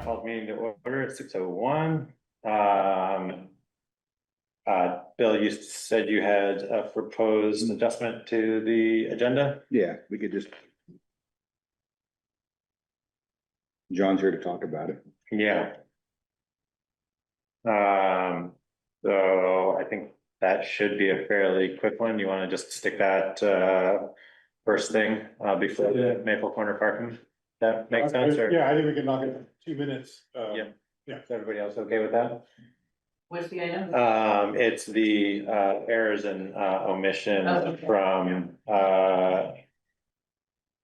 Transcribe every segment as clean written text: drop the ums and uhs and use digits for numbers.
call the meeting to order at 6:01. Bill, you said you had a proposed adjustment to the agenda? Yeah, we could just. John's here to talk about it. Yeah. So I think that should be a fairly quick one. You want to just stick that, first thing, before the Maple Corner parking? That makes sense, or? Yeah, I think we can knock it in 2 minutes. Yeah. Yeah. Is everybody else okay with that? What's the item? It's the, errors and, omissions Oh, okay. from the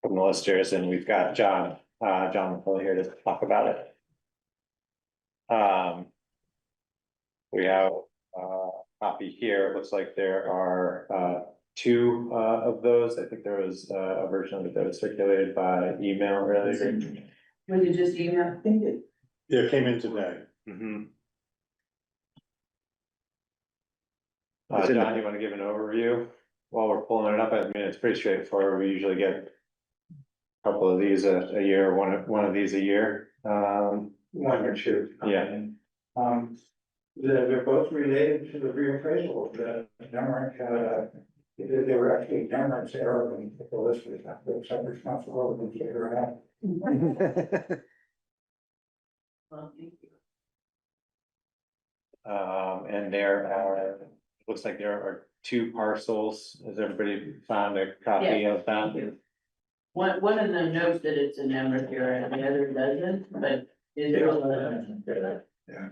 listers, and we've got John McCullough here to talk about it. We have a copy here. It looks like there are, two, of those. I think there was a version of it that was circulated by email earlier. Was it just email? I think it. Yeah, it came in today. Mhm. It's in the- John, you want to give an overview while we're pulling it up? I mean, it's pretty straightforward. We usually get a couple of these a year, one of these a year. One or two. Yeah. They're both related to the reappraisal, the Denmark, they were actually Denmark's error when the list was not, they accept responsibility to figure it out. Well, thank you. And there are, looks like there are two parcels. Has everybody found a copy of that? One of them knows that it's a number here and the other doesn't, but is there Yeah.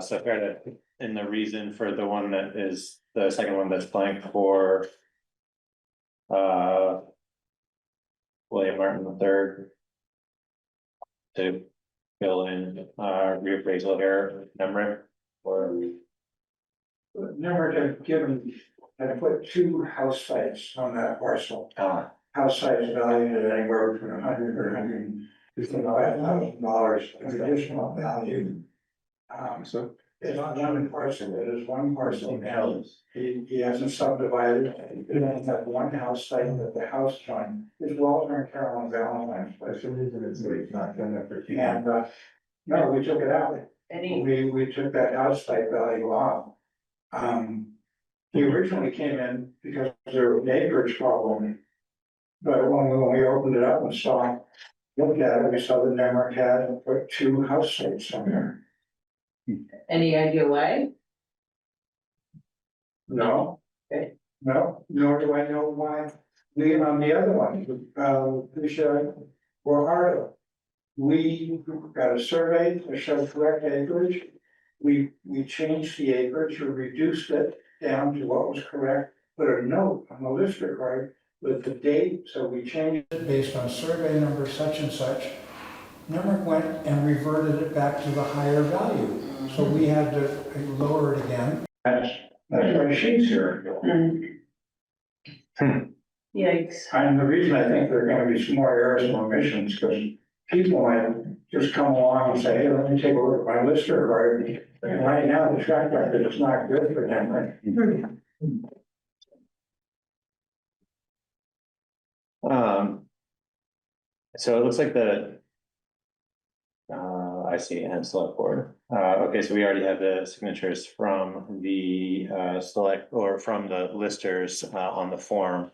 So fair to, and the reason for the one that is, the second one that's blank for William Martin III to fill in reappraisal error number, or Denmark had put two house sites on that parcel. House sites valued at anywhere between $100,000 and $155,000 additional value. So, It's not one parcel, it is one parcel, and he hasn't subdivided, he only had one house site that the house joined, is Walter and Carolyn Valentine's place. And, no, we took it out, any, we took that house site value off. He originally came in because there was an acreage problem. But when we opened it up and looked at it, we saw the Denmark had put two house sites on there. any idea why? No. Okay. No, nor do I know why. We, on the other one, we showed, or Harlow. We got a survey to show correct acreage. We changed the acreage, we reduced it down to what was correct, put a note on the lister card with the date, so we changed it based on survey number such and such. Nemrick went and reverted it back to the higher value, so we had to lower it again. That's why she's here. Yikes. And the reason I think there are gonna be some more errors and omissions, because people might just come along and say, hey, let me take a look at my lister card. And right now, the track record is not good for them. So it looks like I see, and select board. Okay, so we already have the signatures from the select, or from the listers on the form.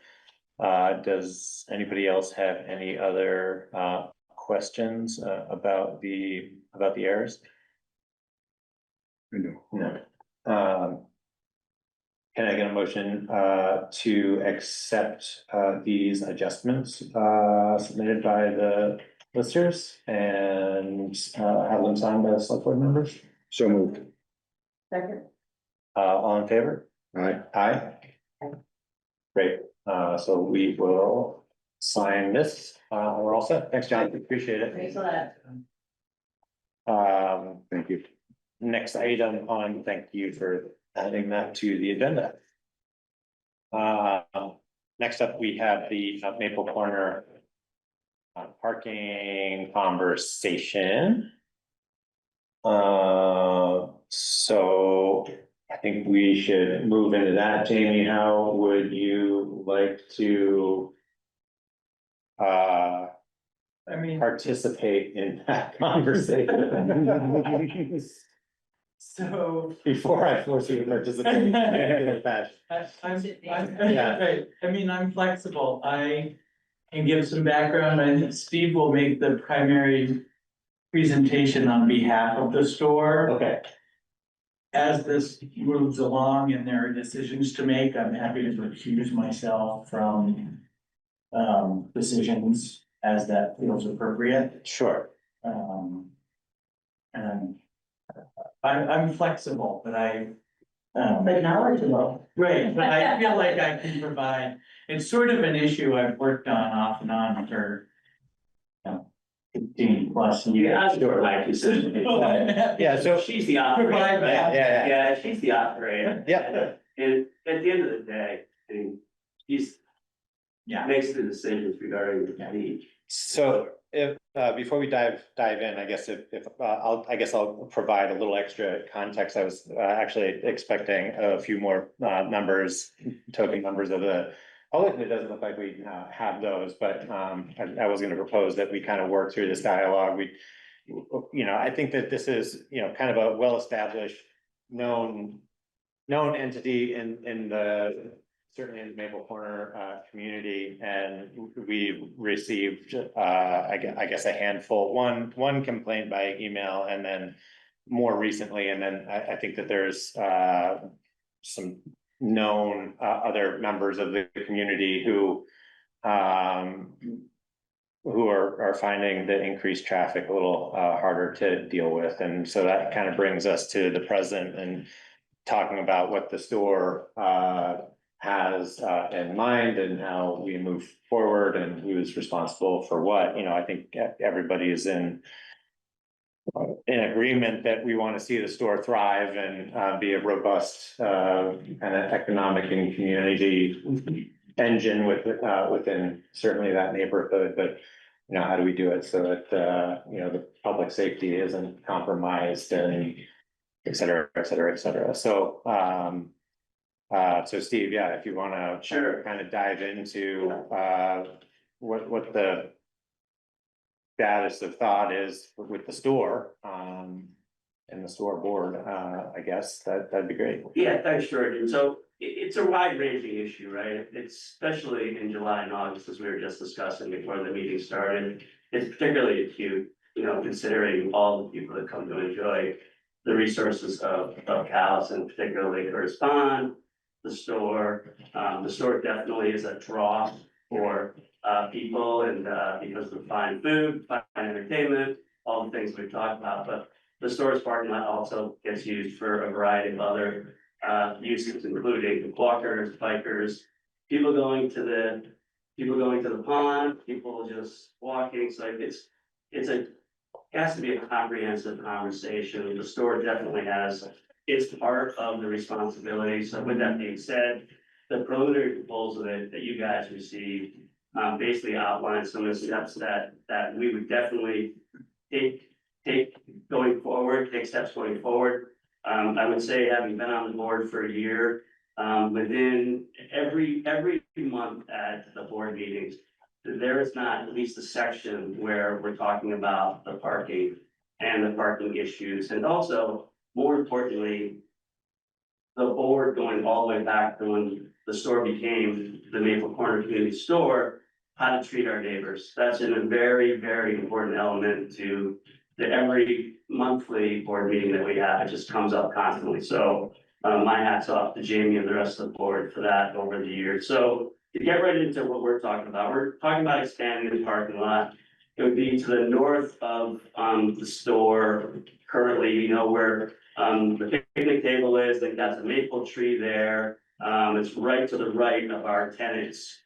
Does anybody else have any other questions about the errors? No. Can I get a motion to accept these adjustments submitted by the listers and have them signed by the select board members? so moved. Second. All in favor? Aye. Aye. Great, so we will sign this, we're all set. Thanks, John, appreciate it. Thanks a lot. Thank you. Next item on, thank you for adding that to the agenda. Next up, we have the Maple Corner parking conversation. So I think we should move into that. Jamie, how would you like to I mean, participate in that conversation so. before I force you to participate in a fashion. Yeah. Right, I mean, I'm flexible, I can give some background, I think Steve will make the primary presentation on behalf of the store. Okay, As this moves along and there are decisions to make, I'm happy to recuse myself from decisions as that feels appropriate. sure. And I'm flexible, but But knowledgeable. right, but I feel like I can provide, it's sort of an issue I've worked on off and on for 15 plus years. Yeah, I'm sure my decision. Yeah, so, She's the operator. Provide that. Yeah. Yeah, she's the operator. Yeah. And at the end of the day, I mean, she's Yeah. makes the decisions regarding the need. so if, before we dive in, I guess if, I'll provide a little extra context. I was actually expecting a few more numbers, token numbers of the public. It doesn't look like we have those, but I was gonna propose that we kind of work through this dialogue. I think that this is, kind of a well-established, known entity in the, certainly in the Maple Corner community, and we received I guess a handful, one complaint by email, and then more recently, and then I think that there's some known other members of the community who are finding the increased traffic a little harder to deal with. And so that kind of brings us to the present and talking about what the store has in mind and how we move forward and who's responsible for what. I think everybody is in agreement that we want to see the store thrive and be a robust kind of economic and community engine within certainly that neighborhood. But how do we do it so that the public safety isn't compromised, and et cetera, et cetera, et cetera. So so Steve, yeah, if you want to Sure. kind of dive into what the status of thought is with the store and the store board, I guess that'd be great. Yeah, thanks, George. And so it's a wide ranging issue, right? It's especially in July and August, as we were just discussing before the meeting started. It's particularly acute, considering all the people that come to enjoy the resources of Calais, and particularly First Pond, the store. The store definitely is a draw for people, and because of fine food, fine entertainment, all the things we've talked about. But the store's parking lot also gets used for a variety of other uses, including walkers, bikers, people going to the pond, people just walking. So it has to be a comprehensive conversation. The store definitely has its part of the responsibility. So with that being said, the preliminary proposal that you guys received basically outlines some of the steps that we would definitely take steps going forward. I would say, having been on the board for a year, within every month at the board meetings, there is not at least a section where we're talking about the parking and the parking issues. And also, more importantly, the board going all the way back to when the store became the Maple Corner Community Store, how to treat our neighbors. That's a very, very important element to every monthly board meeting that we have. It just comes up constantly. So my hat's off to Jamie and the rest of the board for that over the years. So to get right into what we're talking about expanding the parking lot. It would be to the north of the store. Currently, where the picnic table is, they've got the maple tree there. It's right to the right of our tenant's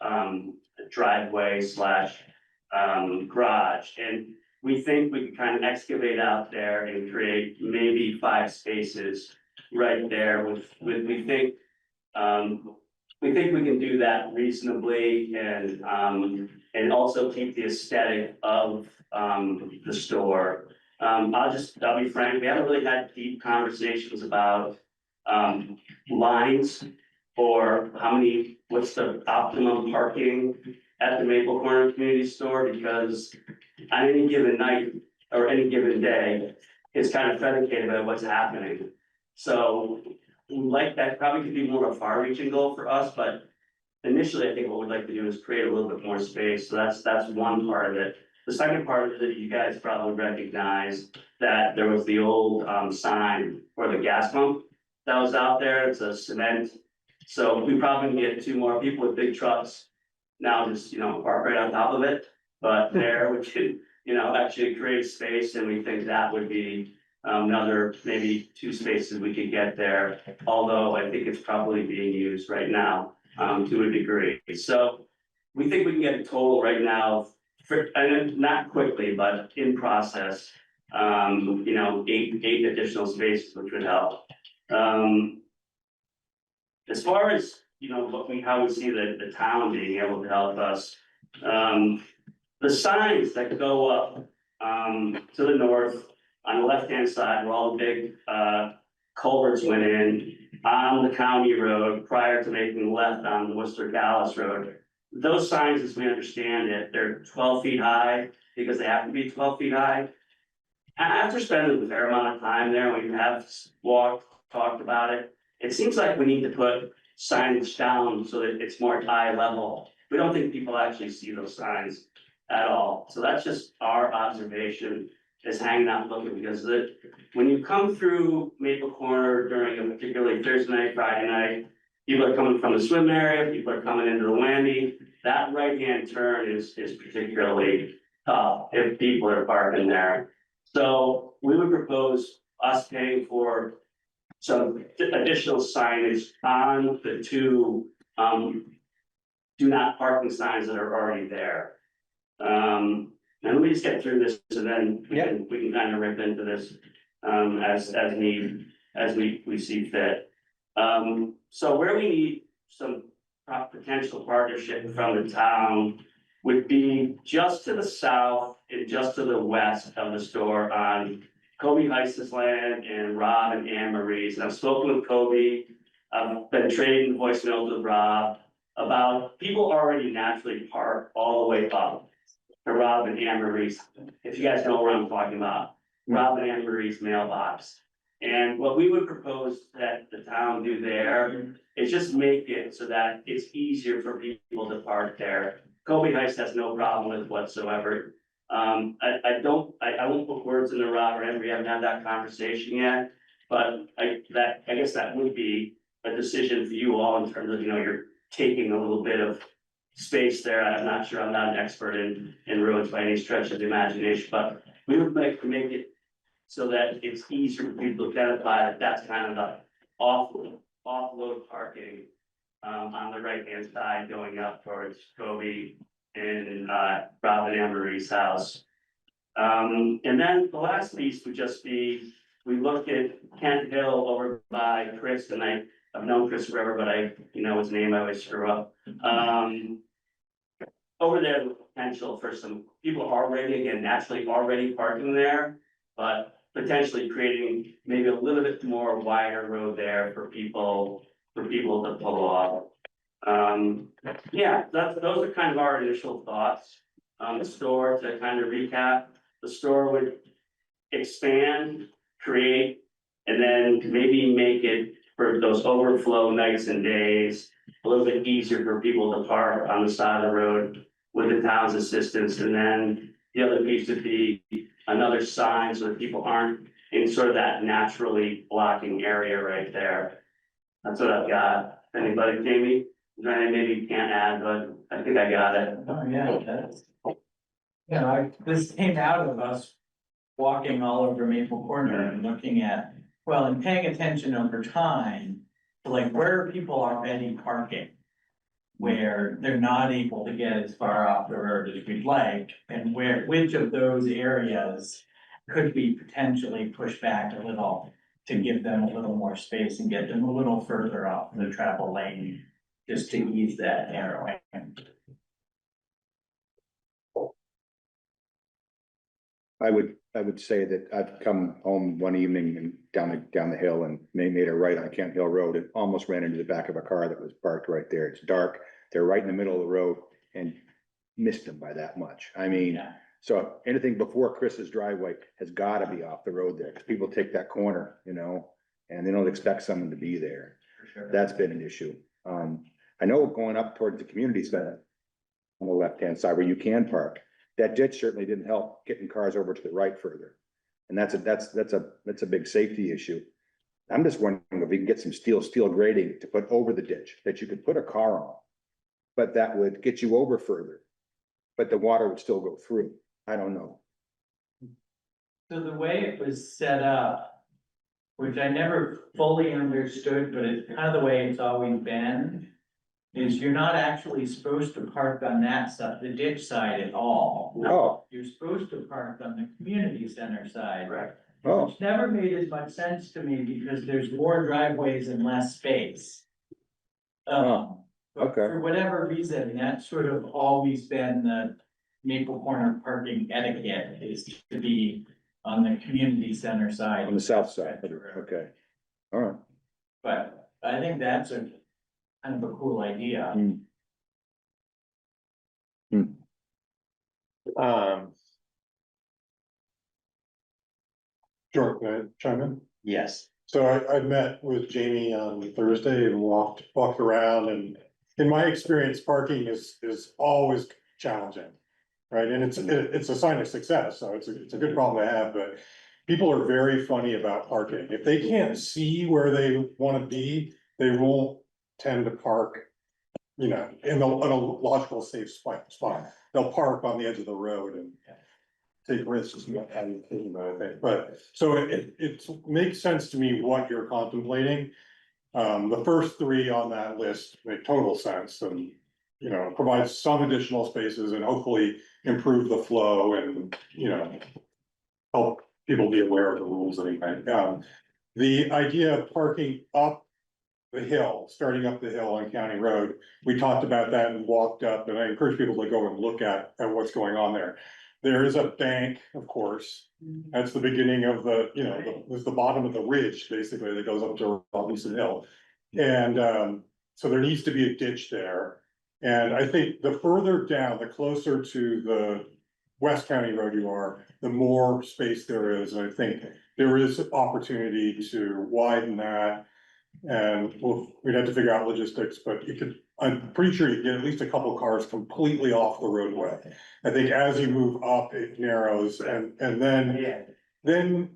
driveway / garage. And we think we can kind of excavate out there and create maybe 5 spaces right there we think we can do that reasonably, and also keep the aesthetic of the store. I'll be frank, we haven't really had deep conversations about lines or what's the optimum parking at the Maple Corner Community Store, because on any given night or any given day is kind of predicated by what's happening. So like that probably could be more of a far reaching goal for us, but initially, I think what we'd like to do is create a little bit more space. So that's one part of it. The second part is that you guys probably recognize that there was the old sign for the gas pump that was out there. It's a cement. So we probably can get 2 more people with big trucks now just, park right on top of it. But there we could, actually create space, and we think that would be another maybe 2 spaces we could get there. Although I think it's probably being used right now to a degree. So we think we can get a total right now, and not quickly, but in process, 8 additional spaces, which would help. As far as, how we see the town being able to help us, the signs that go up to the north on the left-hand side, where all the big culverts went in on the county road prior to making the left on the Worcester Calais Road. Those signs, as we understand it, they're 12 feet high because they have to be 12 feet high. After spending a fair amount of time there, we have talked about it. It seems like we need to put signage down so that it's more eye level. We don't think people actually see those signs at all. So that's just our observation, is hanging out looking, because when you come through Maple Corner during a particularly Thursday night, Friday night, people are coming from the swim area, people are coming into the Wandy. That right-hand turn is particularly tough if people are parking there. So we would propose us paying for some additional signage on the 2 do not parking signs that are already there. And let me just get through this, and then we can kind of rip into this as we see fit. So where we need some potential partnership from the town would be just to the south and just to the west of the store on Kobe Heist's land and Rob and Anne Marie's. And I've spoken with Kobe. I've been trading voicemails with Rob about people already naturally park all the way up to Rob and Anne Marie's. If you guys know what I'm talking about, Rob and Anne Marie's mailbox. And what we would propose that the town do there is just make it so that it's easier for people to park there. Kobe Heist has no problem with whatsoever. I won't put words in the Rob or Anne, we haven't had that conversation yet. But I guess that would be a decision for you all in terms of, you're taking a little bit of space there. I'm not sure, I'm not an expert in roads by any stretch of the imagination, but we would make it so that it's easier for people to identify that that's kind of the offload parking on the right-hand side going up towards Kobe and Rob and Anne Marie's house. And then the last piece would just be, we looked at Kent Hill over by Chris, and I've known Chris forever, but his name I always screw up. Over there, the potential for some people naturally already parking there, but potentially creating maybe a little bit more wider road there for people to pull off. Those are kind of our initial thoughts on the store. To kind of recap, the store would expand, create, and then maybe make it for those overflow nights and days a little bit easier for people to park on the side of the road with the town's assistance. And then the other piece would be another sign so that people aren't in sort of that naturally blocking area right there. That's what I've got. Anybody, Jamie? Is there anything maybe you can't add, but I think I got it. Oh, yeah, this came out of us walking all over Maple Corner and looking at, and paying attention over time to where are people already parking? Where they're not able to get as far off the road as we'd like, and which of those areas could we potentially push back a little to give them a little more space and get them a little further off the travel lane, just to ease that narrowing. I would say that I've come home one evening and down the hill and made a right on Kent Hill Road and almost ran into the back of a car that was parked right there. It's dark. They're right in the middle of the road and missed them by that much. I mean, So anything before Chris's driveway has gotta be off the road there, because people take that corner, you know, and they don't expect someone to be there. That's been an issue. I know going up towards the community center on the left-hand side where you can park, that ditch certainly didn't help getting cars over to the right further. And that's a big safety issue. I'm just wondering if we can get some steel grading to put over the ditch that you could put a car on. But that would get you over further, but the water would still go through. I don't know. So the way it was set up, which I never fully understood, but it's kind of the way it's always been, is you're not actually supposed to park on that side, the ditch side at all. Oh, You're supposed to park on the community center side. Right. oh, Which never made as much sense to me because there's more driveways and less space. But okay. for whatever reason, that's sort of always been the Maple Corner parking etiquette is to be on the community center side. On the south side, okay. All right. But I think that's a kind of a cool idea. Um, Sure, can I chime in? yes, So I met with Jamie on Thursday and walked around, and in my experience, parking is always challenging. Right, and it's a sign of success, so it's a good problem to have, but people are very funny about parking. If they can't see where they wanna be, they won't tend to park. You know, in a logical, safe spot. They'll park on the edge of the road and take risks, what have you, I think, but, so it makes sense to me what you're contemplating. The first three on that list make total sense and, you know, provide some additional spaces and hopefully improve the flow and, you know, help people be aware of the rules anyway. The idea of parking up the hill, starting up the hill on County Road, we talked about that and walked up, and I encourage people to go and look at what's going on there. There is a bank, of course, that's the beginning of the, you know, there's the bottom of the ridge, basically, that goes up to Robinson Hill. And so there needs to be a ditch there. And I think the further down, the closer to the West County Road you are, the more space there is, and I think there is opportunity to widen that. And we'd have to figure out logistics, but you could, I'm pretty sure you can get at least a couple cars completely off the roadway. I think as you move up, it narrows and then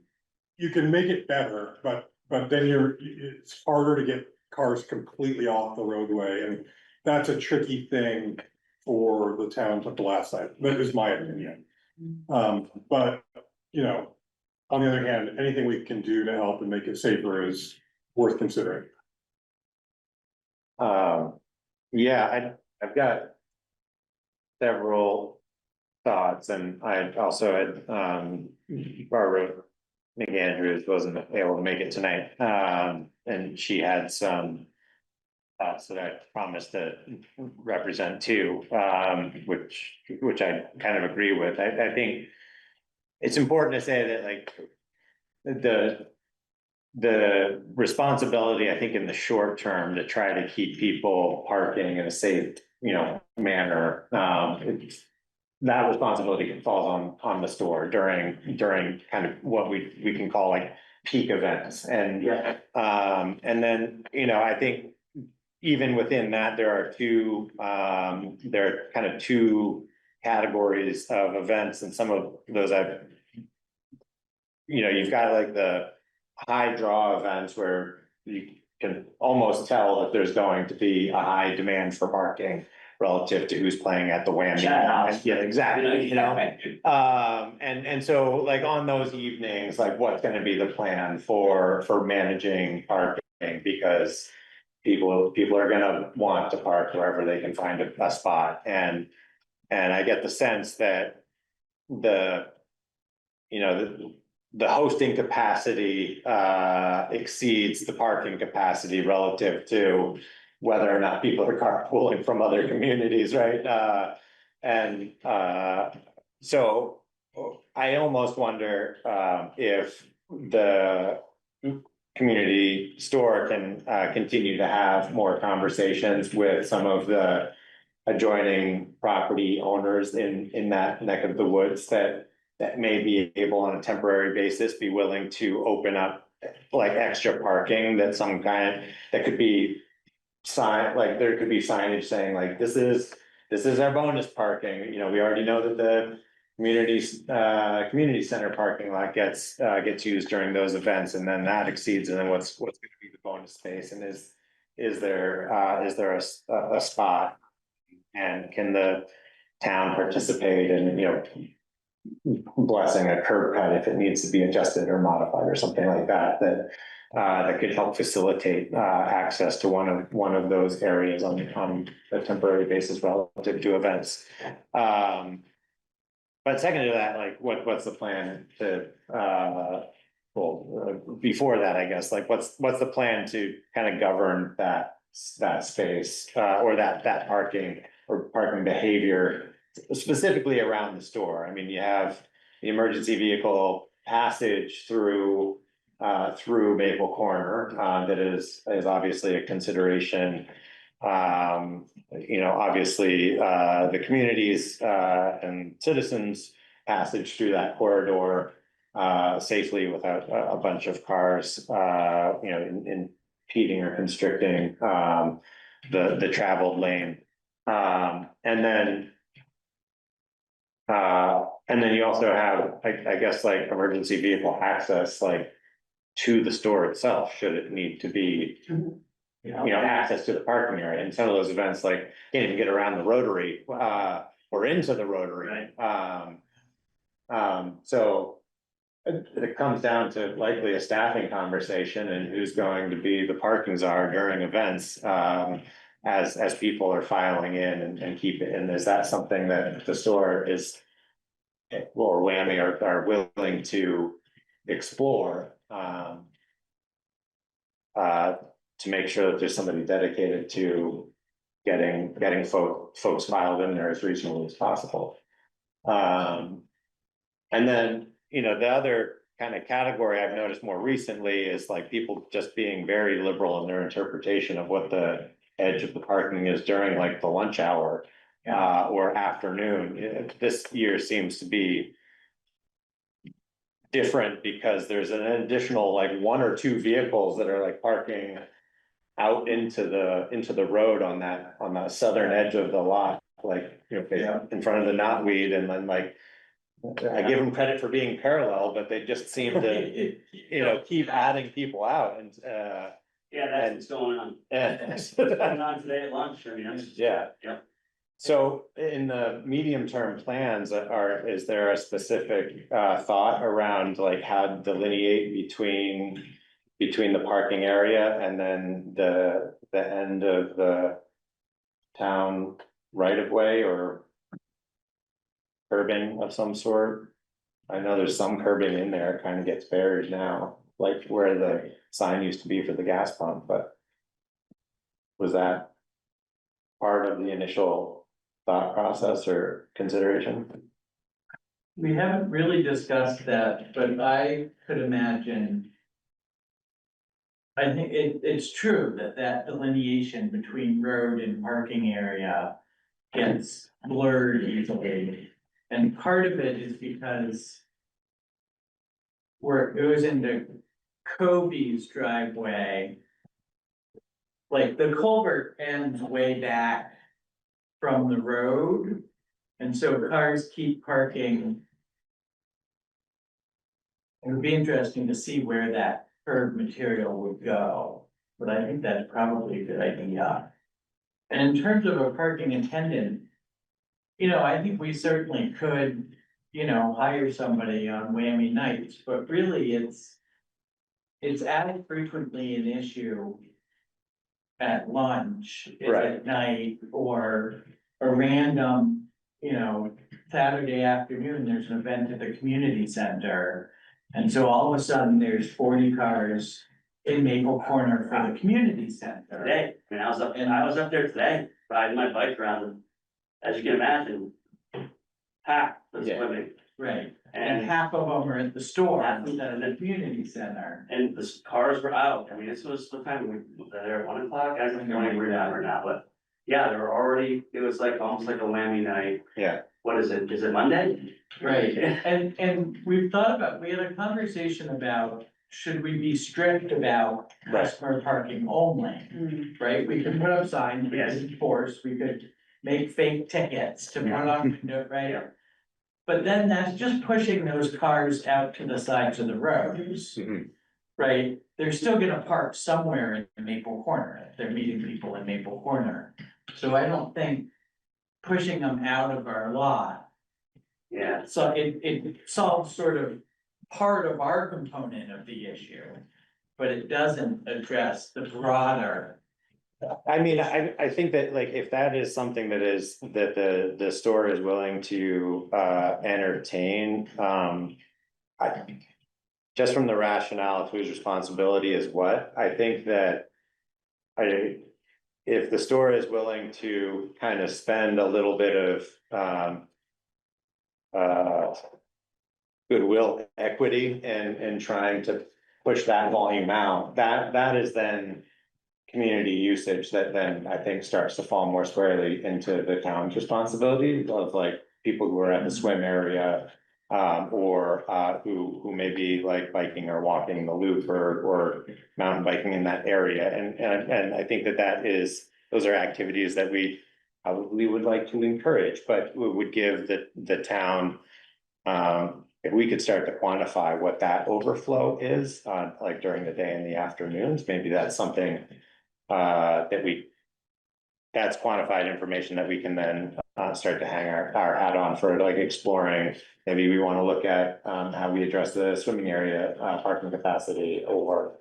you can make it better, but then it's harder to get cars completely off the roadway, and that's a tricky thing for the town to blast that. That is my opinion. But, you know, on the other hand, anything we can do to help and make it safer is worth considering. yeah, I've got several thoughts, and I also had, Barbara McAndrews wasn't able to make it tonight, and she had some thoughts that I promised to represent too, which I kind of agree with. I think it's important to say that, like, the responsibility, I think, in the short term to try to keep people parking in a safe, you know, manner, that responsibility falls on the store during kind of what we can call like peak events. And and then, you know, I think even within that, there are kind of two categories of events, and some of those you've got like the high draw events where you can almost tell that there's going to be a high demand for parking relative to who's playing at the Whammy. Yeah, exactly, you know, and so like on those evenings, like what's gonna be the plan for managing parking? Because people are gonna want to park wherever they can find a spot, and I get the sense that the hosting capacity exceeds the parking capacity relative to whether or not people are carpooling from other communities, right? So I almost wonder if the community store can continue to have more conversations with some of the adjoining property owners in that neck of the woods that may be able on a temporary basis, be willing to open up like extra parking that some kind, that could be sign, like there could be signage saying like, this is our bonus parking, you know, we already know that the community center parking lot gets used during those events, and then that exceeds, and then what's gonna be the bonus space, and is there a spot? And can the town participate in, you know, blessing a curb cut if it needs to be adjusted or modified or something like that, that could help facilitate access to one of those areas on a temporary basis relative to events. But second to that, like what's the plan to before that, I guess, like what's the plan to kind of govern that space or that parking or parking behavior specifically around the store? I mean, you have the emergency vehicle passage through Maple Corner, that is obviously a consideration. You know, obviously, the communities and citizens passage through that corridor safely without a bunch of cars, you know, impeding or constricting the traveled lane. And then you also have, I guess, like emergency vehicle access, like to the store itself, should it need to be, you know, access to the parking area. And some of those events, like, can't even get around the rotary, or into the rotary. So it comes down to likely a staffing conversation and who's going to be the parking czar during events, as people are filing in and keep it. And is that something that the store is, or Whammy are willing to explore, to make sure that there's somebody dedicated to getting folks filed in there as reasonably as possible. And then, you know, the other kind of category I've noticed more recently is like people just being very liberal in their interpretation of what the edge of the parking is during like the lunch hour or afternoon. This year seems to be different because there's an additional like one or two vehicles that are like parking out into the road on that southern edge of the lot, like, you know, in front of the knotweed, and then like, I give them credit for being parallel, but they just seem to, you know, keep adding people out and, Yeah, that's what's going on. and. Going on today at lunch, I mean, that's. Yeah. Yep. So in the medium-term plans, is there a specific thought around like how to delineate between the parking area and then the end of the town right of way or curbing of some sort? I know there's some curbing in there, it kind of gets buried now, like where the sign used to be for the gas pump, but was that part of the initial thought process or consideration? We haven't really discussed that, but I could imagine. I think it's true that delineation between road and parking area gets blurred easily. And part of it is because where it goes into Kobe's driveway, like the culvert ends way back from the road, and so cars keep parking. It would be interesting to see where that curb material would go, but I think that's probably a good idea. And in terms of a parking attendant, you know, I think we certainly could, you know, hire somebody on whammy nights, but really it's as frequently an issue at lunch, Right. at night, or a random, you know, Saturday afternoon, there's an event at the community center. And so all of a sudden, there's 40 cars in Maple Corner for the community center. Today, I mean, I was up there today, riding my bike around, as you can imagine. Packed, the Yeah. swimming, Right, and half of them are at the store instead of the community center. and the cars were out, I mean, this was the time we were there at 1 o'clock, I don't even remember now, but. yeah, they were already, it was like almost like a whammy night. Yeah. What is it Monday? Right, and we've thought about, we had a conversation about, should we be strict about Right. customer parking only? Right, we could put up signs, we Yes. could enforce, we could make fake tickets to put on, right? Yeah. But then that's just pushing those cars out to the sides of the roads, Mhm. right? They're still gonna park somewhere in Maple Corner, if they're meeting people in Maple Corner. So I don't think pushing them out of our lot, Yeah, so it solves sort of part of our component of the issue. But it doesn't address the broader. I mean, I think that like if that is something that the store is willing to entertain, I. Just from the rationale of whose responsibility is what, I think that. If the store is willing to kind of spend a little bit of goodwill equity and trying to push that volume out, that is then. Community usage that then I think starts to fall more squarely into the town's responsibility of like people who are at the swim area. Or who may be like biking or walking the loop or mountain biking in that area. And I think that those are activities that we probably would like to encourage, but we would give the town. If we could start to quantify what that overflow is, like during the day and the afternoons, maybe that's something. That's quantified information that we can then start to hang our hat on for like exploring. Maybe we want to look at how we address the swimming area parking capacity or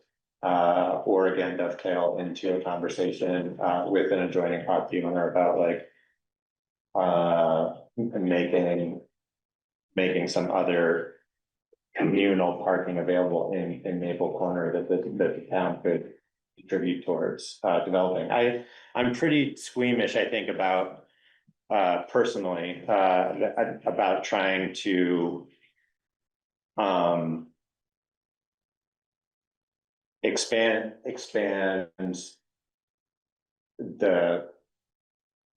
again dovetail into a conversation with an adjoining property owner about like making some other communal parking available in Maple Corner that the town could contribute towards developing. I'm pretty squeamish, I think, about personally about trying to expand the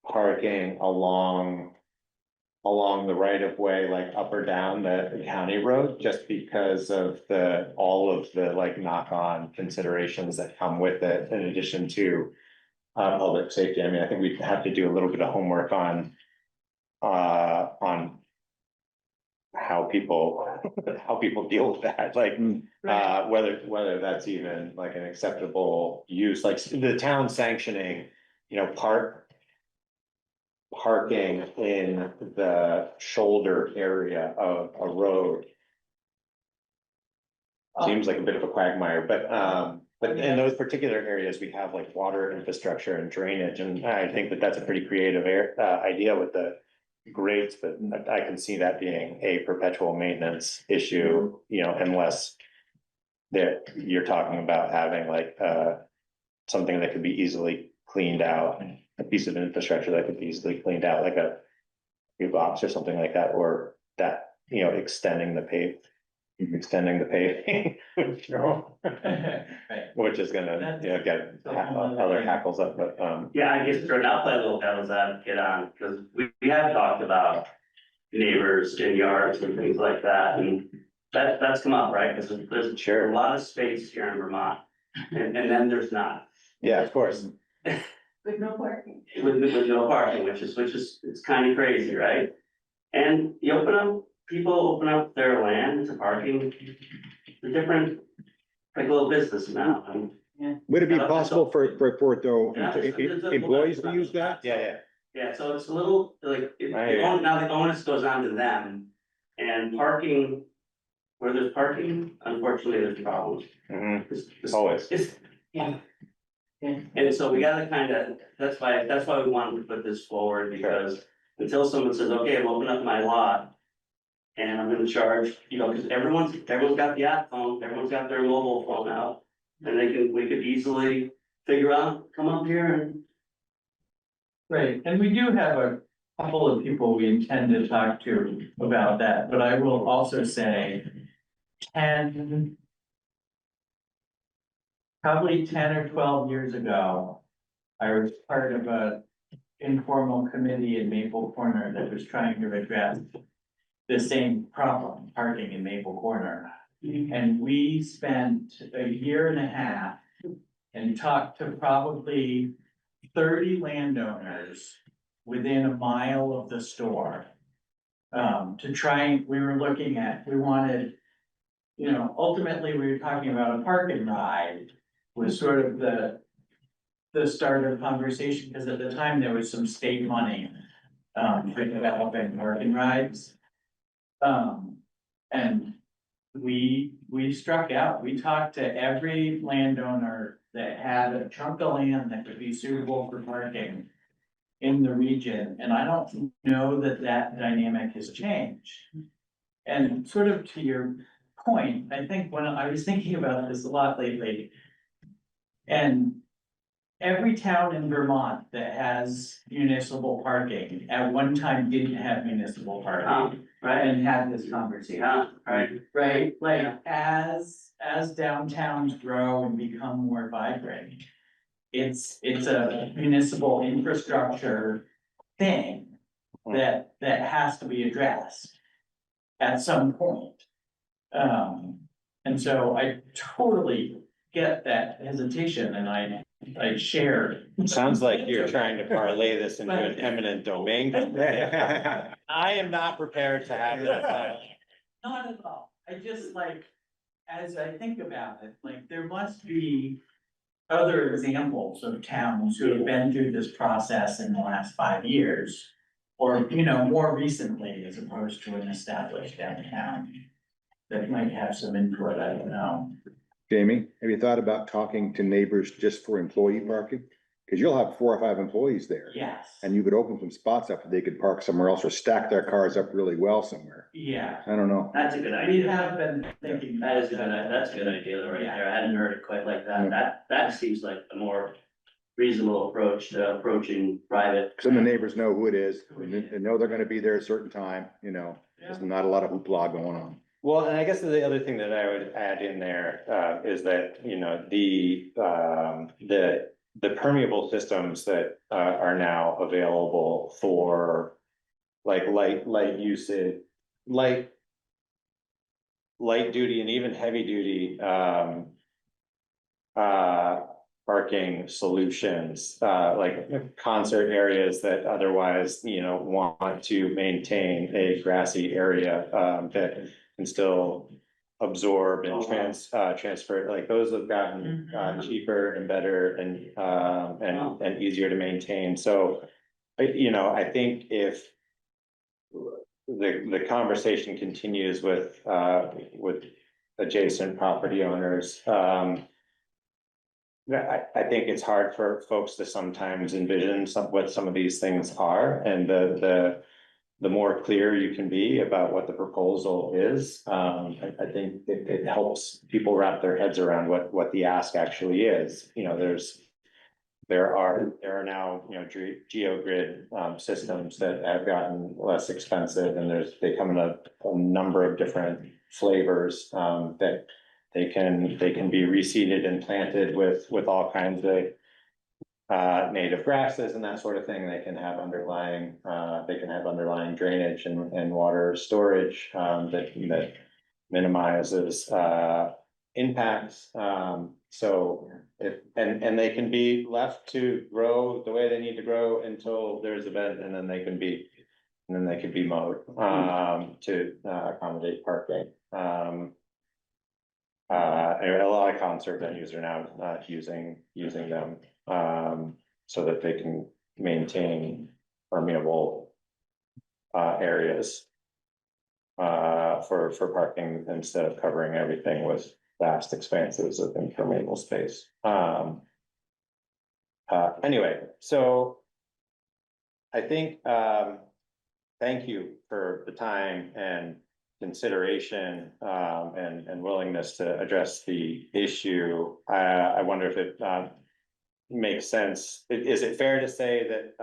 parking along the right of way, like up or down the county road, just because of all of the like knock-on considerations that come with it, in addition to public safety. I mean, I think we have to do a little bit of homework on how people deal with that, like whether that's even like an acceptable use, like the town sanctioning, parking in the shoulder area of a road. Seems like a bit of a quagmire, but in those particular areas, we have like water infrastructure and drainage, and I think that that's a pretty creative idea with the grates, but I can see that being a perpetual maintenance issue, unless that you're talking about having like something that could be easily cleaned out, a piece of infrastructure that could be easily cleaned out, like a few box or something like that, or that, extending the paving, Right. which is gonna, get other hackles up, but, yeah, I guess Jordan, I'll play a little devil's advocate on, because we have talked about neighbors in yards and things like that, and that's come up, right? Because there's Sure. a lot of space here in Vermont, and then there's not. yeah, of course. With no parking. With no parking, which is, it's kind of crazy, right? And people open up their land to parking, a different, like a little business now, and Would it be possible for it though, Yeah, there's a- employees to use that? Yeah. yeah, so it's a little, like, Right. now the onus goes on to them. And parking, where there's parking, unfortunately, there's problems. Mhm. It's- Always. it's- Yeah. Yeah. And so we gotta that's why we wanted to put this forward, because until someone says, okay, I'm opening up my lot. And I'm gonna charge, because everyone's got the app phone, everyone's got their mobile phone out. And we could easily figure out, come up here and. Right, and we do have a couple of people we intend to talk to about that, but I will also say 10. Probably 10 or 12 years ago, I was part of a informal committee in Maple Corner that was trying to address the same problem, parking in Maple Corner. And we spent a year and a half and talked to probably 30 landowners within a mile of the store. To try, we were looking at, we wanted, ultimately, we were talking about a park and ride was sort of the start of conversation, because at the time there was some state money for developing park and rides. And we struck out, we talked to every landowner that had a chunk of land that could be suitable for parking in the region, and I don't know that dynamic has changed. And sort of to your point, I think when I was thinking about this a lot lately, and every town in Vermont that has municipal parking at one time didn't have municipal parking. Right, And had this conversation. yeah, right, Right, like as downtowns grow and become more vibrant. It's a municipal infrastructure thing that has to be addressed at some point. And so I totally get that hesitation, and I share. Sounds like you're trying to parlay this into an eminent domain. I am not prepared to have that. Not at all, I just like, as I think about it, like, there must be other examples of towns who have been through this process in the last 5 years. Or, more recently, as opposed to an established downtown. That might have some input, I don't know. Jamie, have you thought about talking to neighbors just for employee parking? Cause you'll have 4 or 5 employees there. Yes. And you could open some spots up that they could park somewhere else or stack their cars up really well somewhere. Yeah, I don't know. that's a good we idea. have been thinking. That is a good, that's a good idea right there, I hadn't heard it quite like that, that seems like a more reasonable approach to approaching private. Cause then the neighbors know who it is, they know they're gonna be there at a certain time, there's not a lot of hoopla going on. Well, and I guess the other thing that I would add in there, is that, the permeable systems that, are now available for like light usage, light duty and even heavy duty, parking solutions, like concert areas that otherwise, want to maintain a grassy area, that can still absorb and transfer, like those have gotten cheaper and better and easier to maintain. So, I think if the conversation continues with adjacent property owners, I think it's hard for folks to sometimes envision what some of these things are, and the more clear you can be about what the proposal is, I think it helps people wrap their heads around what the ask actually is. There are now, GeoGrid systems that have gotten less expensive, and they come in a number of different flavors, that they can be reseeded and planted with all kinds of native grasses and that sort of thing. They can have underlying drainage and water storage, that minimizes impacts. So and they can be left to grow the way they need to grow until there's a bed, and then they can be mowed to accommodate parking. A lot of concert venues are now using them, so that they can maintain permeable areas for parking, instead of covering everything with vast expanses of impermeable space. Anyway, so I think, thank you for the time and consideration, and willingness to address the issue. I wonder if it makes sense. Is it fair to say that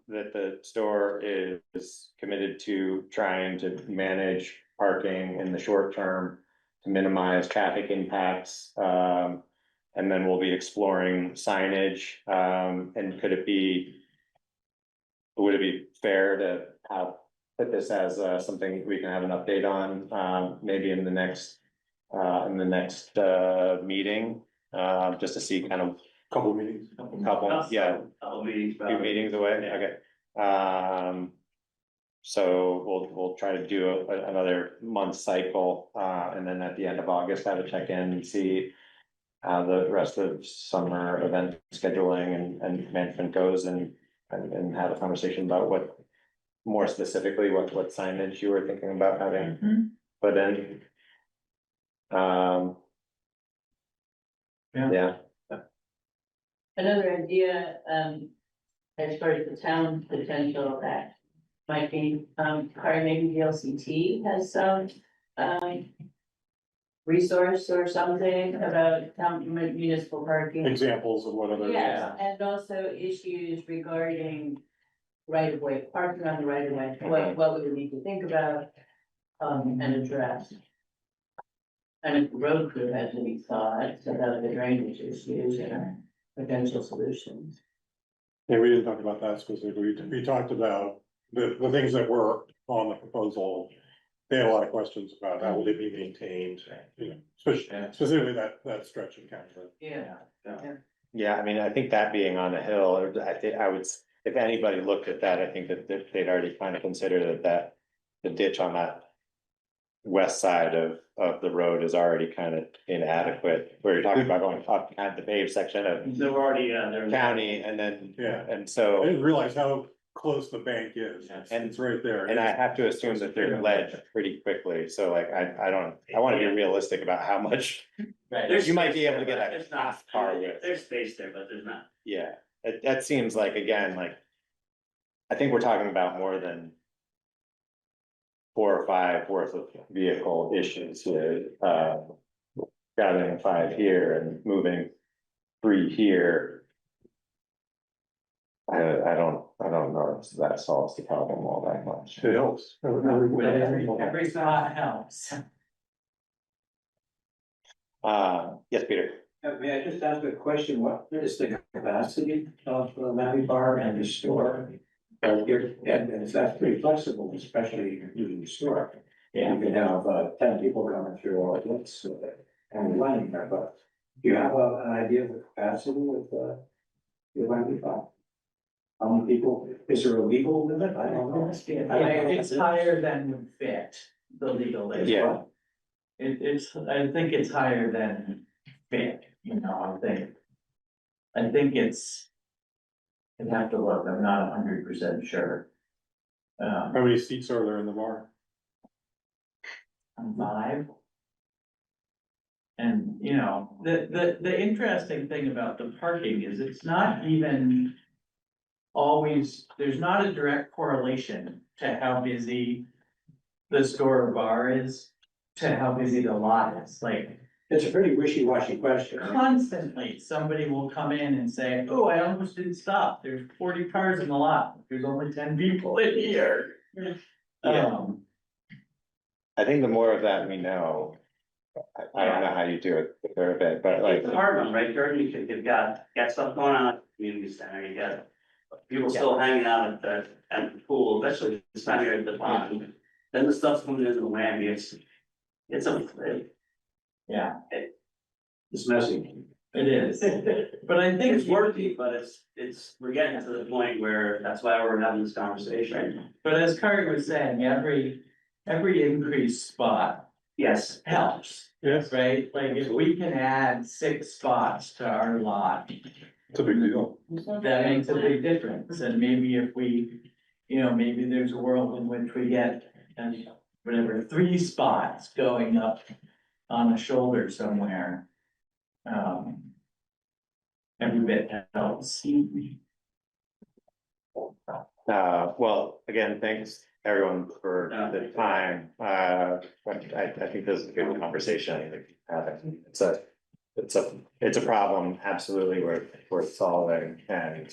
that the store is committed to trying to manage parking in the short term to minimize traffic impacts? And then we'll be exploring signage, and could it be would it be fair to have, put this as, something we can have an update on, maybe in the next, meeting? Just to see kind of Couple meetings. couple, yeah, Couple meetings. few meetings away, okay. So we'll try to do another month cycle, and then at the end of August, have a check-in and see how the rest of summer event scheduling and management goes and have a conversation about what, more specifically, what signage you were thinking about having Mhm. put in. Yeah, Another idea, as far as the town potential that might be, or maybe the LCT has some, resource or something about town municipal parking. Examples of what other. Yes, and also issues regarding right of way, parking on the right of way, what we would need to think about, and address. And if the road crew has any thoughts about the drainage issues and potential solutions. Yeah, we didn't talk about that specifically. We talked about the things that were on the proposal. They had a lot of questions about how will they be maintained, you know, specifically that stretch in County Road. Yeah. yeah, I mean, I think that being on a hill, I think I would, if anybody looked at that, I think that they'd already kind of considered that the ditch on that west side of the road is already kind of inadequate, where you're talking about going up kind of the paved section of They're already, they're. county, and then, Yeah, and I so, didn't realize how close the bank is. And- It's right there. and I have to assume that they're ledge pretty quickly, so like, I wanna be realistic about how much, Right. There's you might space be able there, to get but a there's not- half car width. There's space there, but there's not. Yeah, that seems like, again, like, I think we're talking about more than 4 or 5 worth of vehicle issues here, gathering 5 here and moving 3 here. I don't know if that solves the problem all that much. It helps. Every spot helps. Yes, Peter. May I just ask a question? What is the capacity of the Maui Bar and the store? And that's pretty flexible, especially if you're doing the store. You can have 10 people coming through all at once and running there, but do you have an idea of the capacity of your Maui Bar? How many people? Is there a legal limit? I don't know. It's higher than would fit the legal limit. Yeah. I think it's higher than fit, you know, I think it's. I'd have to look, I'm not 100% sure. How many seats are there in the bar? 5. And, you know, the interesting thing about the parking is it's not even always, there's not a direct correlation to how busy the store or bar is to how busy the lot is, like It's a pretty wishy-washy question. constantly, somebody will come in and say, oh, I almost didn't stop, there's 40 cars in the lot, there's only 10 people in here. Yeah. I think the more of that we know, I don't know how you do it for a bit, but like, It's a hard one, right, Jordan? You've got stuff going on at the community center, you got people still hanging out at the pool, especially this time here at the pond. Then the stuff's coming into the land, it's Yeah, It's messy. it is, but I think. it's worthy, but we're getting to the point where that's why we're having this conversation. But as Kari was saying, every increased spot Yes, helps, Yes, right? Like if we can add 6 spots to our lot, it's a big deal. that makes a big difference. And maybe if we, you know, maybe there's a world in which we get, whatever, 3 spots going up on a shoulder somewhere. Every bit helps. well, again, thanks everyone for the time. I think this is a good conversation. It's a problem absolutely worth solving, and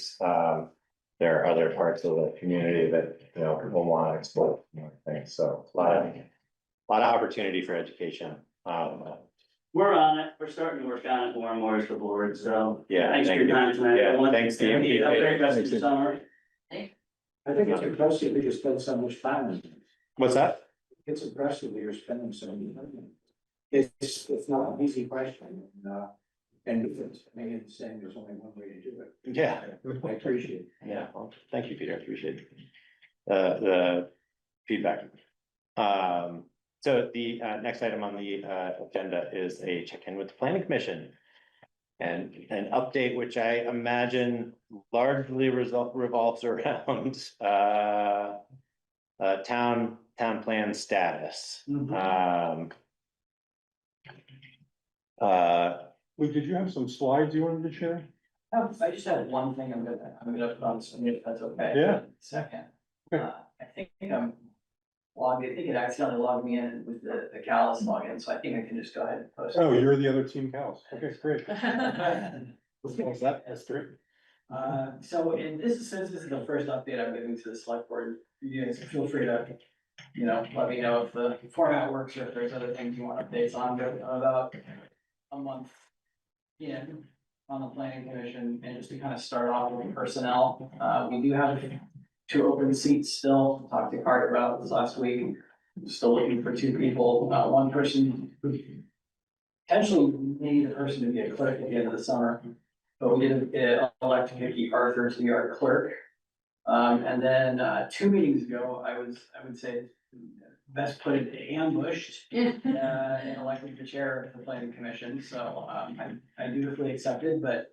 there are other parts of the community that, you know, will want to explore more things, so a lot of opportunity for education. we're on it, we're starting to work on it more and more as the board, so. Yeah, Thanks for thank your you. time tonight. Yeah, everyone. thanks, Steve. Have a great rest of the summer. I think it's impressive that you spend so much time on it. What's that? It's impressive that you're spending so much time on it. It's not an easy question, and it's, maybe it's saying there's only one way to do it. Yeah. I appreciate it. Yeah, well, thank you, Peter, I appreciate the feedback. So the next item on the agenda is a check-in with the planning commission. And an update, which I imagine largely revolves around town plan status. Wait, did you have some slides you wanted to share? I just had one thing I'm gonna submit, if that's okay. Yeah. Second. Okay. I think I'm logged, I think it accidentally logged me in with the Calais login, so I think I can just go ahead and post. Oh, you're the other team cows. Okay, great. That's great. So, and since this is the first update I'm giving to the select board, you guys feel free to, let me know if the format works or if there's other things you want updates on, but about a month in on the planning commission, and just to kind of start off with personnel, we do have 2 open seats still. Talked to Carter about this last week. Still looking for 2 people, one person who potentially maybe the person to be a clerk at the end of the summer. But we did elect Vicky Arthur to be our clerk. And then 2 meetings ago, I would say best put it ambushed and elected the chair of the planning commission. So I dutifully accepted, but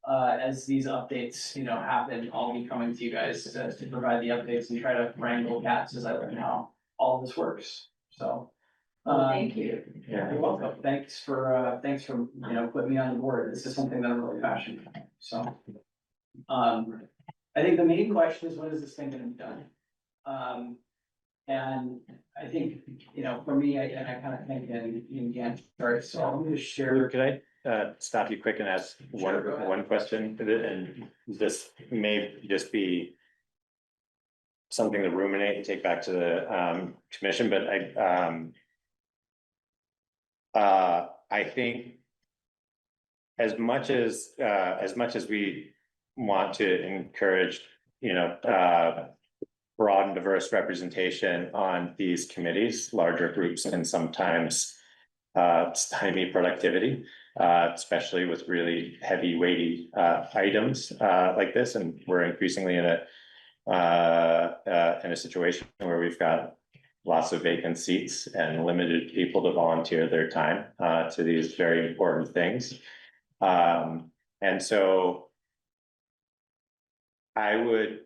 as these updates, happen, I'll be coming to you guys to provide the updates and try to wrangle cats as I learn how all this works. So. Thank you. Yeah, you're welcome. Thanks for putting me on the board. This is something that I'm really passionate about. So. I think the main question is, when is this thing gonna be done? And I think, for me, I kind of think in Gantt charts, so I'm gonna share. Could I stop you quick and ask Sure, go ahead. one question? And this may just be something to ruminate and take back to the commission, but I think as much as we want to encourage, broad and diverse representation on these committees, larger groups can sometimes stymie productivity, especially with really heavy weighty items like this. And we're increasingly in a situation where we've got lots of vacant seats and limited people to volunteer their time to these very important things. And so I would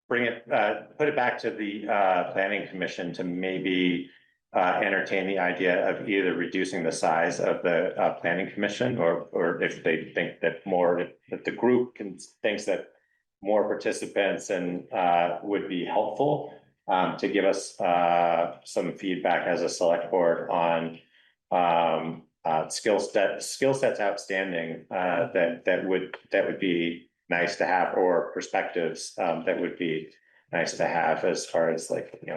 put it back to the planning commission to maybe entertain the idea of either reducing the size of the planning commission, or if they think that that the group thinks that more participants and would be helpful, to give us some feedback as a select board on skill sets outstanding that would be nice to have, or perspectives that would be nice to have as far as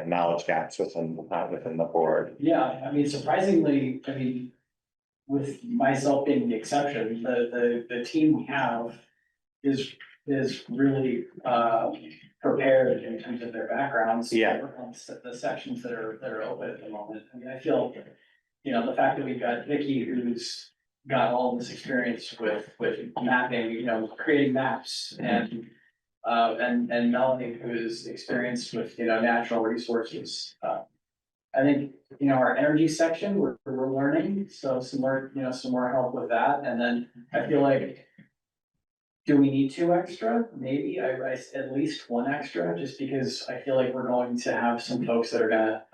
knowledge gaps within the board. Yeah, I mean, surprisingly, with myself being the exception, the team we have is really prepared in terms of their backgrounds. Yeah. On the sections that are open at the moment. I mean, I feel, the fact that we've got Vicky, who's got all this experience with mapping, creating maps, and Melanie, who's experienced with, natural resources. I think, our energy section, we're learning, so some more help with that. And then I feel like, do we need 2 extra? Maybe at least 1 extra, just because I feel like we're going to have some folks that are gonna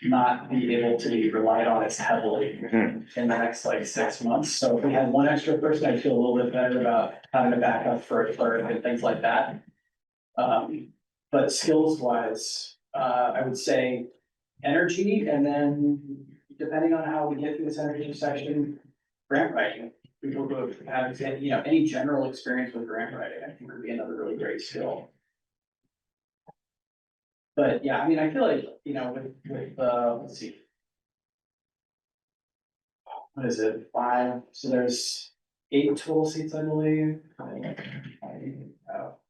not be able to be relied on as heavily in the next 6 months. So if we had 1 extra person, I'd feel a little bit better about having a backup for a clerk and things like that. But skills wise, I would say energy, and then depending on how we get through this energy section, grant writing. People who have any general experience with grant writing, I think would be another really great skill. But yeah, I mean, I feel like, with let's see. What is it, 5? So there's 8 total seats, I believe.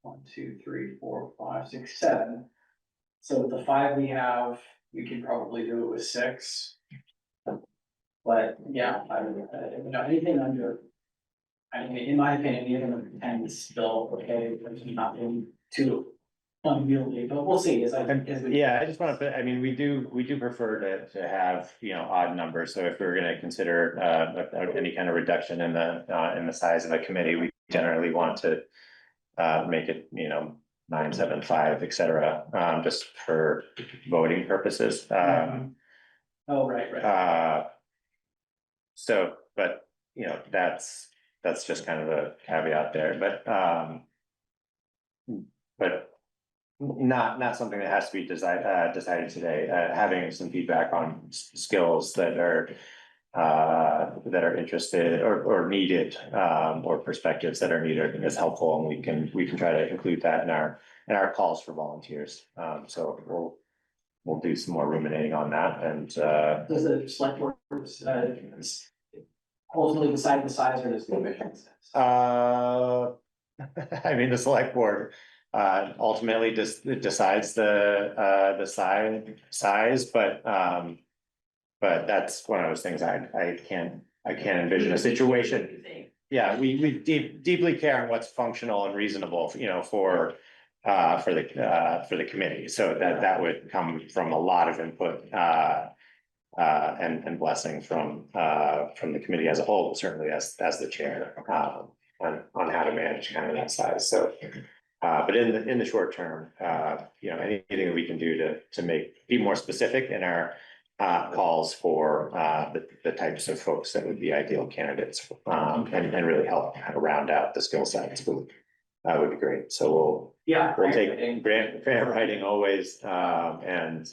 1, 2, 3, 4, 5, 6, 7. So with the 5 we have, we could probably do it with 6. But yeah, anything under, I mean, in my opinion, anything under 10 is still okay, there's nothing too unwieldy, but we'll see, Yeah, I just wanna put, I mean, we do prefer to have, odd numbers, so if we were gonna consider, any kind of reduction in the size of a committee, we generally want to make it, 9, 7, 5, et cetera, just for voting purposes. Oh, right. So, but, that's just kind of a caveat there, but not something that has to be decided today, having some feedback on skills that are interested or needed, or perspectives that are needed is helpful, and we can try to include that in our calls for volunteers. So we'll do some more ruminating on that, and Does the select board ultimately decide the size, or does the commission? I mean, the select board ultimately decides the size, but that's one of those things I can't envision a situation. Yeah, we deeply care on what's functional and reasonable, for the committee, so that would come from a lot of input and blessing from the committee as a whole, certainly as the chair, on how to manage kind of that size. So but in the short term, anything we can do to be more specific in our calls for the types of folks that would be ideal candidates, and really help kind of round out the skill sets would be great. So we'll take grant writing always, and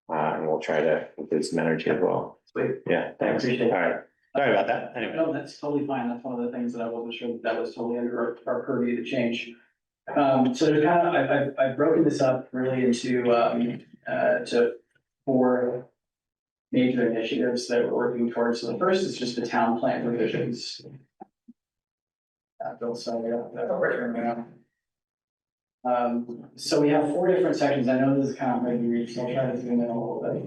we'll try to include some energy as well. Sweet. Yeah, thanks. All right. Sorry about that. Anyway. No, that's totally fine. That's one of the things that I wasn't sure that was totally under our purview to change. So there's kind of, I've broken this up really into, to 4 major initiatives that we're working towards. So the first is just the town plan revisions. Bill, so we have 4 different sections. I know this is kind of hard to read, so I'll try to zoom in a little bit,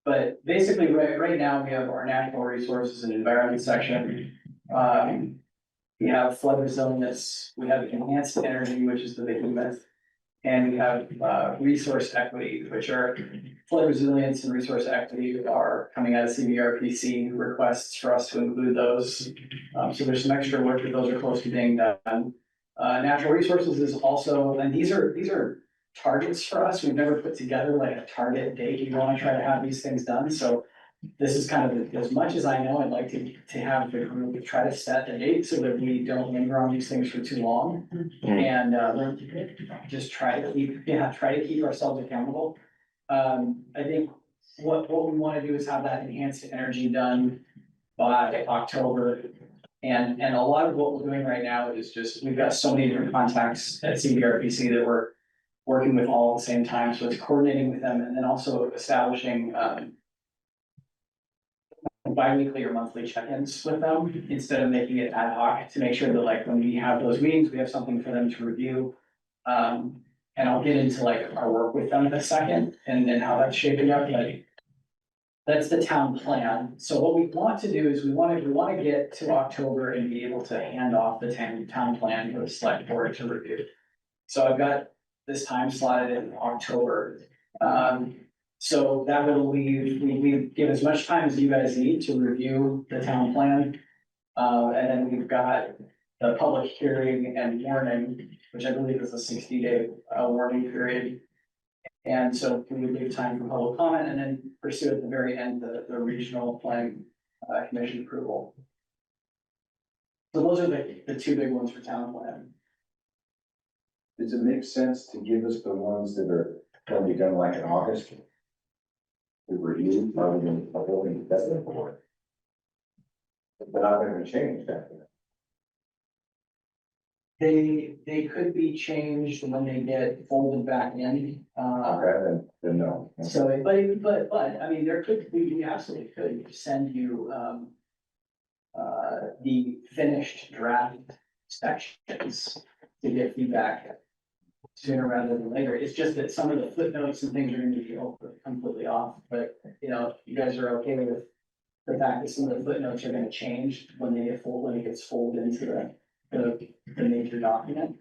but basically, right now, we have our natural resources and environment section. We have flood resilience, we have enhanced energy, which is the behemoth. And we have resource equity, which are flood resilience and resource equity are coming out of CVRPC requests for us to include those. So there's some extra work that those are close to being done. Natural resources is also, and these are targets for us. We've never put together like a target date. We want to try to have these things done. So this is kind of, as much as I know, I'd like to have the group try to set a date so that we don't linger on these things for too long. And just try to keep ourselves accountable. I think what we want to do is have that enhanced energy done by October. And a lot of what we're doing right now is just, we've got so many different contacts at CVRPC that we're working with all at the same time. So it's coordinating with them and then also establishing bi-weekly or monthly check-ins with them instead of making it ad hoc, to make sure that like when we have those meetings, we have something for them to review. And I'll get into like our work with them in a second and how that's shaping up. Like that's the town plan. So what we want to do is we want to get to October and be able to hand off the town plan to the select board to review. So I've got this time slotted in October. So that will leave, we give as much time as you guys need to review the town plan. And then we've got the public hearing and warning, which I believe is a 60-day warning period. And so we would leave time for public comment and then pursue at the very end, the regional planning commission approval. So those are the 2 big ones for town plan. Does it make sense to give us the ones that are gonna be done like in August? To review, rather than a building investment board? They're not gonna change that. They could be changed when they get folded back in, Okay, then no. so, but, I mean, there could, we absolutely could send you, the finished draft sections to get feedback sooner rather than later. It's just that some of the footnotes and things are gonna be completely off, but, you know, you guys are okay with the fact that some of the footnotes are gonna change when they get when it gets folded into the major document.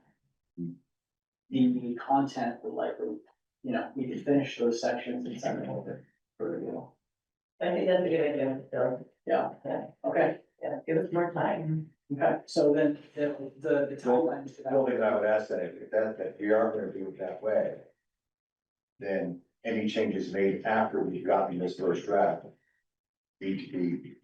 The content would likely, you know, we could finish those sections and send them over for review. I think that's a good idea, Bill. Yeah, Yeah, okay, yeah, give us more time. okay, so then the timelines. The only thing I would ask that if we are gonna do it that way, then any changes made after we've gotten this first draft need to be,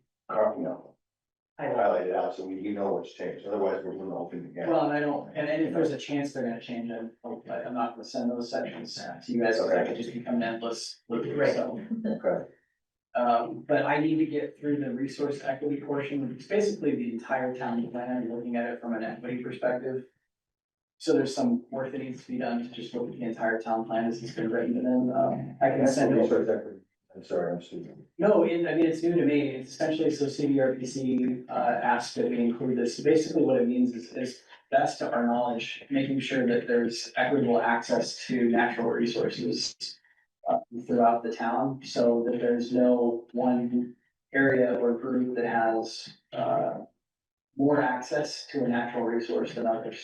highlighted out, so we know what's changed, otherwise we're doing the whole thing again. Well, and I don't, and if there's a chance they're gonna change it, I'm not gonna send those sections to you guys, because that could just become an endless loop, so. Okay, But I need to get through the resource equity portion, it's basically the entire town plan, looking at it from an equity perspective. So there's some work that needs to be done to just look at the entire town plan as it's been written, and then, I can that's send the it. research equity. I'm sorry, I'm stupid. No, I mean, it's new to me, it's essentially, so CVRPC, asked that we include this, basically what it means is best to our knowledge, making sure that there's equitable access to natural resources throughout the town, so that there's no one area or group that has, more access to a natural resource than others.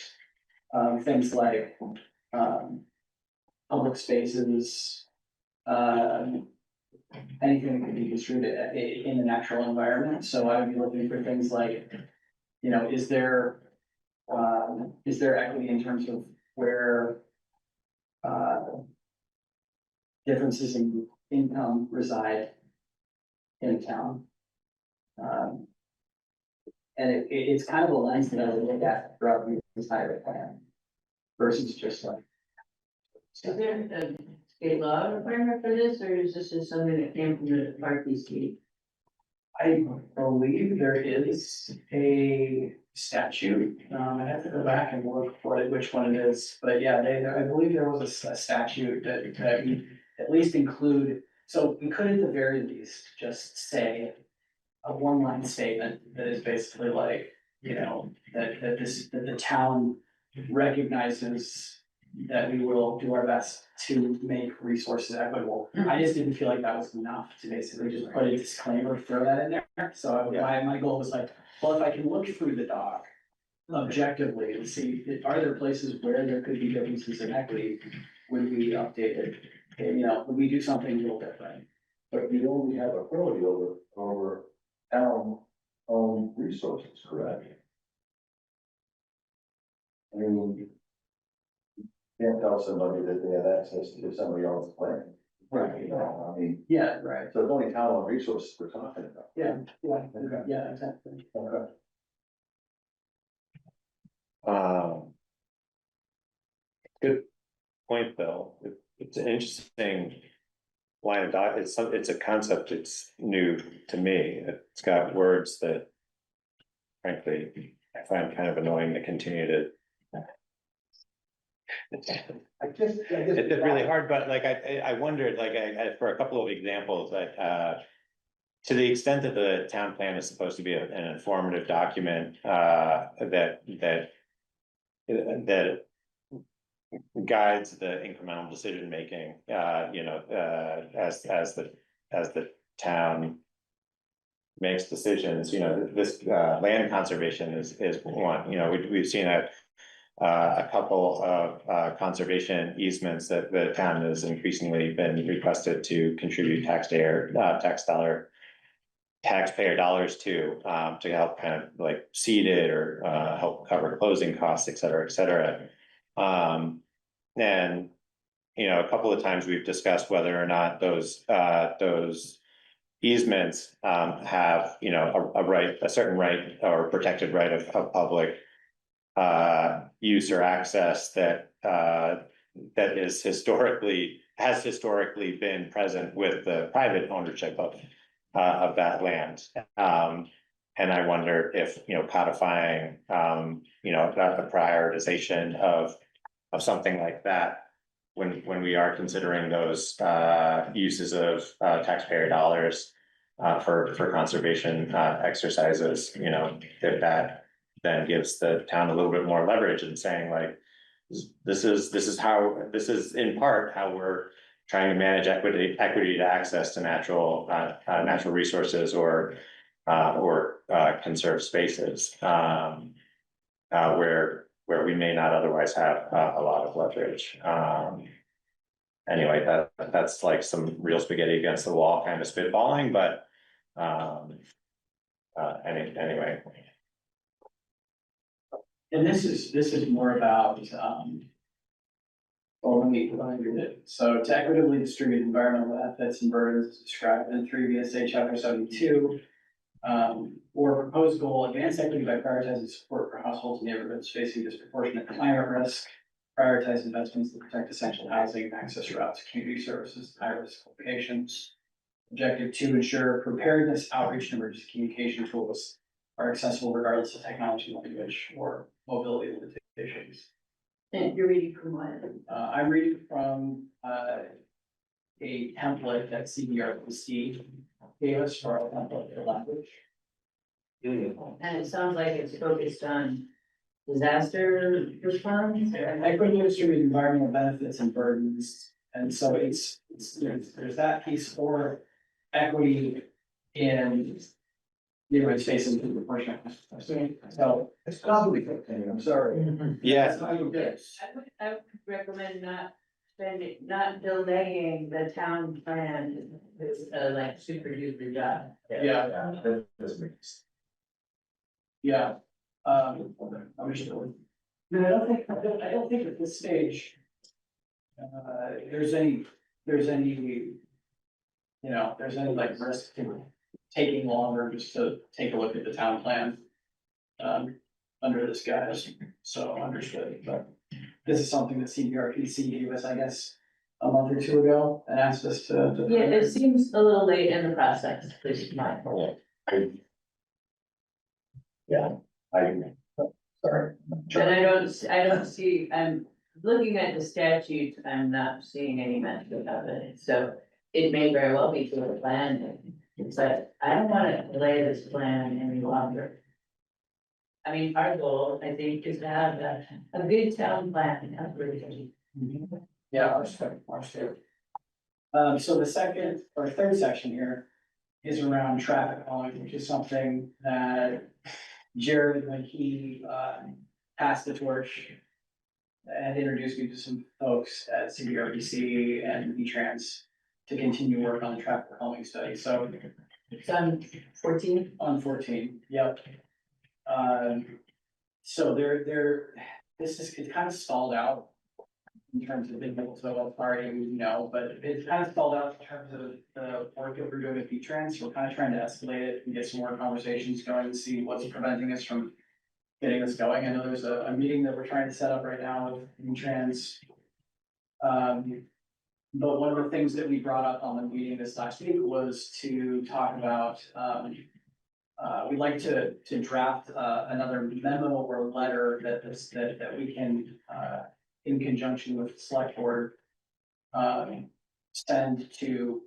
Things like, public spaces, anything that could be construed in the natural environment, so I would be looking for things like, you know, is there equity in terms of where, differences in income reside in town? And it's kind of a lens that I would look at throughout the entire plan versus just like. Is there a state law requirement for this, or is this just something that came from the RPC? I believe there is a statute, I have to go back and look which one it is, but yeah, I believe there was a statute that we at least include, so we could at the very least just say a one-line statement that is basically like, you know, that the town recognizes that we will do our best to make resources equitable. I just didn't feel like that was enough to basically just put a disclaimer, throw that in there. So my goal was like, well, if I can look through the doc objectively and see, are there places where there could be differences in equity? Would we update it? And, you know, would we do something a little different? But we only have authority over town-owned resources, correct? I mean, you can't tell somebody that they have access to somebody else's land. Right. You know, I mean, Yeah, right. so it's only town-owned resources we're talking about. Yeah, exactly. Okay. Good point, Bill. It's an interesting line of it's a concept that's new to me. It's got words that frankly, I find kind of annoying to continue to. It's really hard, but like, I wondered, like, for a couple of examples, like, to the extent that the town plan is supposed to be an informative document, that guides the incremental decision making, you know, as the town makes decisions, you know, this land conservation is one, you know, we've seen a couple of conservation easements that the town has increasingly been requested to contribute taxpayer dollars to help kind of like seed it or help cover closing costs, et cetera, et cetera. And, you know, a couple of times we've discussed whether or not those easements have, you know, a certain right or protected right of public use or access that has historically been present with the private ownership of that land. And I wonder if, codifying, the prioritization of something like that. When we are considering those uses of taxpayer dollars for conservation exercises, if that then gives the town a little bit more leverage in saying like, this is in part how we're trying to manage equity to access to natural resources or conserve spaces, where we may not otherwise have a lot of leverage. Anyway, that's like some real spaghetti against the wall kind of spitballing, but anyway. And this is more about, well, let me read it. So to equitably distribute environmental benefits and burdens as described in 3 VSA chapter 72. Or proposed goal, advance equity by prioritizing support for households and neighborhoods facing disproportionate climate risk. Prioritize investments that protect essential housing, access routes, community services, high-risk locations. Objective 2, ensure preparedness, outreach, and emergency communication tools are accessible regardless of technology, language, or mobility limitations. And you're reading from what? I'm reading from a template that CBRPC gave us for our template for language. And it sounds like it's focused on disaster response. Equity distribute environmental benefits and burdens, and so there's that piece for equity in neighborhoods facing disproportionate. So It's complicated, I'm sorry. Yeah, I would recommend not delaying the town plan, it's like super duper job. yeah, That doesn't make sense. yeah. I'm sure. No, I don't think at this stage. There's any like risk to taking longer just to take a look at the town plan. Under this guise, so understood, but this is something that CBRPC gave us, I guess, a month or 2 ago and asked us to. Yeah, it seems a little late in the process, please, Mike. Sorry. But I don't see, I'm looking at the statute, I'm not seeing any mention of it, so it may very well be for the plan. But I don't wanna delay this plan any longer. I mean, our goal, I think, is to have a good town plan, that's really. Yeah, ours too. So the second or third section here is around traffic calming, which is something that Jared, when he passed the torch and introduced me to some folks at CBRDC and V-Trans to continue work on the traffic calming study, so. It's on 14. On 14, yep. So it's kind of stalled out in terms of being able to party, but it's kind of stalled out in terms of the work that we're doing with V-Trans. We're kind of trying to escalate it and get some more conversations going and see what's preventing us from getting this going. I know there's a meeting that we're trying to set up right now with V-Trans. But one of the things that we brought up on the meeting this last week was to talk about, we'd like to draft another memo or letter that we can, in conjunction with the select board, send to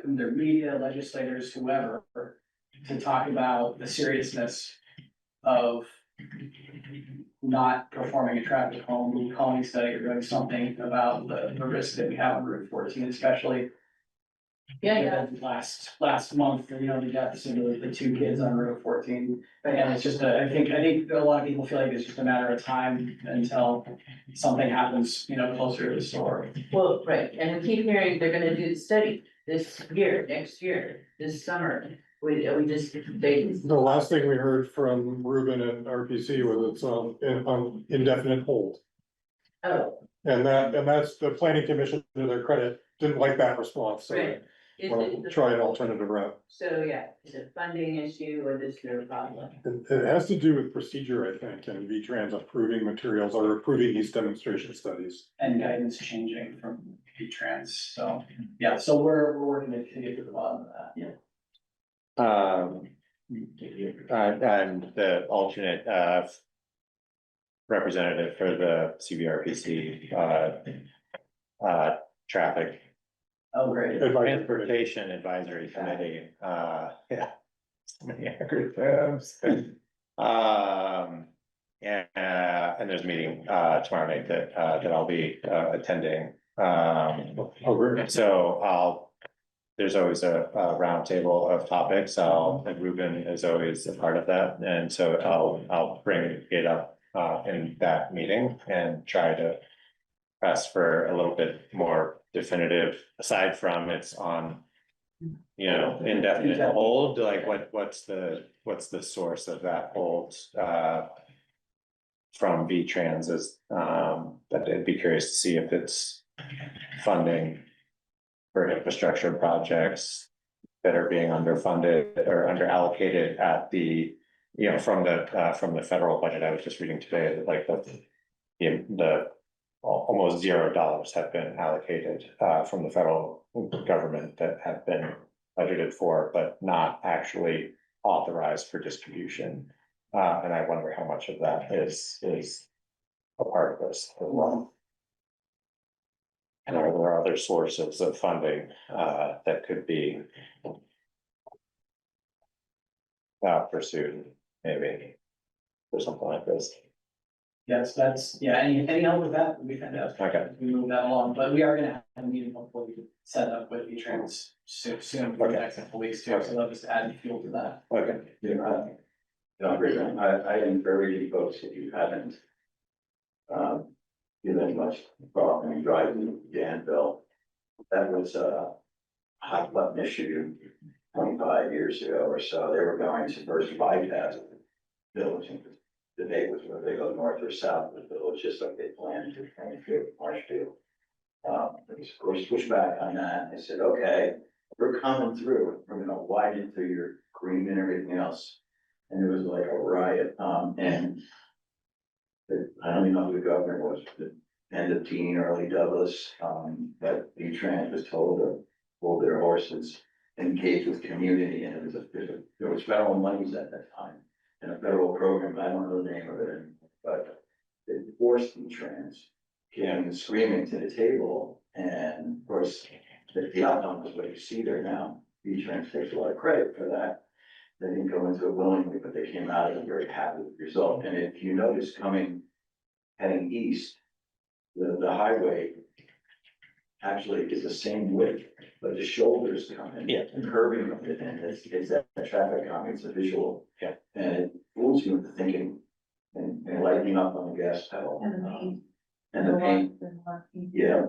their media, legislators, whoever, to talk about the seriousness of not performing a traffic calming study or doing something about the risk that we have on Route 14, especially. Yeah. Last month, the deaths of the 2 kids on Route 14. And it's just, I think a lot of people feel like it's just a matter of time until something happens, closer to the store. Well, right, and we keep hearing they're gonna do the study this year, next year, this summer. We just, The last thing we heard from Ruben at RPC was it's on indefinite hold. oh, And that's the planning commission, to their credit, didn't like that response, so right. Is we'll it- try an alternative route. So, yeah, is it funding issue or is there a problem? It has to do with procedure, I think, and V-Trans approving materials or approving these demonstration studies. And guidance changing from V-Trans, so, yeah, so we're working to get to the bottom of that, yeah. I'm the alternate, representative for the CVRPC, traffic Oh, great. transportation advisory committee, yeah. So many acronyms. And there's a meeting, tomorrow night that I'll be, attending, so there's always a roundtable of topics, and Ruben is always a part of that, and so I'll bring it up, in that meeting and try to press for a little bit more definitive, aside from it's on, indefinite hold, like what's the source of that hold, from V-Trans is, that I'd be curious to see if it's funding for infrastructure projects that are being underfunded or underallocated at the, from the federal budget. I was just reading today that like the almost $0 have been allocated, from the federal government that have been budgeted for, but not actually authorized for distribution. And I wonder how much of that is a part of this as well. And are there other sources of funding, that could be pursued, maybe, or something like this? Yes, any help with that would be fantastic. Okay. We move that along, but we are gonna have a meeting hopefully set up with V-Trans soon for the next couple weeks too, so that'll just add fuel to that. Okay. I encourage you folks, if you haven't given much thought when driving Danville, that was a hot button issue 25 years ago or so. They were going to first bypass the village, and the debate was whether they go north or south of the village, just like they planned to Plainfield, Marshfield. Of course, pushed back on that. They said, okay, we're coming through. We're gonna widen through your green and everything else. And it was like a riot. And I don't even know who the governor was, the end of Dean, early Douglas, but V-Trans was told to hold their horses, engage with community, and there was federal monies at that time. And a federal program, I don't know the name of it, but they forced V-Trans, came screaming to the table, and of course, the outcome is what you see there now. V-Trans takes a lot of credit for that. They didn't go into it willingly, but they came out of it very happy with the result. And if you notice heading east, the highway actually is the same width, but the shoulders come in. Yeah. And curving of it, and it's that traffic calming, it's a visual. Yeah. And it fools you into thinking and lightening up on the gas pedal. And the paint. Yeah.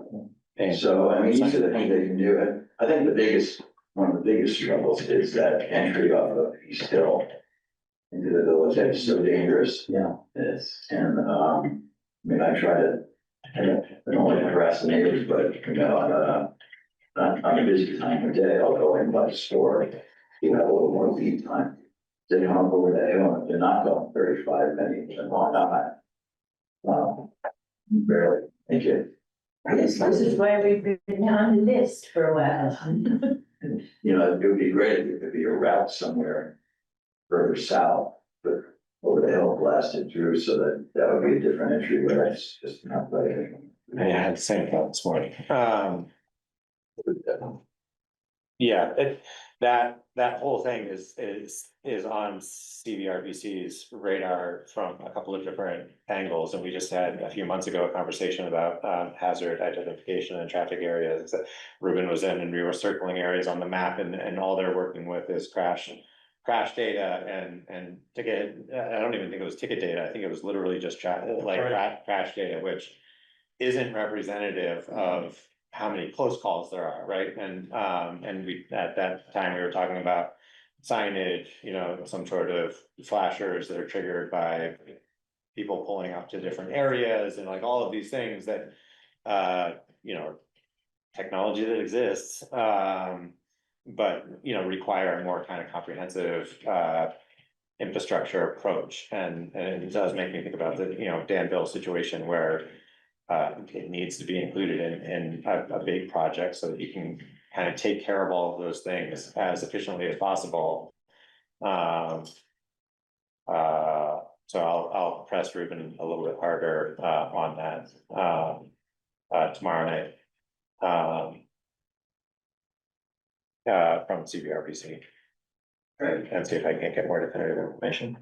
So, I mean, these are the things they can do. And I think one of the biggest struggles is that entry off of East Hill into the village. That is so dangerous. Yeah. It's, and, I mean, I don't want to harass the neighbors, but, on a busy time of day, I'll go in by the store, you have a little more lead time. They come up over the hill, and they're not going 35 minutes, and why not? Barely, thank you. This is why we've been on the list for a while. It would be great if it could be a route somewhere further south, but over the hill blasted through, so that would be a different entry, where it's just not like. I had the same thought this morning. Yeah, that whole thing is on CVRBC's radar from a couple of different angles, and we just had a few months ago a conversation about hazard identification and traffic areas that Ruben was in, and we were circling areas on the map, and all they're working with is crash data and ticket. I don't even think it was ticket data. I think it was literally just crash data, which isn't representative of how many close calls there are, right? And we, at that time, we were talking about signage, some sort of flashers that are triggered by people pulling up to different areas, and like all of these things that, technology that exists, but, require a more kind of comprehensive, infrastructure approach. And it does make me think about the, Danville situation where it needs to be included in a big project so that you can kind of take care of all of those things as efficiently as possible So I'll press Ruben a little bit harder, on that, tomorrow night. From CVRPC. And see if I can get more definitive information.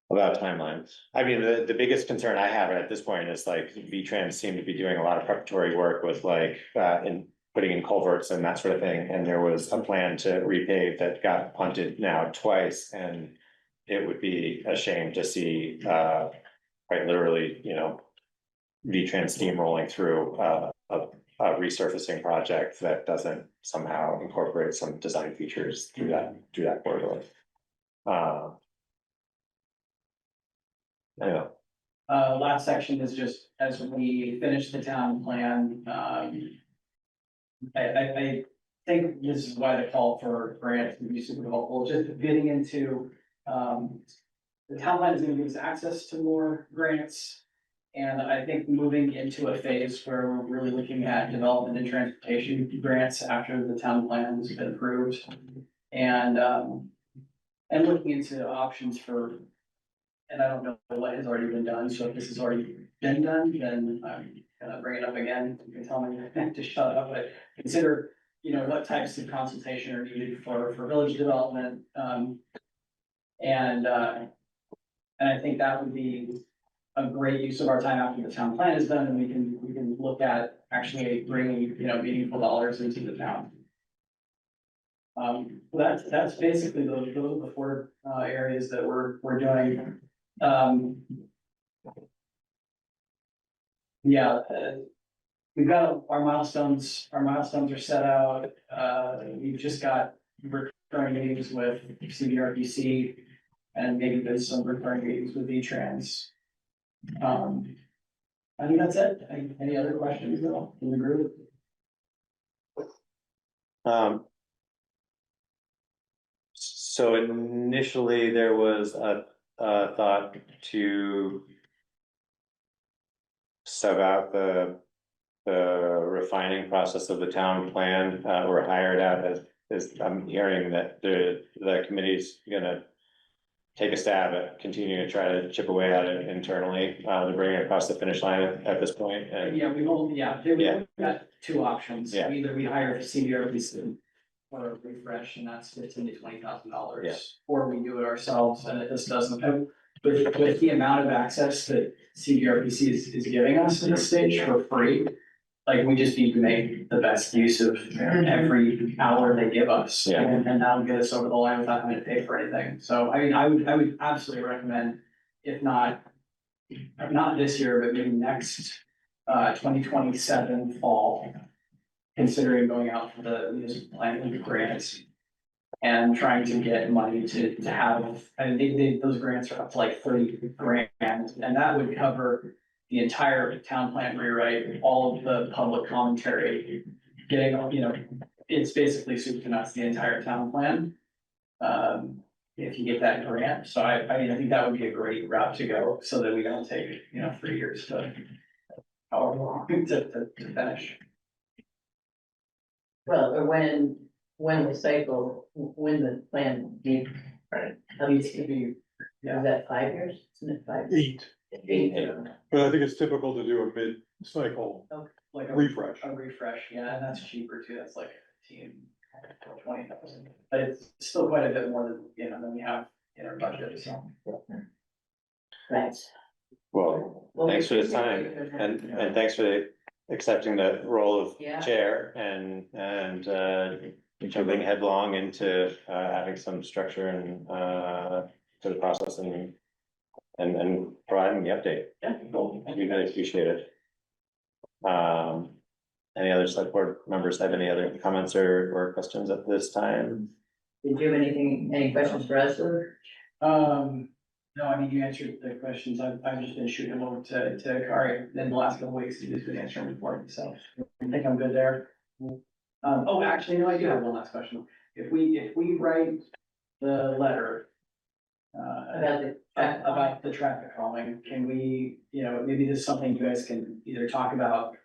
About timelines. I mean, the biggest concern I have at this point is like V-Trans seem to be doing a lot of preparatory work with like, in putting in culverts and that sort of thing. And there was a plan to repave that got punted now twice, and it would be a shame to see, quite literally, you know, V-Trans steamrolling through, a resurfacing project that doesn't somehow incorporate some design features through that corridor. Yeah. Last section is just as we finish the town plan, I think this is why the call for grants would be super helpful, just getting into, the town plan is gonna give us access to more grants. And I think moving into a phase where we're really looking at development and transportation grants after the town plan has been approved. And looking into options for, and I don't know what has already been done, so if this has already been done, then I'm gonna bring it up again. You can tell me to shut up, but consider, you know, what types of consultation are needed for village development. And I think that would be a great use of our time after the town plan is done, and we can look at actually bringing, you know, meaningful dollars into the town. That's basically the four areas that we're doing. Yeah, we've got our milestones are set out. We've just got recurring meetings with CVRPC, and maybe there's some recurring meetings with V-Trans. I think that's it. Any other questions though in the group? So initially there was a thought to sub out the refining process of the town plan, or hired out as I'm hearing that the committee's gonna take a stab at continuing to try to chip away at it internally, to bring it across the finish line at this point. And Yeah, we've got two options. Yeah. Either we hire a CVRPC or a refresh, and that's $15,000 to $20,000. Yeah. Or we do it ourselves, and it just doesn't, with the amount of access that CVRPC is giving us at this stage for free. Like, we just need to make the best use of every hour they give us. Yeah. And that'll get us over the line without having to pay for anything. So, I mean, I would absolutely recommend, if not this year, but maybe next, 2027 fall, considering going out for the municipal planning grants and trying to get money to have, I think those grants are up to like 30 grand, and that would cover the entire town plan rewrite, all of the public commentary, getting, you know, it's basically soup to nuts, the entire town plan. If you get that grant, so I mean, I think that would be a great route to go, so that we don't take, you know, 3 years to, however long to finish. Well, or when the cycle, when the plan needs, at least to be, is that 5 years? Isn't it 5? 8, 8. but I think it's typical to do a mid-cycle Like refresh. a refresh, yeah, and that's cheaper too, that's like 15, 20,000, but it's still quite a bit more than, you know, than we have in our budget, so. Thanks. well, thanks for the time, and thanks for accepting the role of Yeah. chair and jumping headlong into adding some structure and to the process and providing the update. Yeah. We really appreciate it. Any other select board members have any other comments or questions at this time? Did you have any questions for us, or? No, I mean, you answered the questions, I've just been shooting them over to Kari in the last couple weeks, he's been answering them for me, so I think I'm good there. Oh, actually, no, I do have one last question. If we write the letter about the traffic calming, can we, you know, maybe this is something you guys can either talk about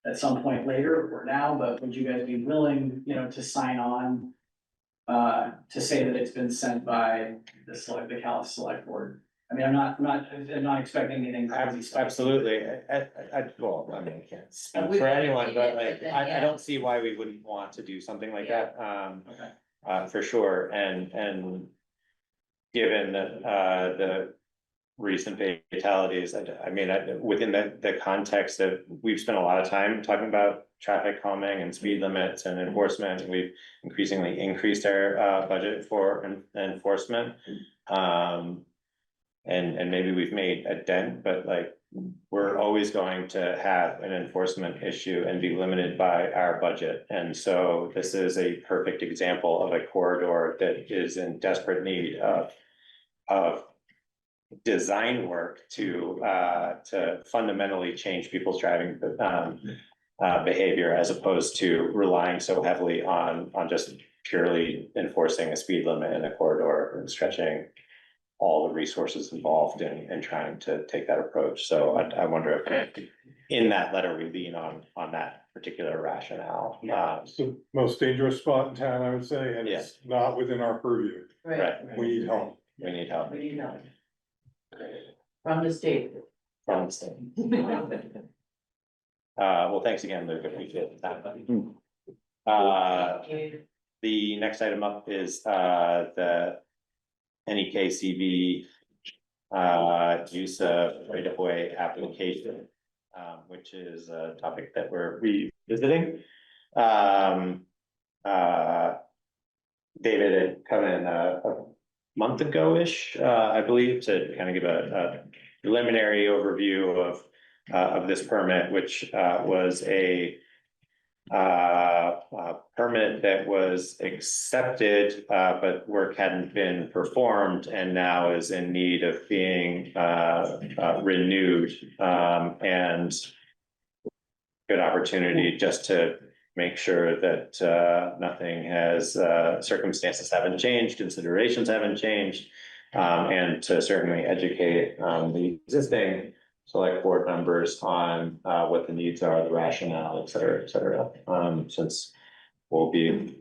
at some point later or now, but would you guys be willing, you know, to sign on to say that it's been sent by the Calais Select Board. I mean, I'm not expecting anything crazy. Absolutely, well, I mean, I can't speak for anyone, but like, I don't see why we wouldn't want to do something like that, Okay. for sure, and. Given that, the recent fatalities, I mean, within the context of, we've spent a lot of time talking about traffic calming and speed limits and enforcement, and we've increasingly increased our, budget for enforcement. And maybe we've made a dent, but like, we're always going to have an enforcement issue and be limited by our budget. And so this is a perfect example of a corridor that is in desperate need of design work to fundamentally change people's driving behavior, as opposed to relying so heavily on just purely enforcing a speed limit in a corridor and stretching all the resources involved in trying to take that approach. So I wonder if in that letter we lean on that particular rationale. It's the most dangerous spot in town, I would say, and it's not within our purview. Right. We need help. We need help. We need help. From the state. From the state. Well, thanks again, Luke, appreciate that. The next item up is the NEKCB use of right-of-way application, which is a topic that we're revisiting. David had come in a month ago-ish, I believe, to kind of give a preliminary overview of this permit, which was a permit that was accepted, but work hadn't been performed and now is in need of being renewed, and good opportunity just to make sure that nothing has, circumstances haven't changed, considerations haven't changed, and to certainly educate the existing select board members on what the needs are, the rationale, et cetera, since we'll be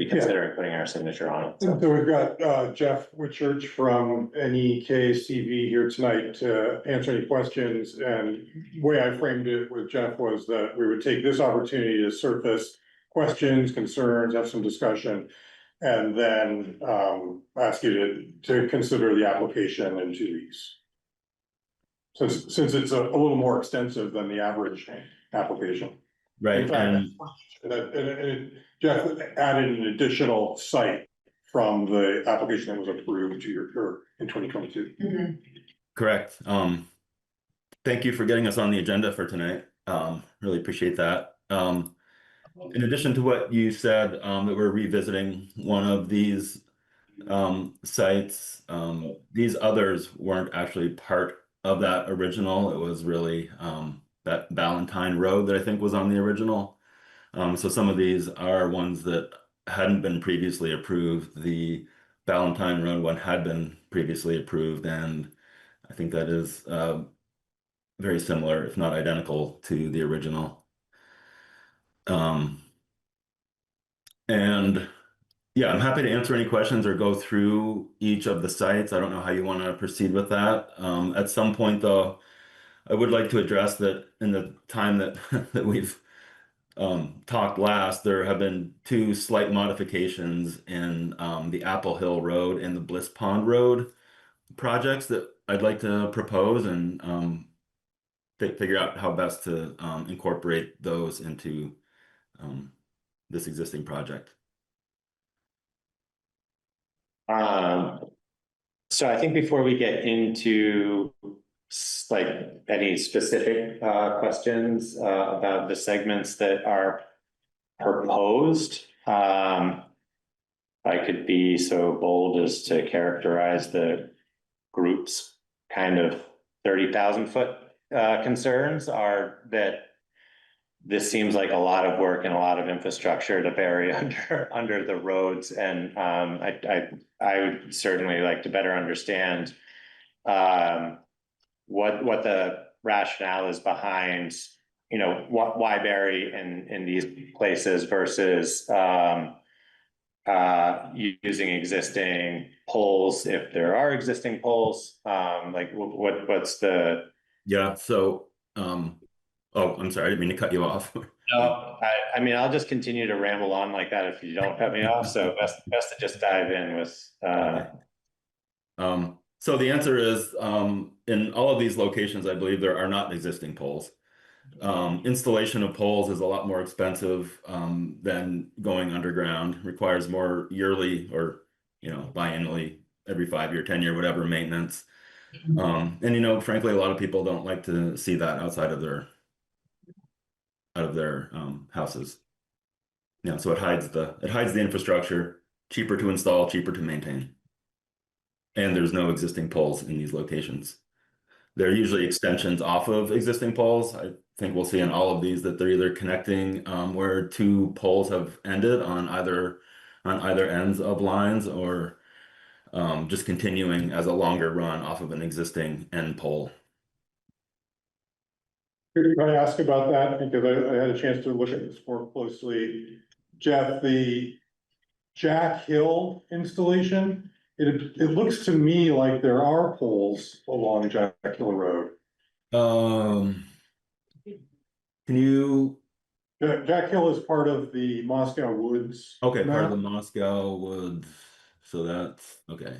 considering putting our signature on it. So we've got Jeff Whitchurch from NEKCB here tonight to answer any questions. And the way I framed it with Jeff was that we would take this opportunity to surface questions, concerns, have some discussion, and then ask you to consider the application in 2 weeks. Since it's a little more extensive than the average application. Right, In fact, Jeff added an additional site from the application that was approved in 2022. correct. Thank you for getting us on the agenda for tonight. Really appreciate that. In addition to what you said, that we're revisiting one of these sites, these others weren't actually part of that original. It was really that Valentine Road that I think was on the original. So some of these are ones that hadn't been previously approved. The Valentine Road one had been previously approved, and I think that is very similar, if not identical, to the original. And yeah, I'm happy to answer any questions or go through each of the sites. I don't know how you want to proceed with that. At some point, though, I would like to address that in the time that that we've talked last, there have been 2 slight modifications in the Apple Hill Road and the Bliss Pond Road projects that I'd like to propose and figure out how best to incorporate those into this existing project. So I think before we get into like any specific questions about the segments that are proposed, I could be so bold as to characterize the group's kind of 30,000 foot concerns are that this seems like a lot of work and a lot of infrastructure to bury under the roads, and I would certainly like to better understand what the rationale is behind, you know, why bury in these places versus using existing poles, if there are existing poles, like what's the? Yeah, so, oh, I'm sorry, I didn't mean to cut you off. No, I mean, I'll just continue to ramble on like that if you don't cut me off, so best to just dive in with, So the answer is, in all of these locations, I believe there are not existing poles. Installation of poles is a lot more expensive, than going underground, requires more yearly or, biannually, every 5 year, 10 year, whatever maintenance. And frankly, a lot of people don't like to see that outside of their houses. So it hides the infrastructure, cheaper to install, cheaper to maintain. And there's no existing poles in these locations. They're usually extensions off of existing poles. I think we'll see in all of these that they're either connecting where two poles have ended on either ends of lines, or just continuing as a longer run off of an existing end pole. Can I ask about that? Because I had a chance to look at this more closely. Jeff, the Jack Hill installation, it looks to me like there are poles along Jack Hill Road. Can you? Jack Hill is part of the Moscow Woods. Okay, part of the map. Moscow Woods. So that's okay.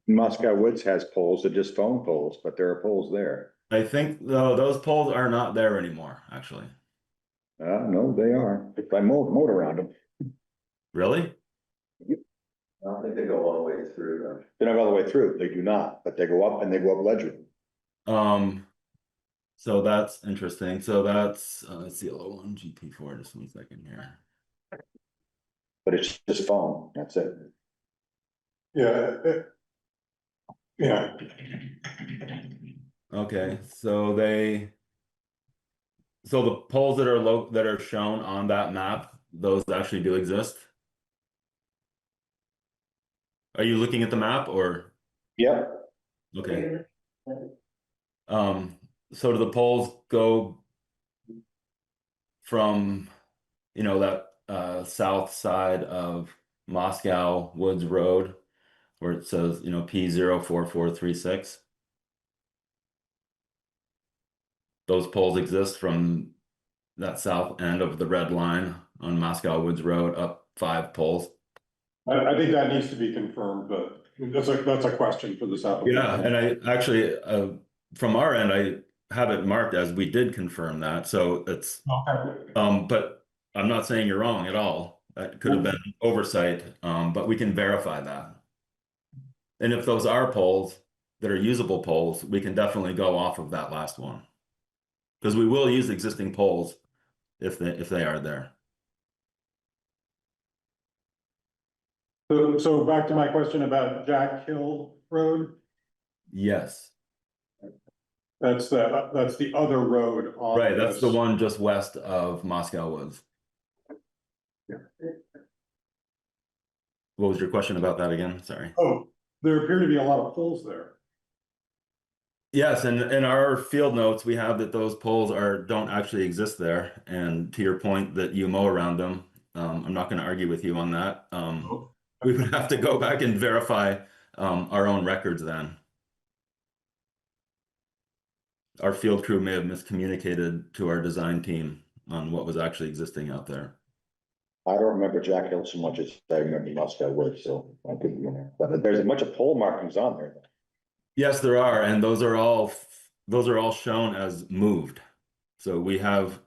Moscow Woods has poles, they're just phone poles, but there are poles there. I think though those poles are not there anymore, actually. No, they are, if I mowed around them. Really? I don't think they go all the way through. They're not all the way through, they do not, but they go up and they go up ledge. So that's interesting. So that's let's see, one GP4, just 1 second here. But it's just phone, that's it. Yeah. Yeah. Okay, so the poles that are shown on that map, those actually do exist. Are you looking at the map or? Yep. Okay. So do the poles go from, that south side of Moscow Woods Road, where it says, P04436? Those poles exist from that south end of the red line on Moscow Woods Road, up 5 poles. I think that needs to be confirmed, but that's a question for this application. Yeah, and I actually, from our end, I have it marked as we did confirm that, so it's, Okay. but I'm not saying you're wrong at all. That could have been oversight, but we can verify that. And if those are poles that are usable poles, we can definitely go off of that last one. Because we will use existing poles if they are there. So back to my question about Jack Hill Road, Yes. that's the other road on. Right, that's the this. one just west of Moscow Woods. Yeah. What was your question about that again? Sorry. Oh, there appear to be a lot of poles there. Yes, and in our field notes, we have that those poles don't actually exist there. And to your point that you mow around them, I'm not going to argue with you on that. We would have to go back and verify our own records then. Our field crew may have miscommunicated to our design team on what was actually existing out there. I don't remember Jack Hill so much as I remember Moscow Woods, so I could be in there, but there's a bunch of pole markings on there. Yes, there are, and those are all shown as moved. So we have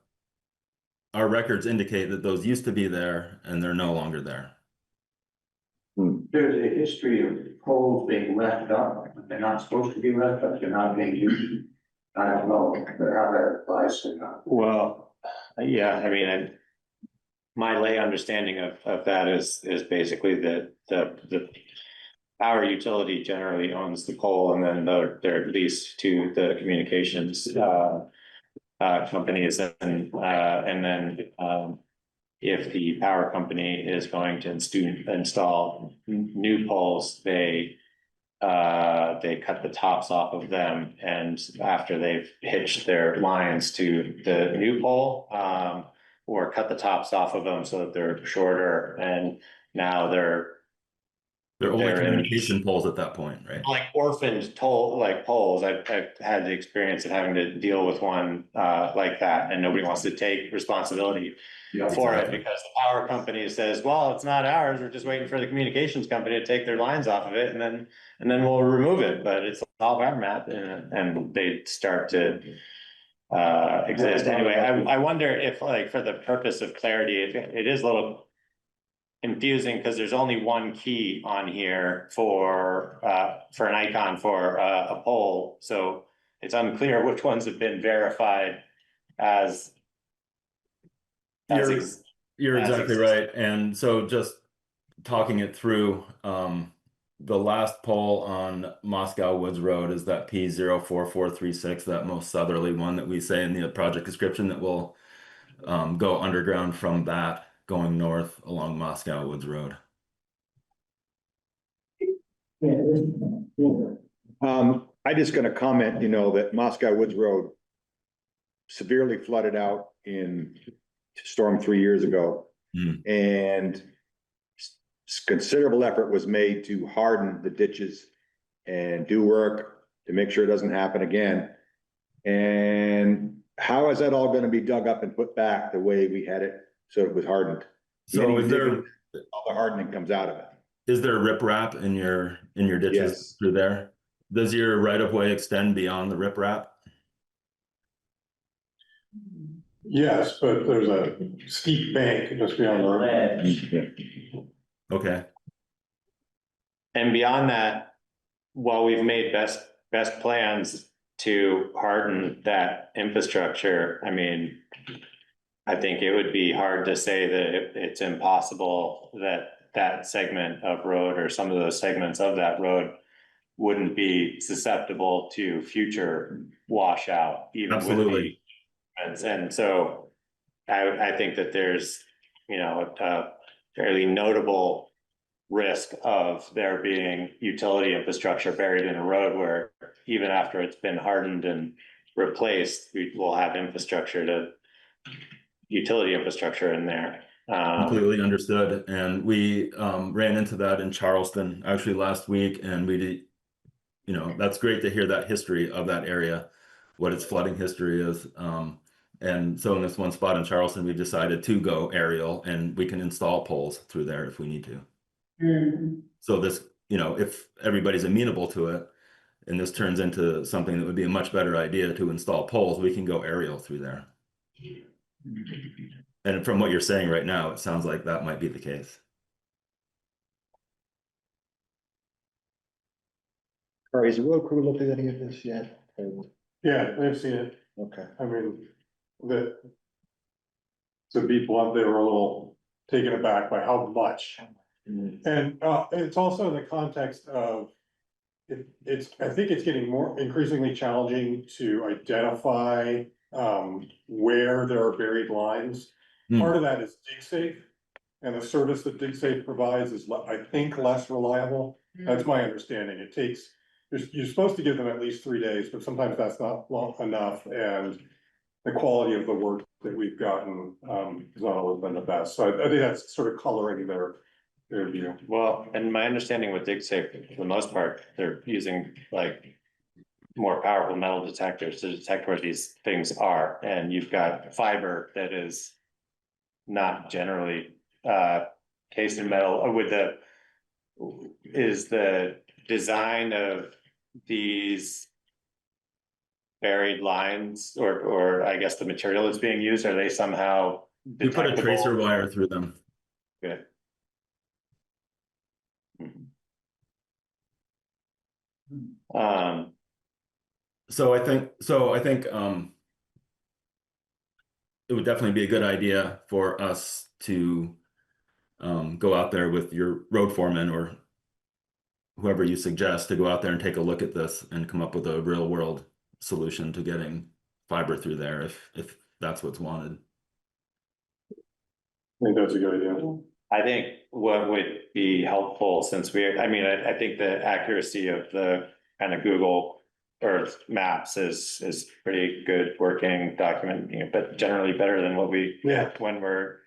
our records indicate that those used to be there and they're no longer there. There's a history of poles being left up, but they're not supposed to be left up, they're not being used. I don't know how that applies to that. well, yeah, I mean, my lay understanding of that is basically that the power utility generally owns the pole, and then they're leased to the communications companies, and then if the power company is going to install new poles, they cut the tops off of them, and after they've hitched their lines to the new pole, or cut the tops off of them so that they're shorter, and now they're only They're in- communication poles at that point, right? like orphaned poles. I've had the experience of having to deal with one like that, and nobody wants to take responsibility for it Exactly. because the power company says, well, it's not ours, we're just waiting for the communications company to take their lines off of it, and then we'll remove it, but it's all our map, and they start to exist. Anyway, I wonder if, like, for the purpose of clarity, it is a little confusing because there's only one key on here for an icon for a pole, so it's unclear which ones have been verified as. You're as exactly existing. right. And so just talking it through, the last pole on Moscow Woods Road is that P04436, that most southerly one that we say in the project description that will go underground from that going north along Moscow Woods Road. I just gonna comment, you know, that Moscow Woods Road severely flooded out in storm 3 years ago. And considerable effort was made to harden the ditches and do work to make sure it doesn't happen again. And how is that all gonna be dug up and put back the way we had it, so it was hardened? So is there, All the hardening comes out of it. is there riprap in your ditches Yes. through there? Does your right of way extend beyond the riprap? Yes, but there's a steep bank just beyond the road. Okay. And beyond that, while we've made best plans to harden that infrastructure, I mean, I think it would be hard to say that it's impossible that that segment of road or some of those segments of that road wouldn't be susceptible to future washout, even with Absolutely. and so I think that there's, you know, a fairly notable risk of there being utility infrastructure buried in a road where even after it's been hardened and replaced, we will have utility infrastructure in there. Completely understood. And we ran into that in Charleston actually last week, and you know, that's great to hear that history of that area, what its flooding history is. And so in this one spot in Charleston, we decided to go aerial, and we can install poles through there if we need to. So this, you know, if everybody's amenable to it, and this turns into something that would be a much better idea to install poles, we can go aerial through there. And from what you're saying right now, it sounds like that might be the case. All right, is the road crew looked at any of this yet? Yeah, they've seen it. Okay. I mean, to be blunt, they were a little taken aback by how much. And it's also in the context of I think it's getting more increasingly challenging to identify where there are buried lines. Part of that is DigSafe, and the service that DigSafe provides is, I think, less reliable. That's my understanding. It takes, you're supposed to give them at least 3 days, but sometimes that's not long enough, and the quality of the work that we've gotten has not always been the best. So I think that's sort of coloring their view. Well, and my understanding with DigSafe, for the most part, they're using like more powerful metal detectors to detect where these things are, and you've got fiber that is not generally cased in metal. Is the design of these buried lines, or I guess the material that's being used, are they somehow We put a tracer detectable? wire through them. Good. So I think it would definitely be a good idea for us to go out there with your road foreman or whoever you suggest to go out there and take a look at this and come up with a real world solution to getting fiber through there if that's what's wanted. I think that's a good idea. I think what would be helpful, since I think the accuracy of the kind of Google Earth maps is pretty good working document, you know, but generally better than what we get when we're,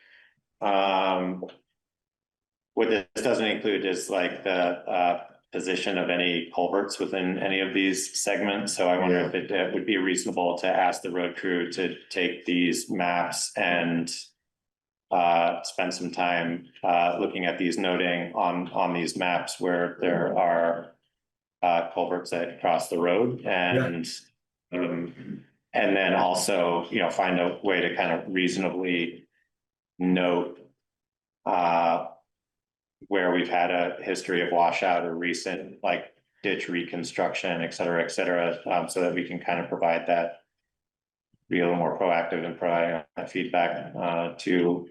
what this doesn't include is like the, position of any culverts within any of these segments. So I wonder if it would be reasonable to ask the road crew to take these maps and spend some time looking at these, noting on these maps where there are culverts that cross the road, and then also, you know, find a way to kind of reasonably note where we've had a history of washout or recent like ditch reconstruction, et cetera, so that we can kind of provide that, be a little more proactive and provide that feedback to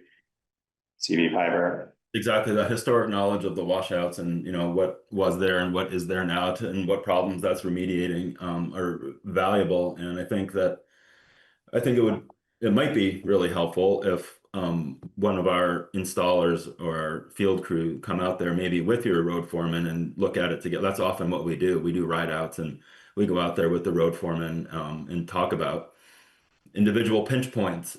CV Fiber. Exactly, the historic knowledge of the washouts and, you know, what was there and what is there now and what problems that's remediating are valuable. And I think it might be really helpful if one of our installers or our field crew come out there maybe with your road foreman and look at it together. That's often what we do. We do ride outs and we go out there with the road foreman and talk about individual pinch points,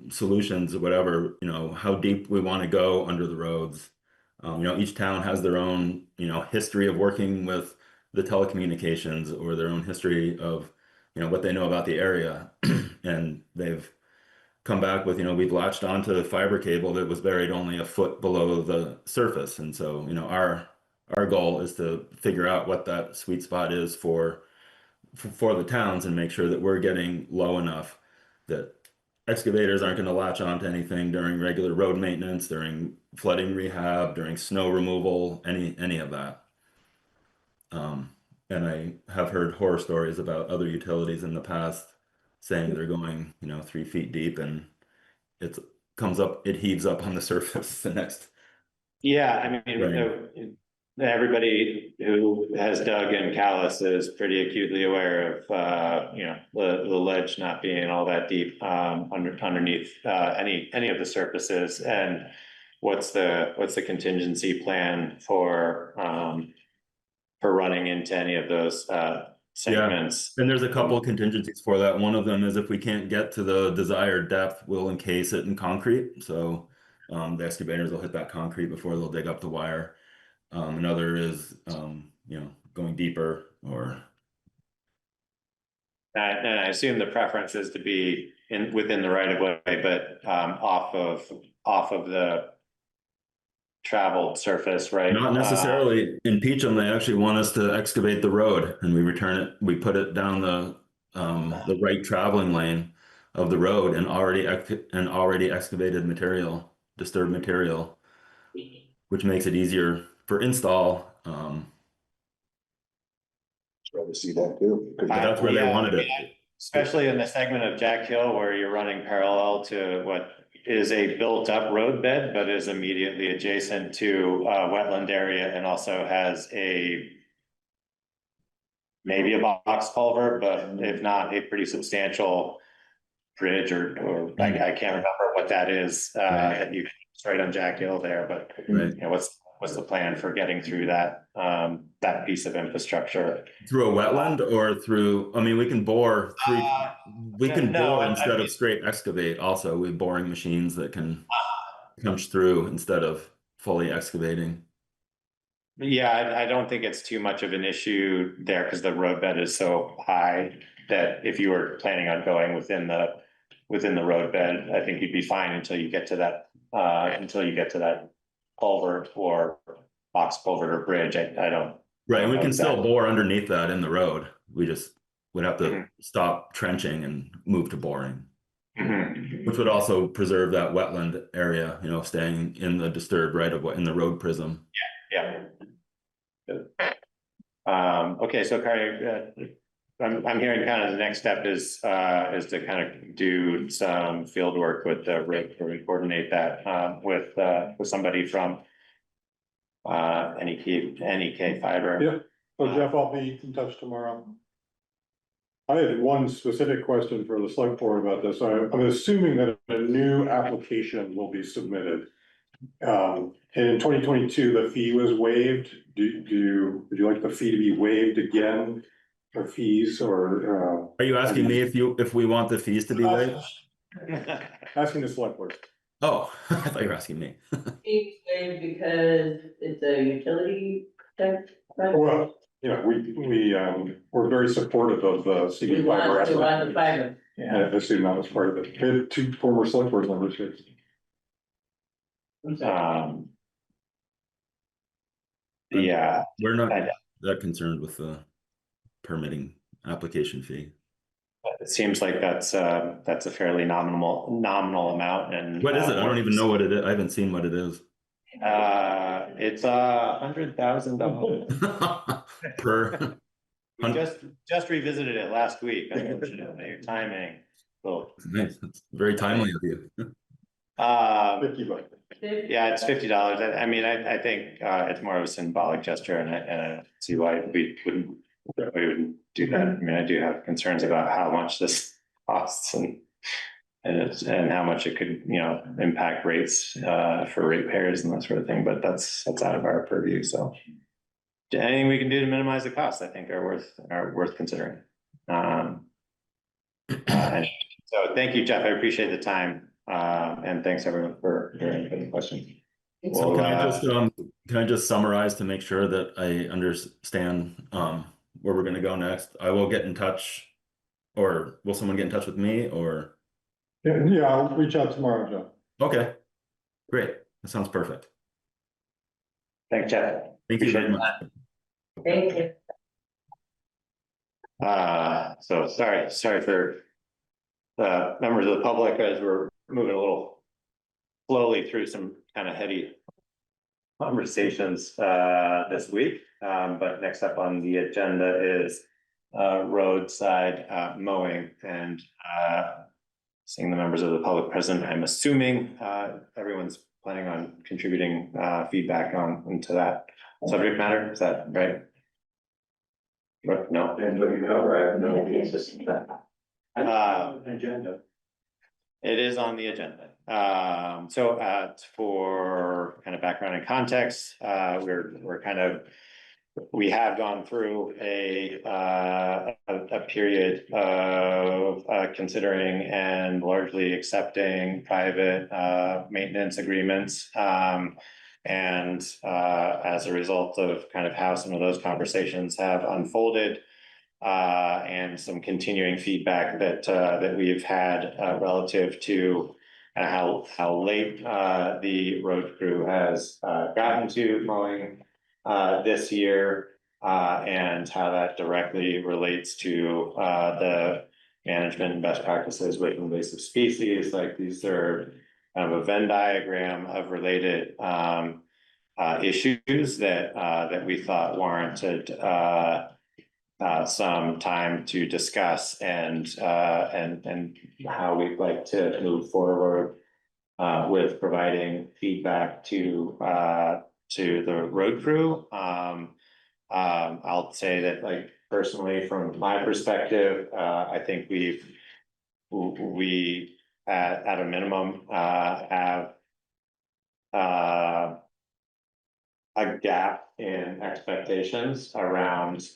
solutions, whatever, you know, how deep we want to go under the roads. You know, each town has their own, you know, history of working with the telecommunications or their own history of, you know, what they know about the area. And they've come back with, you know, we've latched onto the fiber cable that was buried only a foot below the surface. And so, you know, our goal is to figure out what that sweet spot is for the towns and make sure that we're getting low enough that excavators aren't going to latch onto anything during regular road maintenance, during flooding rehab, during snow removal, any of that. And I have heard horror stories about other utilities in the past saying they're going, you know, 3 feet deep and it heaves up on the surface the next. Yeah, I mean, Right. everybody who has dug in Calais is pretty acutely aware of, you know, the ledge not being all that deep underneath any of the surfaces. And what's the contingency plan for running into any of those segments? And there's a couple of contingencies for that. One of them is if we can't get to the desired depth, we'll encase it in concrete. So the excavators will hit that concrete before they'll dig up the wire. Another is, you know, going deeper or. And I assume the preference is to be within the right of way, but off of the traveled surface, right? Not necessarily. In Peacham, they actually want us to excavate the road and we return it, we put it down the right traveling lane of the road and already excavated material, disturbed material, which makes it easier for install. Rather see that too. But that's where they wanted it. Especially in the segment of Jack Hill where you're running parallel to what is a built-up roadbed, but is immediately adjacent to a wetland area and also has maybe a box culvert, but if not, a pretty substantial bridge or I can't remember what that is. It's right on Jack Hill there, but you know, what's the plan for getting through that piece of infrastructure? Through a wetland or through, I mean, we can bore instead of straight excavate also. We have boring machines that can punch through instead of fully excavating. Yeah, I don't think it's too much of an issue there because the roadbed is so high that if you were planning on going within the roadbed, I think you'd be fine until you get to that culvert or box culvert or bridge. I don't. Right, and we can still bore underneath that in the road. We just would have to stop trenching and move to boring. Which would also preserve that wetland area, you know, staying in the disturbed right of way in the road prism. Yeah. Good. Okay, so Carrie, I'm hearing kind of the next step is to kind of do some field work with the road crew and coordinate that with somebody from NEK Fiber. Yeah, so Jeff, I'll be in touch tomorrow. I had one specific question for the select board about this. I'm assuming that a new application will be submitted. And in 2022, the fee was waived. Would you like the fee to be waived again or fees or, Are you asking me if we want the fees to be waived? asking the select board. Oh, I thought you were asking me. Fees waived because it's a utility type project? Well, you know, we're very supportive of the CD We fiber. want the fiber. I assume that was part of it. We had 2 former select board members here. Yeah, We're not I- that concerned with the permitting application fee. it seems like that's a fairly nominal amount and. What is it? I don't even know what it is. I haven't seen what it is. It's $100,000. Per, We just revisited it last week, unfortunately, your timing. So, nice. That's very timely of you. $50. yeah, it's $50. I mean, I think it's more of a symbolic gesture and I don't see why we wouldn't do that. I mean, I do have concerns about how much this costs and how much it could, impact rates for ratepayers and that sort of thing, but that's out of our purview, so. Anything we can do to minimize the cost, I think are worth considering. And so thank you, Jeff. I appreciate the time. And thanks everyone for the questions. So Well, can I just summarize to make sure that I understand where we're gonna go next? I will get in touch, or will someone get in touch with me, or? Yeah, I'll reach out tomorrow, John. Okay, great. That sounds perfect. Thanks, Jeff. Thank you very Appreciate much. Thank you. So sorry for the members of the public as we're moving a little slowly through some kind of heady conversations this week. But next up on the agenda is roadside mowing and seeing the members of the public present. I'm assuming everyone's planning on contributing feedback into that subject matter. Is that right? No. And what you cover, I have no agenda. It is on the agenda. So for kind of background and context, we have gone through a period of considering and largely accepting private maintenance agreements. And as a result of kind of how some of those conversations have unfolded, and some continuing feedback that we've had relative to how late the road crew has gotten to mowing this year, and how that directly relates to the management and best practices with invasive species. Like these are kind of a Venn diagram of related issues that we thought warranted some time to discuss and how we'd like to move forward with providing feedback to the road crew. I'll say that, like, personally, from my perspective, I think we at a minimum have a gap in expectations around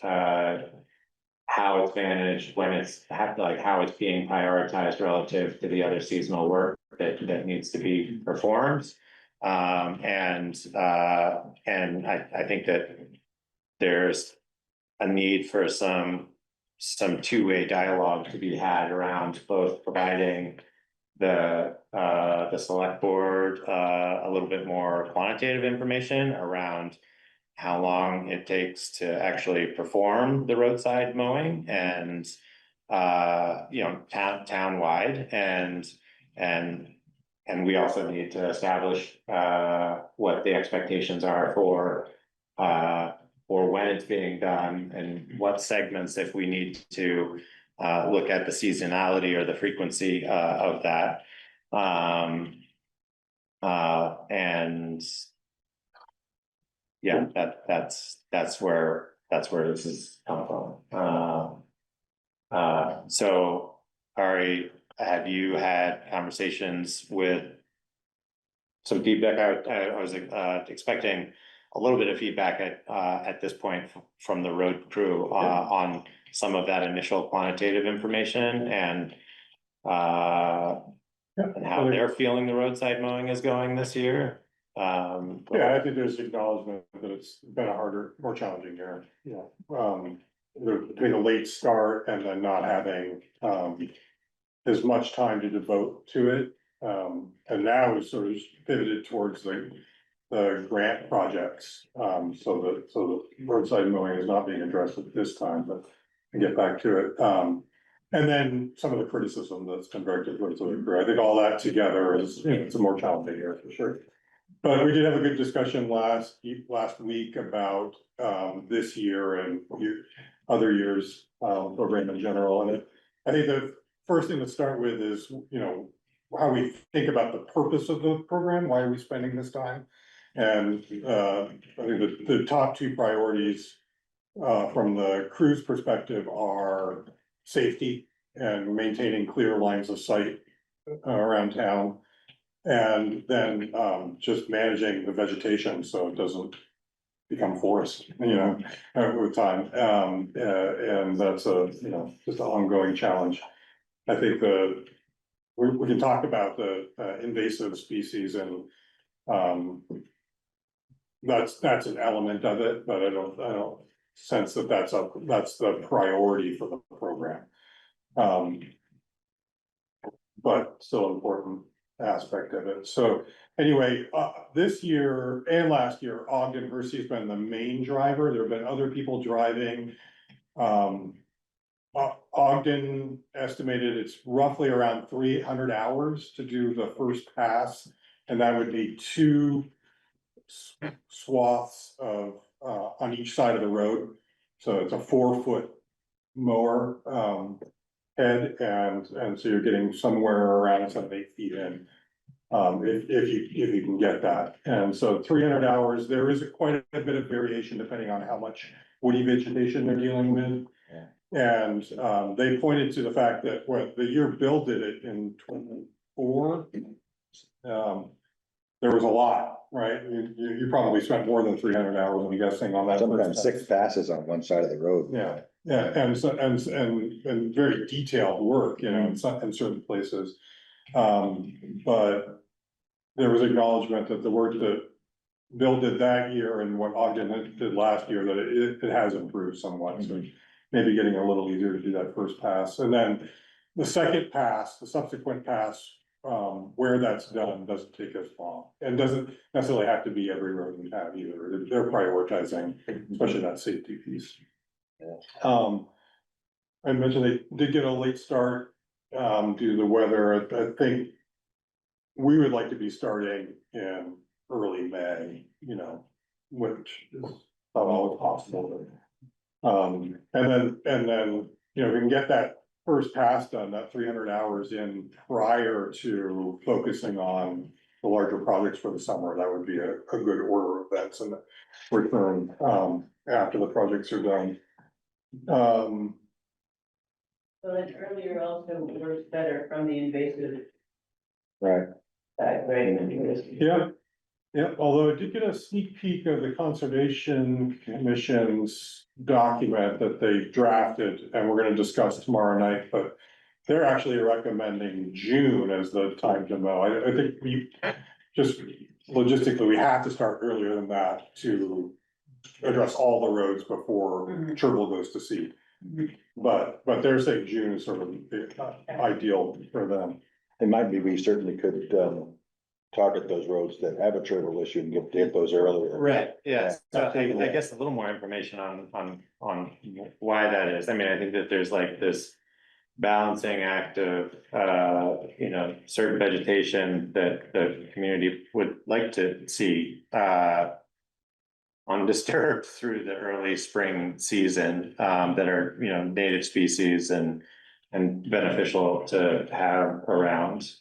how it's managed when it's how it's being prioritized relative to the other seasonal work that needs to be performed. And I think that there's a need for some two-way dialogue to be had around both providing the select board a little bit more quantitative information around how long it takes to actually perform the roadside mowing and townwide, and we also need to establish what the expectations are for when it's being done and what segments, if we need to look at the seasonality or the frequency of that. And yeah, that's where this is coming from. So Ari, have you had conversations with some feedback? I was expecting a little bit of feedback at this point from the road crew on some of that initial quantitative information and and how they're feeling the roadside mowing is going this year. Yeah, I think there's acknowledgement that it's been a harder, more challenging year, yeah. Between a late start and then not having, as much time to devote to it. And now we've sort of pivoted towards the grant projects, so the roadside mowing is not being addressed at this time, but I get back to it. And then some of the criticism that's been directed towards the crew, I think all that together is, it's a more challenging year for sure. But we did have a good discussion last week about, this year and other years, program in general, and I think the first thing to start with is, how we think about the purpose of the program, why are we spending this time? And, I think the top two priorities, from the crew's perspective are safety and maintaining clear lines of sight around town. And then, just managing the vegetation so it doesn't become forest, with time. And that's just an ongoing challenge. I think we can talk about the invasive species and, that's an element of it, but I don't sense that that's the priority for the program. But still important aspect of it. So anyway, this year and last year, Ogden Hersey has been the main driver. There have been other people driving. Ogden estimated it's roughly around 300 hours to do the first pass, and that would be two swaths of on each side of the road. So it's a 4-foot mower head, and so you're getting somewhere around 7-8 feet in. If you can get that, and so 300 hours, there is quite a bit of variation depending on how much woody vegetation they're dealing with. And they pointed to the fact that the year Bill did it in 24, there was a lot, right? You probably spent more than 300 hours, I'm guessing, on that. Sometimes 6 passes on one side of the road. Yeah, and so, and very detailed work, in certain places. But there was acknowledgement that the work that Bill did that year and what Ogden did last year, that it has improved somewhat, so maybe getting a little easier to do that first pass. And then the second pass, the subsequent pass, where that's done doesn't take as long, and doesn't necessarily have to be every road in town either. They're prioritizing, especially that safety piece. I mentioned they did get a late start, due to the weather. I think we would like to be starting in early May, which is not always possible. And then, we can get that first pass done, that 300 hours in prior to focusing on the larger projects for the summer. That would be a good order of events and return, after the projects are done. So that earlier also works better from the invasive Right. side, right? Yeah, although I did get a sneak peek of the Conservation Commission's document that they drafted, and we're gonna discuss tomorrow night, but they're actually recommending June as the time to mow. I think we just logistically, we have to start earlier than that to address all the roads before Chervil goes to seed. But they're saying June is sort of ideal for them. It might be, we certainly could, target those roads that have a turtle issue and get those earlier. Right, yeah, so I guess a little more information on why that is. I mean, I think that there's like this balancing act of, certain vegetation that the community would like to see, undisturbed through the early spring season, that are, native species and beneficial to have around.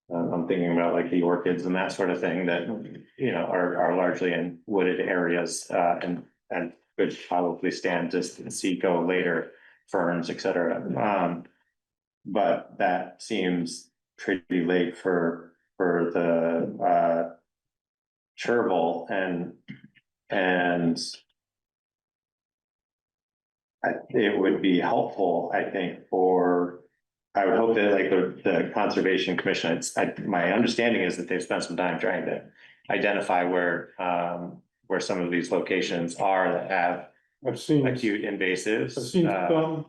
I'm thinking about like the orchids and that sort of thing that, are largely in wooded areas, and could probably stand to see go later, ferns, et cetera. But that seems pretty late for the Chervil, and it would be helpful, I think, I would hope that like the Conservation Commission, my understanding is that they've spent some time trying to identify where some of these locations are that have I've seen. acute invasives. I've seen some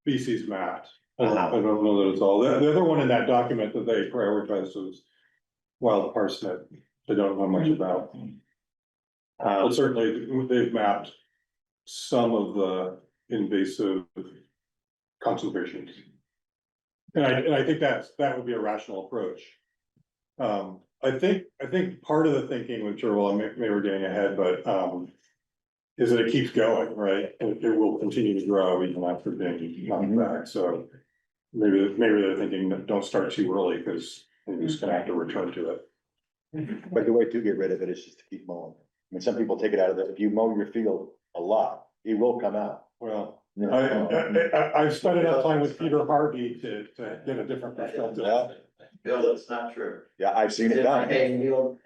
species mapped. I Uh-huh. don't know that it's all. The other one in that document that they prioritized was wild parsnip. I don't know much about. But certainly they've mapped some of the invasive concentrations. And I think that would be a rational approach. I think part of the thinking with Cherwell, maybe we're getting ahead, but is that it keeps going, right? And it will continue to grow even after being knocked back, so maybe they're thinking that don't start too early, because you're just gonna have to return to it. But the way to get rid of it is just to keep mowing. I mean, some people take it out of it. If you mow your field a lot, it will come out. Well, You know? I've spent enough time with Peter Harvey to get a different perspective. Yeah, Bill, that's not true. yeah, I've seen it done.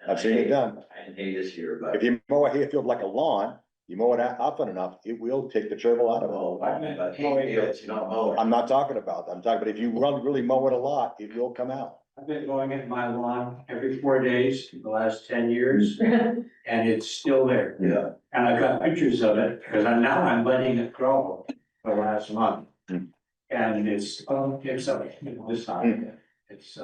I've seen it done. I didn't hate this year, but. If you mow a hayfield like a lawn, you mow it often enough, it will take the gerbil out of Oh, it. I meant, but hayfields, you don't mow it. I'm not talking about that. I'm talking, but if you really mow it a lot, it will come out. I've been mowing it my lawn every 4 days for the last 10 years, and it's still there. Yeah. And I've got pictures of it, because I'm letting it grow for the last month. Hmm. And it's this side, it's,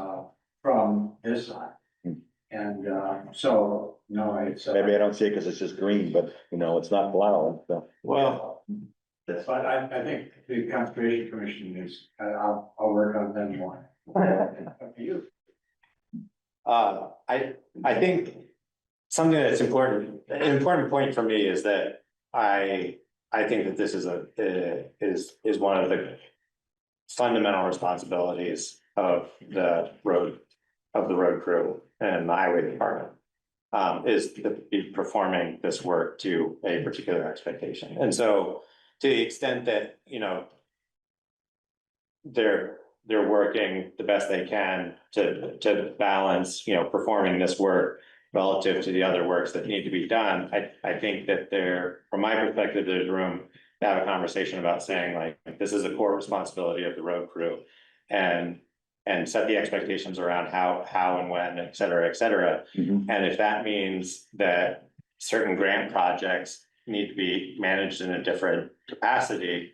from this side. Hmm. And, so, no, it's. Maybe I don't see it because it's just green, but you know, it's not flowering, so. Well, But I think the Conservation Commission is, I'll work on them more. Up to you. I think something that's important, an important point for me is that I think that this is one of the fundamental responsibilities of the road crew and the highway department. Is to be performing this work to a particular expectation. And so to the extent that, you know, they're working the best they can to balance, you know, performing this work relative to the other works that need to be done. I think that from my perspective, there's room to have a conversation about saying like, this is a core responsibility of the road crew. And set the expectations around how and when, et cetera, et cetera. Mhm. And if that means that certain grant projects need to be managed in a different capacity,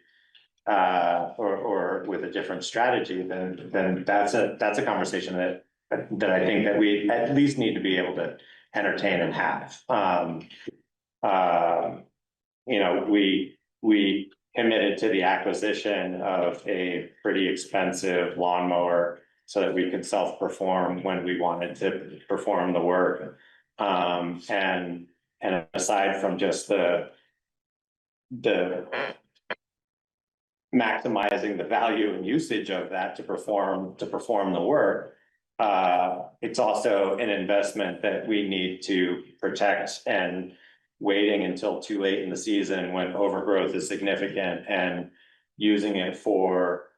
or with a different strategy, then that's a conversation that I think that we at least need to be able to entertain and have. You know, we committed to the acquisition of a pretty expensive lawnmower so that we could self-perform when we wanted to perform the work. And aside from just the maximizing the value and usage of that to perform the work, it's also an investment that we need to protect, and waiting until too late in the season when overgrowth is significant and using it for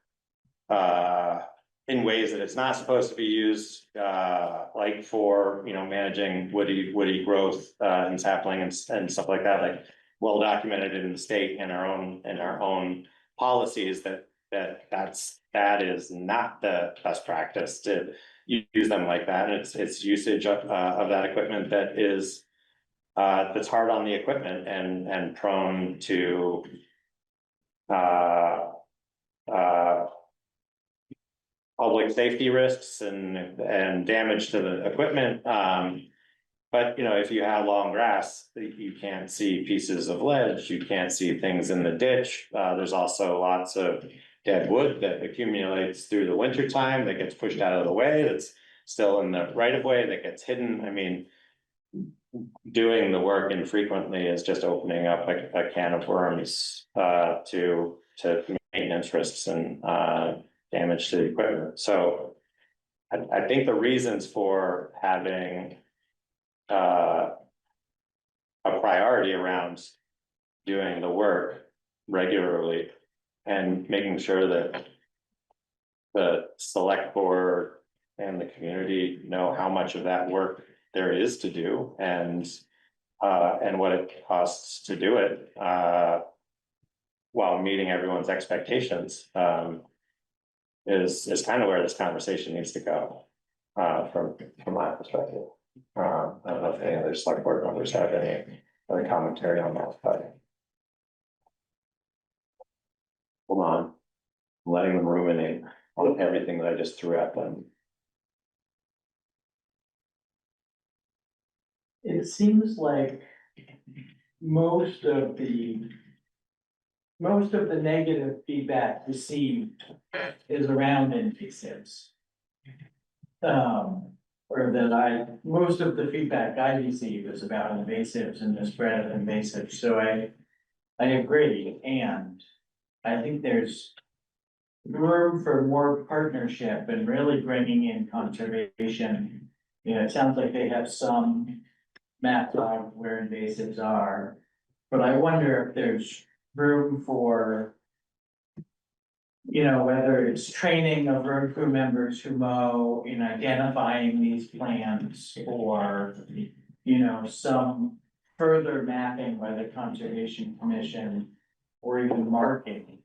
in ways that it's not supposed to be used, like for, you know, managing woody growth and sapling and stuff like that, like well documented in the state and our own policies that is not the best practice to use them like that. And it's usage of that equipment that is that's hard on the equipment and prone to public safety risks and damage to the equipment. But you know, if you have long grass, you can't see pieces of ledge, you can't see things in the ditch. There's also lots of dead wood that accumulates through the winter time that gets pushed out of the way, that's still in the right of way, that gets hidden. I mean, doing the work infrequently is just opening up a can of worms to maintenance risks and damage to the equipment. So I think the reasons for having a priority around doing the work regularly and making sure that the select board and the community know how much of that work there is to do and what it costs to do it. while meeting everyone's expectations, is kind of where this conversation needs to go, from my perspective. I don't know if any other select board members have any other commentary on that, but. Hold on, I'm letting them ruminate on everything that I just threw at them. It seems like most of the negative feedback received is around invasives. Most of the feedback I receive is about invasives and the spread of invasives, so I agree, and I think there's room for more partnership and really bringing in conservation. You know, it sounds like they have some mapped out where invasives are, but I wonder if there's room for, you know, whether it's training of road crew members who mow in identifying these plants, or, you know, some further mapping by the Conservation Commission, or even marking.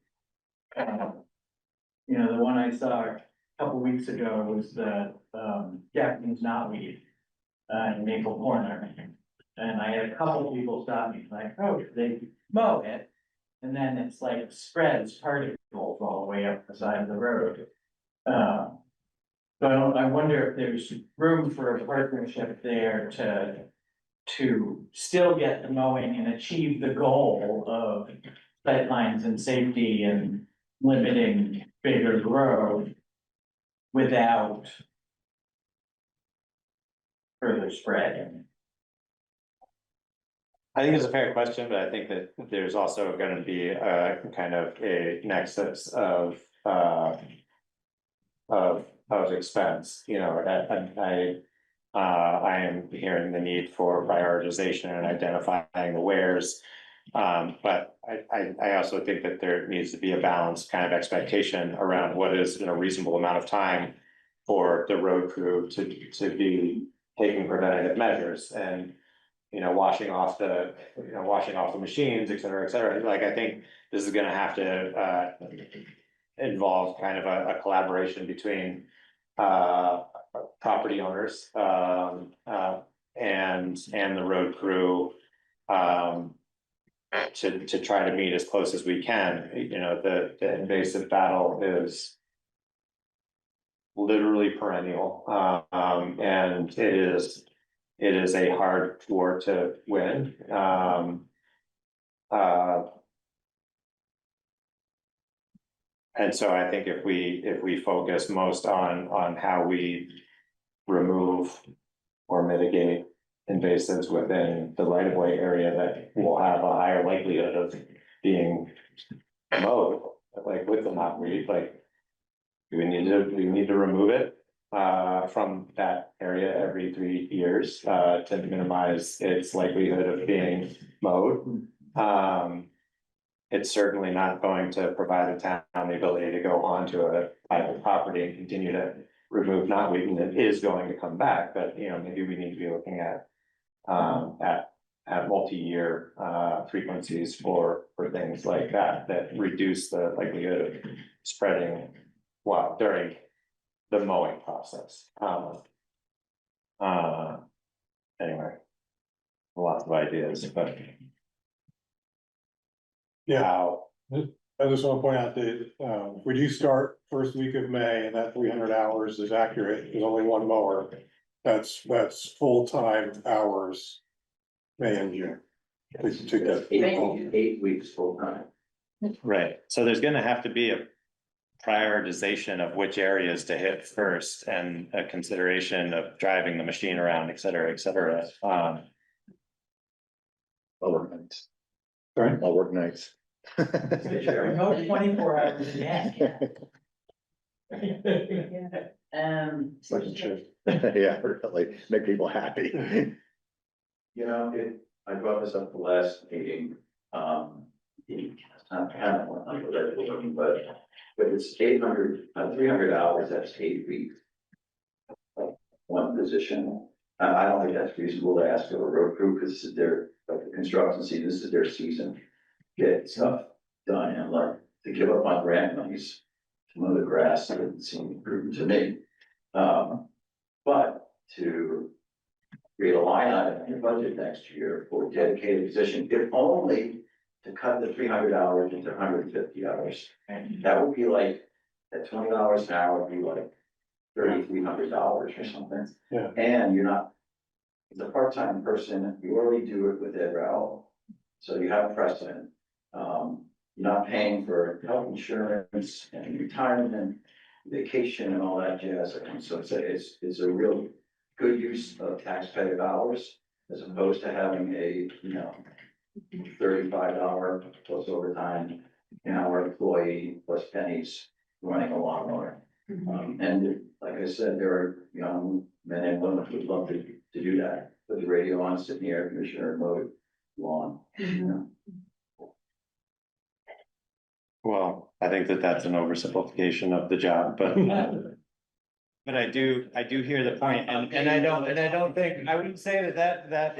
You know, the one I saw a couple weeks ago was the Japanese knotweed in Maple Corner. And I had a couple people stop me like, oh, they mow it, and then it's like spreads particles all the way up the side of the road. So I wonder if there's room for a partnership there to still get the mowing and achieve the goal of sightlines and safety and limiting bigger growth without further spread. I think it's a fair question, but I think that there's also gonna be a kind of a nexus of expense, you know, I am hearing the need for prioritization and identifying the wheres. But I also think that there needs to be a balanced kind of expectation around what is in a reasonable amount of time for the road crew to be taking preventative measures and, you know, washing off the machines, et cetera, like, I think this is gonna have to, involve kind of a collaboration between, property owners, and the road crew, to try to meet as close as we can. You know, the invasive battle is literally perennial, and it is a hard war to win. And so I think if we focus most on how we remove or mitigate invasives within the right of way area, that will have a higher likelihood of being mowed, like with the knotweed, like. We need to remove it from that area every 3 years to minimize its likelihood of being mowed. It's certainly not going to provide the town the ability to go onto a private property and continue to remove knotweed, and it is going to come back, but, you know, maybe we need to be looking at multi-year frequencies for things like that reduce the likelihood of spreading during the mowing process. Anyway, lots of ideas, but. Yeah, I just want to point out that, we do start first week of May, and that 300 hours is accurate, there's only one mower. That's full-time hours, May and June. To get- 8 weeks full time. Right, so there's gonna have to be a prioritization of which areas to hit first, and a consideration of driving the machine around, et cetera, I'll work nights. Sorry? I'll work nights. Remote 24 hours a day. Yeah, really, make people happy. You know, I brought this up the last meeting, it's not kind of one hundred, but it's 300 hours, that's 8 weeks. One position, I don't think that's reasonable to ask of a road crew, because this is their, like the construction season, this is their season, get stuff done, and like, to give up on grant monies to mow the grass, doesn't seem prudent to me. But to create a line item in your budget next year for a dedicated position, if only to cut the $300 into $150. And that would be like, at $20 an hour, would be like $3,300 or something. Yeah. And you're not, as a part-time person, you already do it with Ed Rowell, so you have precedent. You're not paying for health insurance and retirement, vacation and all that jazz. So it's a real good use of taxpayer dollars as opposed to having a, $35 plus overtime an hour employee plus pennies running a lawnmower. And like I said, there are young men and women who would love to do that, put the radio on, sit in the air conditioner and mow lawn. Well, I think that that's an oversimplification of the job, but. But I do hear the point, and I don't think, I wouldn't say that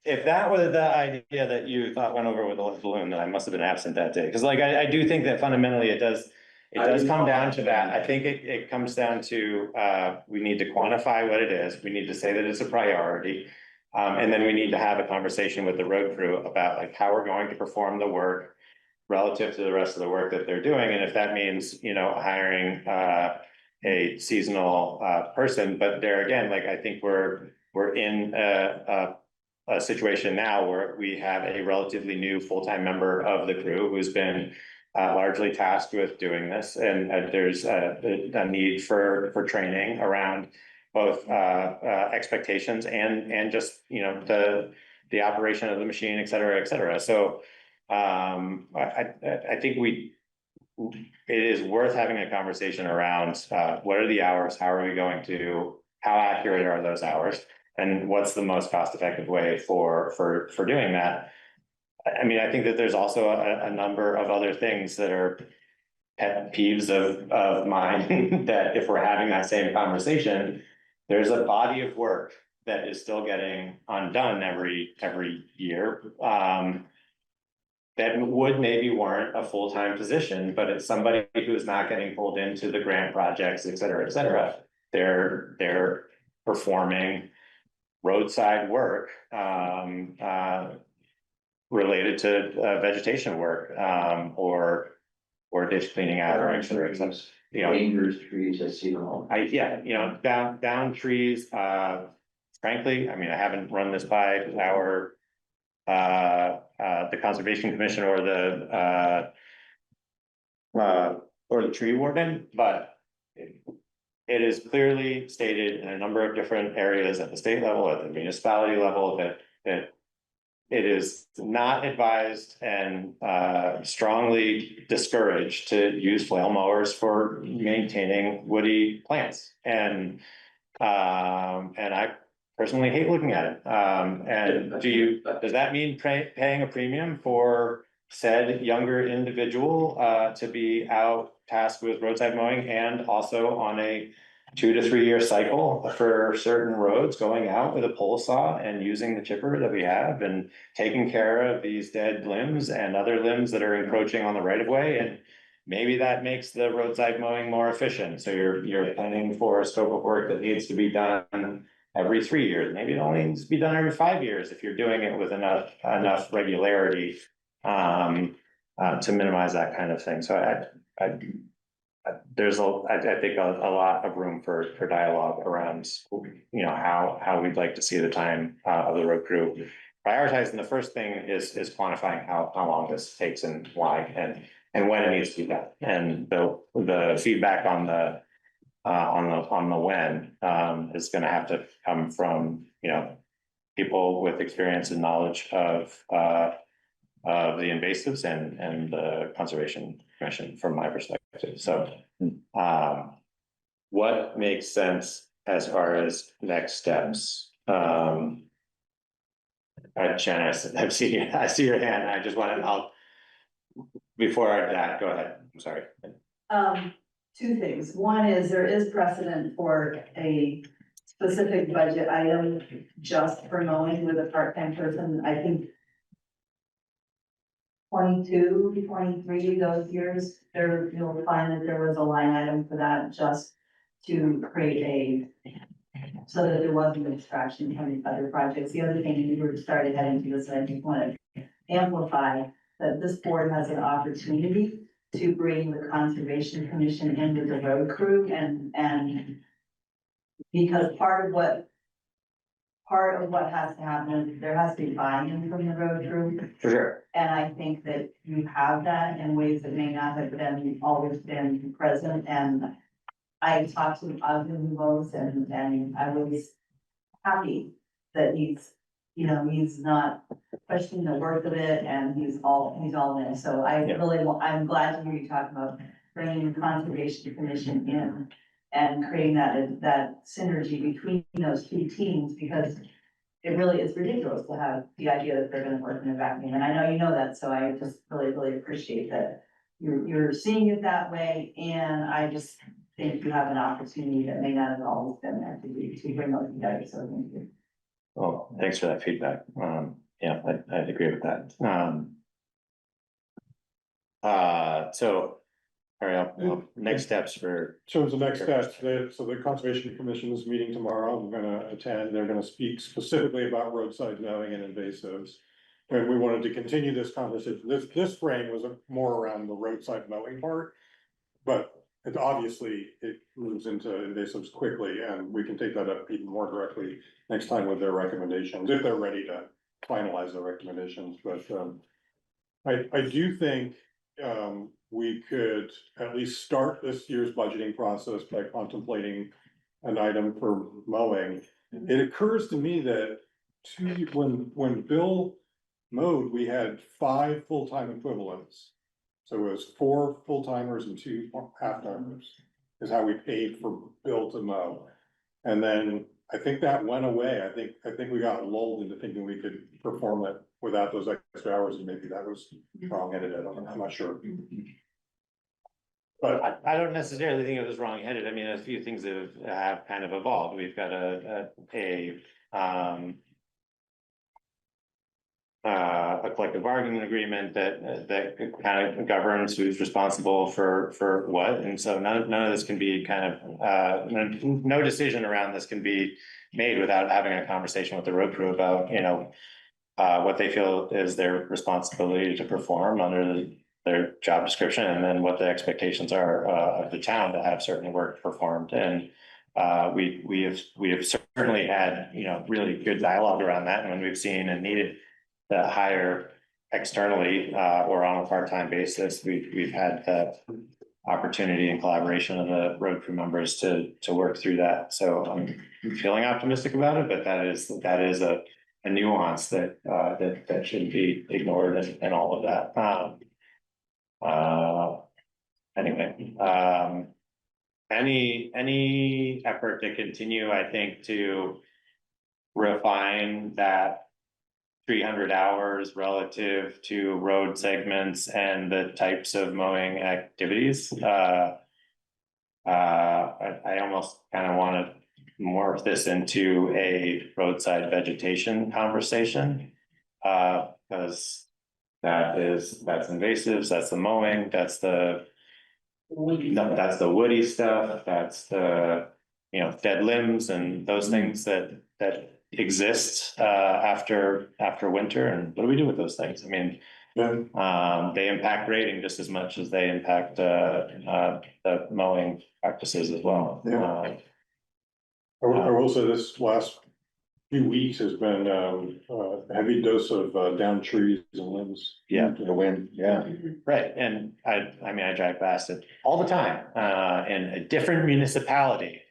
if that was the idea that you thought went over with the balloon, then I must have been absent that day. Cause like, I do think that fundamentally it does come down to that. I think it comes down to, we need to quantify what it is. We need to say that it's a priority. And then we need to have a conversation with the road crew about like how we're going to perform the work relative to the rest of the work that they're doing. And if that means, hiring, a seasonal person, but there again, like I think we're in a situation now where we have a relatively new full-time member of the crew who's been largely tasked with doing this, and there's a need for training around both expectations and just the operation of the machine, et cetera, et cetera. So I think it is worth having a conversation around what are the hours, how accurate are those hours, and what's the most cost-effective way for doing that. I mean, I think that there's also a number of other things that are pet peeves of mine that if we're having that same conversation, there's a body of work that is still getting undone every year. That would maybe warrant a full-time position, but it's somebody who's not getting pulled into the grant projects, et cetera, et cetera. They're performing roadside work, related to vegetation work, or ditch cleaning out or et cetera, et cetera. Dangerous trees, I see them all. Down trees, frankly, I mean, I haven't run this by the Conservation Commission or the tree warden, but it is clearly stated in a number of different areas at the state level, at the municipality level, that it is not advised and strongly discouraged to use flail mowers for maintaining woody plants. And I personally hate looking at it. And does that mean paying a premium for said younger individual to be out tasked with roadside mowing and also on a 2 to 3 year cycle for certain roads, going out with a pole saw and using the chipper that we have and taking care of these dead limbs and other limbs that are encroaching on the right of way? And maybe that makes the roadside mowing more efficient. So you're planning for a scope of work that needs to be done every 3 years. Maybe it only needs to be done every 5 years if you're doing it with enough regularity to minimize that kind of thing. So there's I think a lot of room for dialogue around how we'd like to see the time of the road crew. Prioritizing the first thing is quantifying how long this takes and why and when it needs to be done. And the feedback on the when is going to have to come from people with experience and knowledge of the invasives and the Conservation Commission from my perspective. So what makes sense as far as next steps? Jen, I see your hand. I just want before that, go ahead. I'm sorry. Two things. One is there is precedent for a specific budget item just for mowing with a part-time person. I think 22, 23, those years, there, you'll find that there was a line item for that just to create so that there wasn't a distraction from other projects. The other thing we were started heading to this, and I just want to amplify that this board has an opportunity to bring the Conservation Commission in with the road crew and because part of what has to happen is there has to be buy-in from the road crew. For sure. And I think that you have that in ways that may not have been, always been present, and I talked to Ogden both, and I was happy that he's, you know, he's not questioning the worth of it, and he's all in, so I Yeah. really, I'm glad to hear you talk about bringing the Conservation Commission in and creating that synergy between those two teams, because it really is ridiculous to have the idea that they're gonna work in a vacuum, and I know you know that, so I just really appreciate that you're seeing it that way, and I just think you have an opportunity that may not have always been there to bring those together, so thank you. Well, thanks for that feedback. Yeah, I'd agree with that. So, all right, next steps for, So the next steps, so the Conservation Commission is meeting tomorrow, I'm gonna attend, they're gonna speak specifically about roadside mowing and invasives. And we wanted to continue this conversation, this frame was more around the roadside mowing part. But it obviously, it moves into invasives quickly, and we can take that up even more directly next time with their recommendations, if they're ready to finalize their recommendations, but, I do think, we could at least start this year's budgeting process by contemplating an item for mowing. It occurs to me that when Bill mowed, we had 5 full-time equivalents. So it was 4 full-timers and 2 half-timers is how we paid for Bill to mow. And then I think that went away. I think we got lulled into thinking we could perform it without those extra hours, and maybe that was wrong-headed. I'm not sure. But I don't necessarily think it was wrong-headed. I mean, a few things have kind of evolved. We've got a collective bargaining agreement that kind of governs who's responsible for what, and so none of this can be kind of no decision around this can be made without having a conversation with the road crew about, you know, what they feel is their responsibility to perform under their job description, and then what the expectations are of the town to have certain work performed. And we have certainly had, you know, really good dialogue around that, and when we've seen and needed to hire externally or on a part-time basis, we've had that opportunity and collaboration of the road crew members to work through that. So I'm feeling optimistic about it, but that is a nuance that shouldn't be ignored and all of that. Anyway, any effort to continue, I think, to refine that 300 hours relative to road segments and the types of mowing activities. I almost kind of want to morph this into a roadside vegetation conversation. Because that's invasives, that's the mowing, that's the woody stuff, that's the, you know, dead limbs and those things that exist after winter. And what do we do with those things? I mean, they impact grading just as much as they impact the mowing practices as well. Yeah. I will say this last few weeks has been a heavy dose of down trees and limbs. Yeah. To the wind, yeah. Right, and I mean, I drive past it all the time, in a different municipality,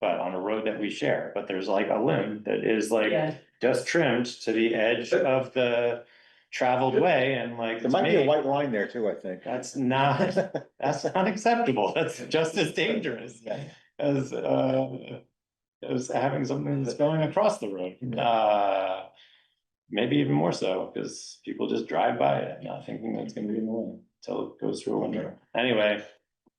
but on a road that we share, but there's like a limb that is like Yeah. just trimmed to the edge of the traveled way, and like. There might be a white line there too, I think. That's not acceptable, that's just as dangerous as having something that's going across the road. Maybe even more so, because people just drive by it, not thinking that's gonna be in the way until it goes through a window. Anyway,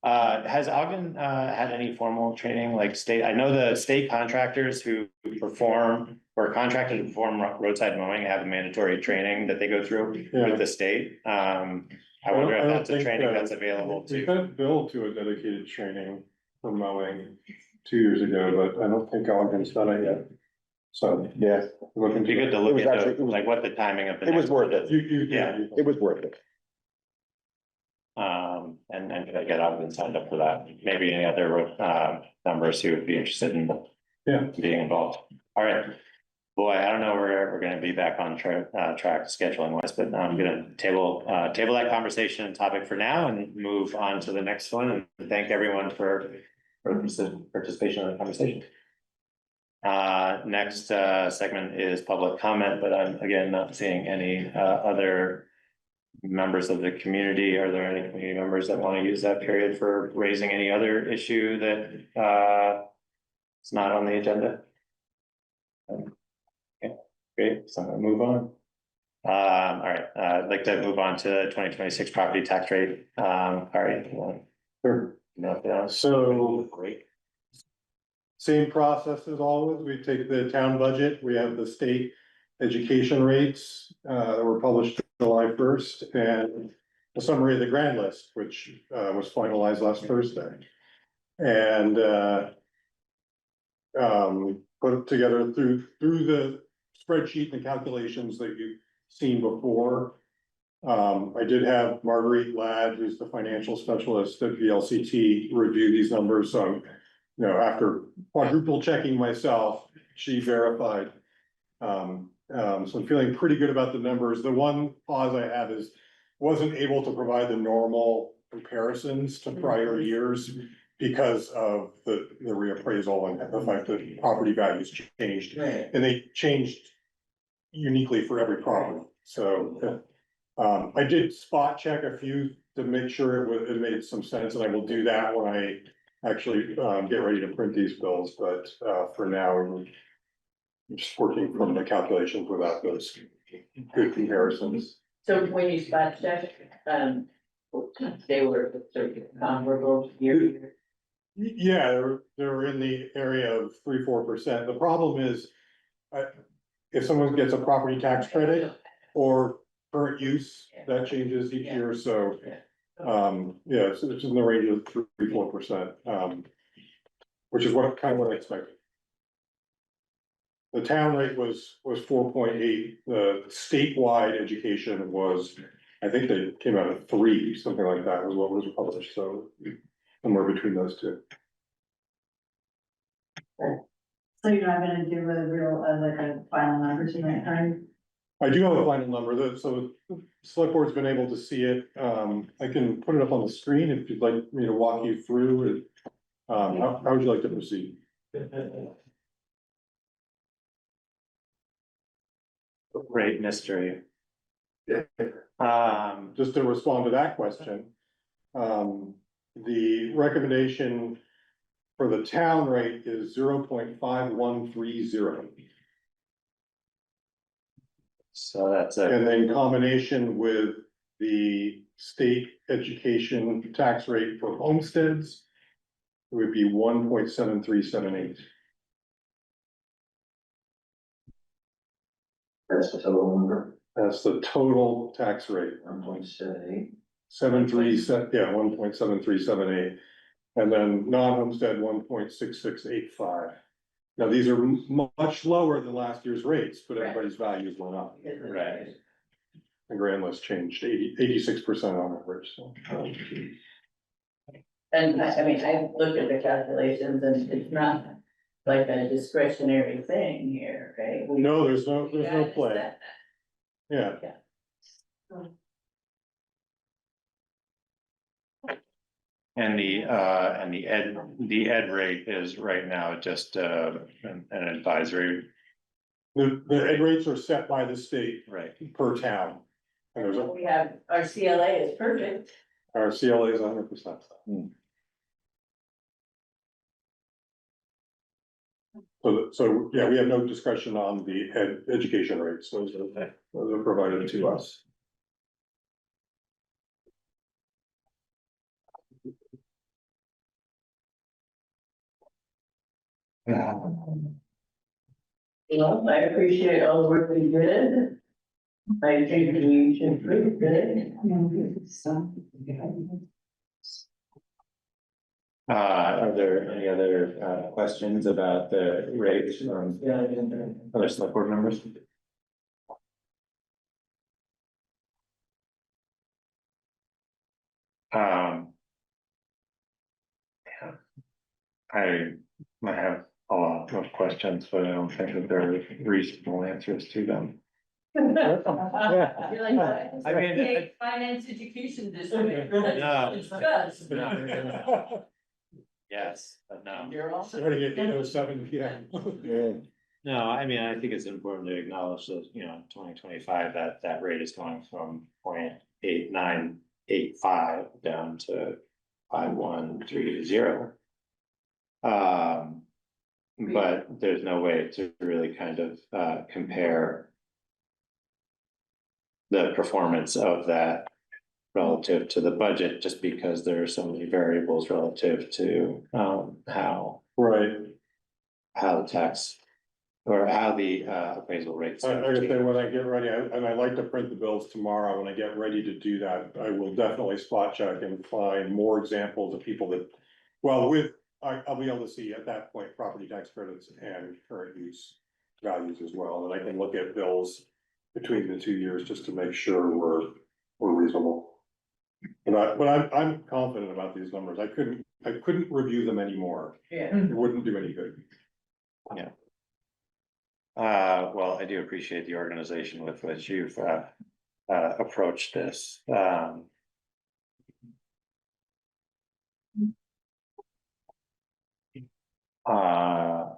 has Ogden had any formal training, like state, I know the state contractors who perform or contracted to perform roadside mowing have a mandatory training that they go through Yeah. with the state. I wonder if don't that's a think training that- that's available We to, got billed to a dedicated training for mowing 2 years ago, but I don't think Ogden's done it yet. So, Yeah, looking it'd be to, good to It look was at actually- the, like what the timing of the. it was next worth one it. is. yeah. It was worth it. And could I get Ogden signed up for that? Maybe any other members who would be interested in Yeah. being involved. All right. Boy, I don't know where we're gonna be back on track scheduling wise, but I'm gonna table that conversation and topic for now and move on to the next one. And thank everyone for participation in the conversation. Next segment is public comment, but I'm again not seeing any other members of the community. Are there any community members that want to use that period for raising any other issue that is not on the agenda? Okay, great, so I'm gonna move on. All right, I'd like to move on to 2026 property tax rate. All right. Sure. No, So great. same process as always. We take the town budget, we have the state education rates that were published July 1st, and a summary of the grand list, which was finalized last Thursday. And put it together through the spreadsheet and calculations that you've seen before. I did have Marguerite Ladd, who's the financial specialist at VLCT, review these numbers, so after quadruple checking myself, she verified. So I'm feeling pretty good about the numbers. The one pause I have is wasn't able to provide the normal comparisons to prior years because of the reappraisal and the fact that property values changed, Right. and they changed uniquely for every property. So I did spot check a few to make sure it made some sense, and I will do that when I actually get ready to print these bills, but for now, I'm just working from the calculations without those good comparisons. So when you spot check, they were sort of comparable year to year. Yeah, they're in the area of 3-4%. The problem is, if someone gets a property tax credit or current use, that changes each year, so. Yeah, so it's in the range of 3-4%, which is what I expected. The town rate was 4.8, the statewide education was, I think they came out at 3, something like that was what was published, so somewhere between those two. So you're not gonna do a real, like a final number tonight, right? I do have a final number, so the select board's been able to see it, I can put it up on the screen if you'd like me to walk you through it. How would you like to proceed? Great mystery. Just to respond to that question, the recommendation for the town rate is 0.5130. So that's And then combination with the state education tax rate for homesteads, it would be 1.7378. That's the total number, That's the total tax rate. 1.78. 1.7378. And then non-homestead 1.6685. Now, these are much lower than last year's rates, but everybody's values went up. right. The grand list changed 86% on average, so. And I mean, I looked at the calculations and it's not like a discretionary thing here, right? No, there's no gotta play. set Yeah, And the ed rate is right now just an advisory, the ed rates are set by the state right? per town. And there's that. We have, our CLA is perfect. our CLA is 100%. So, yeah, we have no discretion on the education rates, those are provided to us. Well, I appreciate all the work we did. I think we should prove it. Are there any other questions about the rates from other select board members? Yeah. I might have a lot of questions, but I don't think that there are reasonable answers to them. You're like, I mean, "Hey, finance education district. No. Discuss." Yes, but no. You're also. Starting at 8:07 PM. No, I mean, I think it's important to acknowledge that, 2025, that rate is going from 0.8985 down to 5130. But there's no way to really kind of compare the performance of that relative to the budget, just because there are so many variables relative to how Right, the tax or how the appraisal rates. I gotta say, when I get ready, and I like to print the bills tomorrow, when I get ready to do that, I will definitely spot check and find more examples of people that. Well, I'll be able to see at that point, property tax credits and current use values as well, and I can look at bills between the 2 years just to make sure we're reasonable. But I'm confident about these numbers. I couldn't review them anymore. Yeah. It wouldn't do any good. Well, I do appreciate the organization with which you've approached this.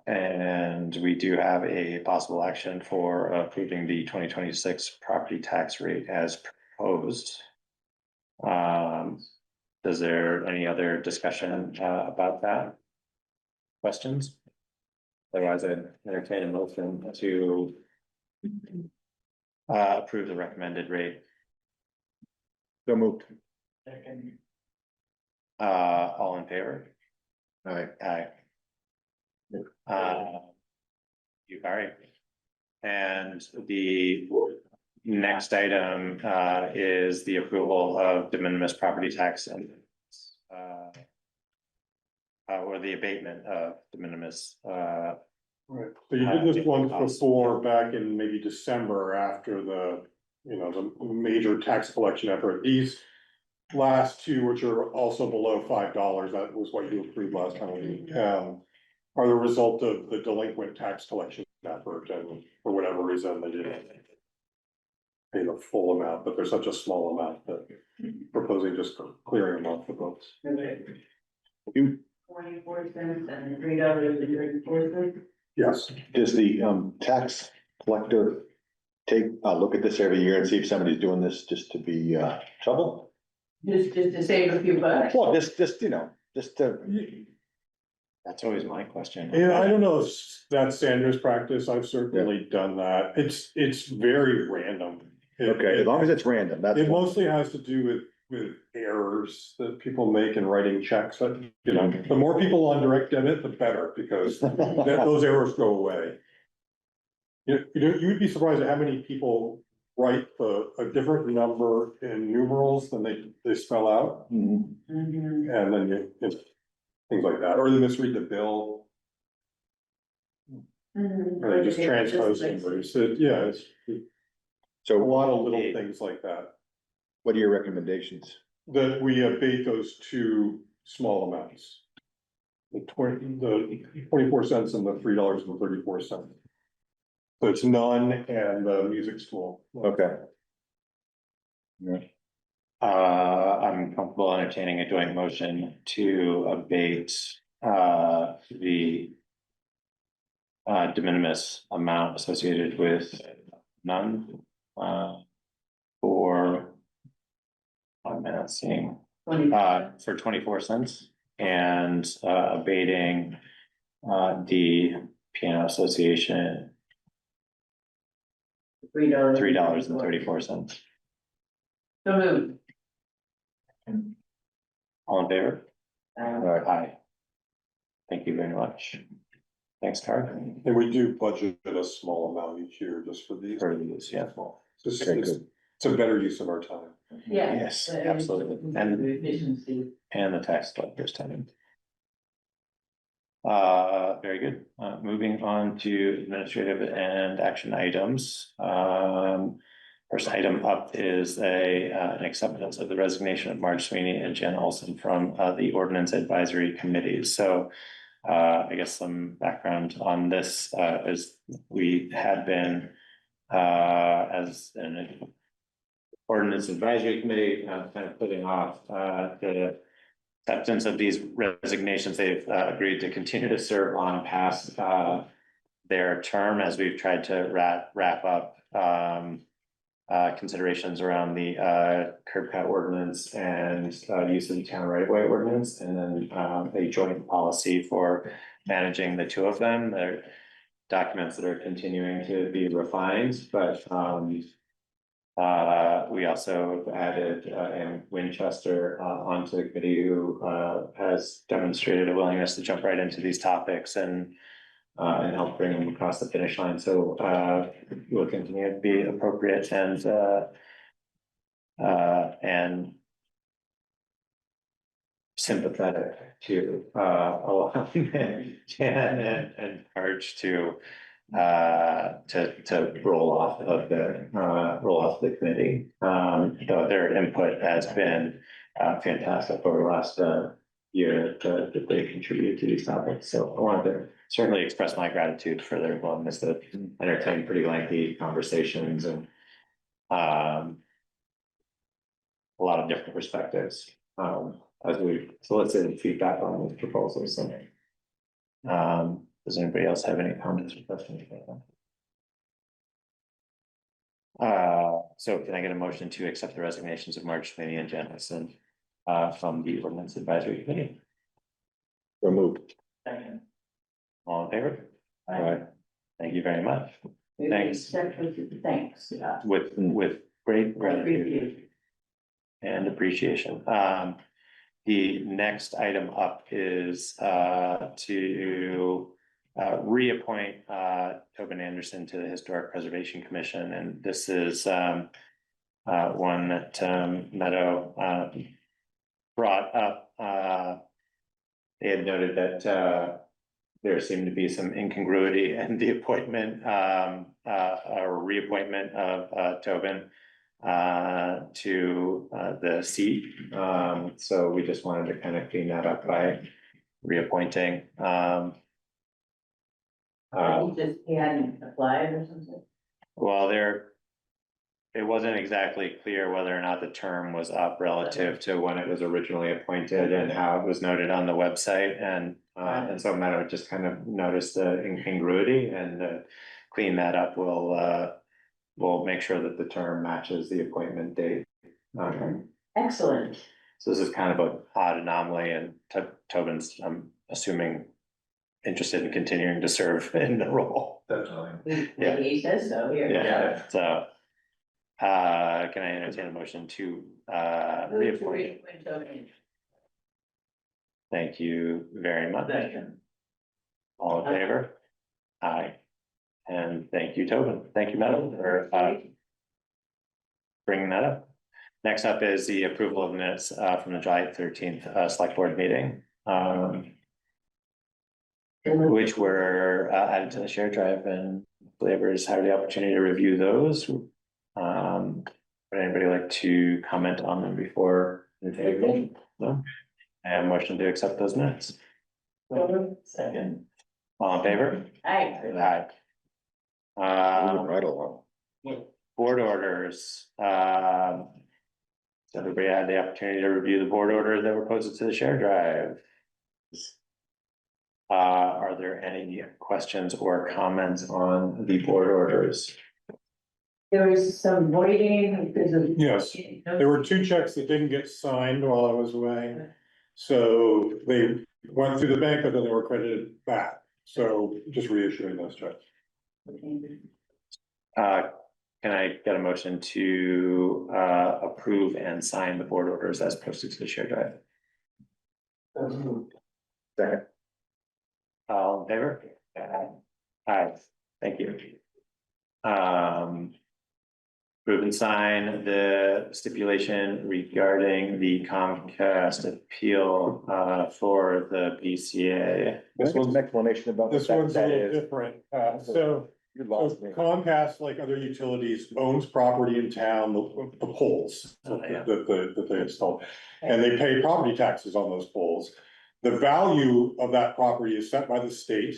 And we do have a possible action for approving the 2026 property tax rate as proposed. Is there any other discussion about that? Questions? Otherwise, I'd entertain a motion to approve the recommended rate. So moved. All in favor? Aye. Aye. You, all right. And the next item is the approval of de minimis property tax and or the abatement of de minimis. Right, so you did this once before, back in maybe December after the major tax collection effort. These last two, which are also below $5, that was what you approved last time. Are the result of the delinquent tax collection effort, and for whatever reason, they didn't pay the full amount, but they're such a small amount that proposing just clearing them off the books. 24 cents and $3.34. Yes, Does the tax collector take a look at this every year and see if somebody's doing this just to be trouble? Just to save a few bucks. Well, just just to. That's always my question. yeah, I don't know if that's Sandra's practice. I've certainly done that. It's very random. Okay, as long as it's random, that's. It mostly has to do with errors that people make in writing checks, that, the more people on direct debit, the better, because those errors go away. You'd be surprised at how many people write a different number in numerals than they spell out, Mhm. and then things like that, or they misread the bill, or they just transpose numbers. It's So a lot of little things like that, what are your recommendations? that we abate those two small amounts. The 24 cents and the $3.34. So it's none and the music school. Okay. I'm comfortable entertaining a joint motion to abate the de minimis amount associated with none for I'm not seeing for 24 cents and abating the piano association $3.34. So moved. All in favor? All right. Aye. Thank you very much. Thanks, Carl. And we do budget a small amount each year just for these. For these, yeah. It's, Very it's, good. it's a better use of our time. Yeah. Yes, but absolutely. And- Efficiency. And the tax collector's time. Very good. Moving on to administrative and action items. First item up is an acceptance of the resignation of Marge Sweeney and Jen Olson from the Ordinance Advisory Committee. So I guess some background on this is we had been as an Ordinance Advisory Committee kind of putting off the acceptance of these resignations. They've agreed to continue to serve on past their term as we've tried to wrap up considerations around the curb cut ordinance and use of the town right of way ordinance, and then a joint policy for managing the two of them. They're documents that are continuing to be refined, but we also added Ann Winchester onto the committee, who has demonstrated a willingness to jump right into these topics and help bring them across the finish line. So will continue to be appropriate and sympathetic to allowing Jan and Marge to roll off of the committee. Though their input has been fantastic over the last year that they contribute to these topics. So I wanted to certainly express my gratitude for their willingness to entertain pretty lengthy conversations and a lot of different perspectives as we solicited feedback on these proposals. So, does anybody else have any comments or questions about that? So can I get a motion to accept the resignations of Marge Sweeney and Jen Olson from the Ordinance Advisory Committee? Removed. Second. All in favor? Aye. Thank you very much. Maybe Thanks. except with thanks, yeah. With great gratitude Appreciate. and appreciation. The next item up is to reappoint Tobin Anderson to the Historic Preservation Commission, and this is one that Meadow brought up. They had noted that there seemed to be some incongruity in the appointment or reappointment of Tobin to the seat. So we just wanted to kind of clean that up by reappointing. He hadn't applied or something? Well, it wasn't exactly clear whether or not the term was up relative to when it was originally appointed and how it was noted on the website. And so Meadow just kind of noticed the incongruity, and clean that up. We'll make sure that the term matches the appointment date. Excellent. So this is kind of an odd anomaly, and Tobin's, I'm assuming, interested in continuing to serve in the role. Definitely. Yeah. He says so here. Yeah, so can I entertain a motion to reappoint? Tobin. Thank you very much. All in favor? Aye. And thank you, Tobin. Thank you, Meadow, for bringing that up. Next up is the approval of minutes from the July 13th select board meeting, which were added to the shared drive, and flavors had the opportunity to review those. Would anybody like to comment on them before? No? I have a motion to accept those minutes. Second. All in favor? Aye. Aye. Moving right along. Board orders. Everybody had the opportunity to review the board orders that were posted to the shared drive. Are there any questions or comments on the board orders? There was some voiding because of. Yes, there were two checks that didn't get signed while I was away. So they went through the bank, but then they were credited back. So just reissuing those checks. Can I get a motion to approve and sign the board orders as posted to the shared drive? Second. All in favor? Aye, thank you. Approve and sign the stipulation regarding the Comcast appeal, for the BCA. This was an explanation about This what one's a that little is. different, so You so lost me. Comcast, like other utilities, owns property in town, the poles Oh, yeah. that they installed. And they pay property taxes on those poles. The value of that property is set by the state.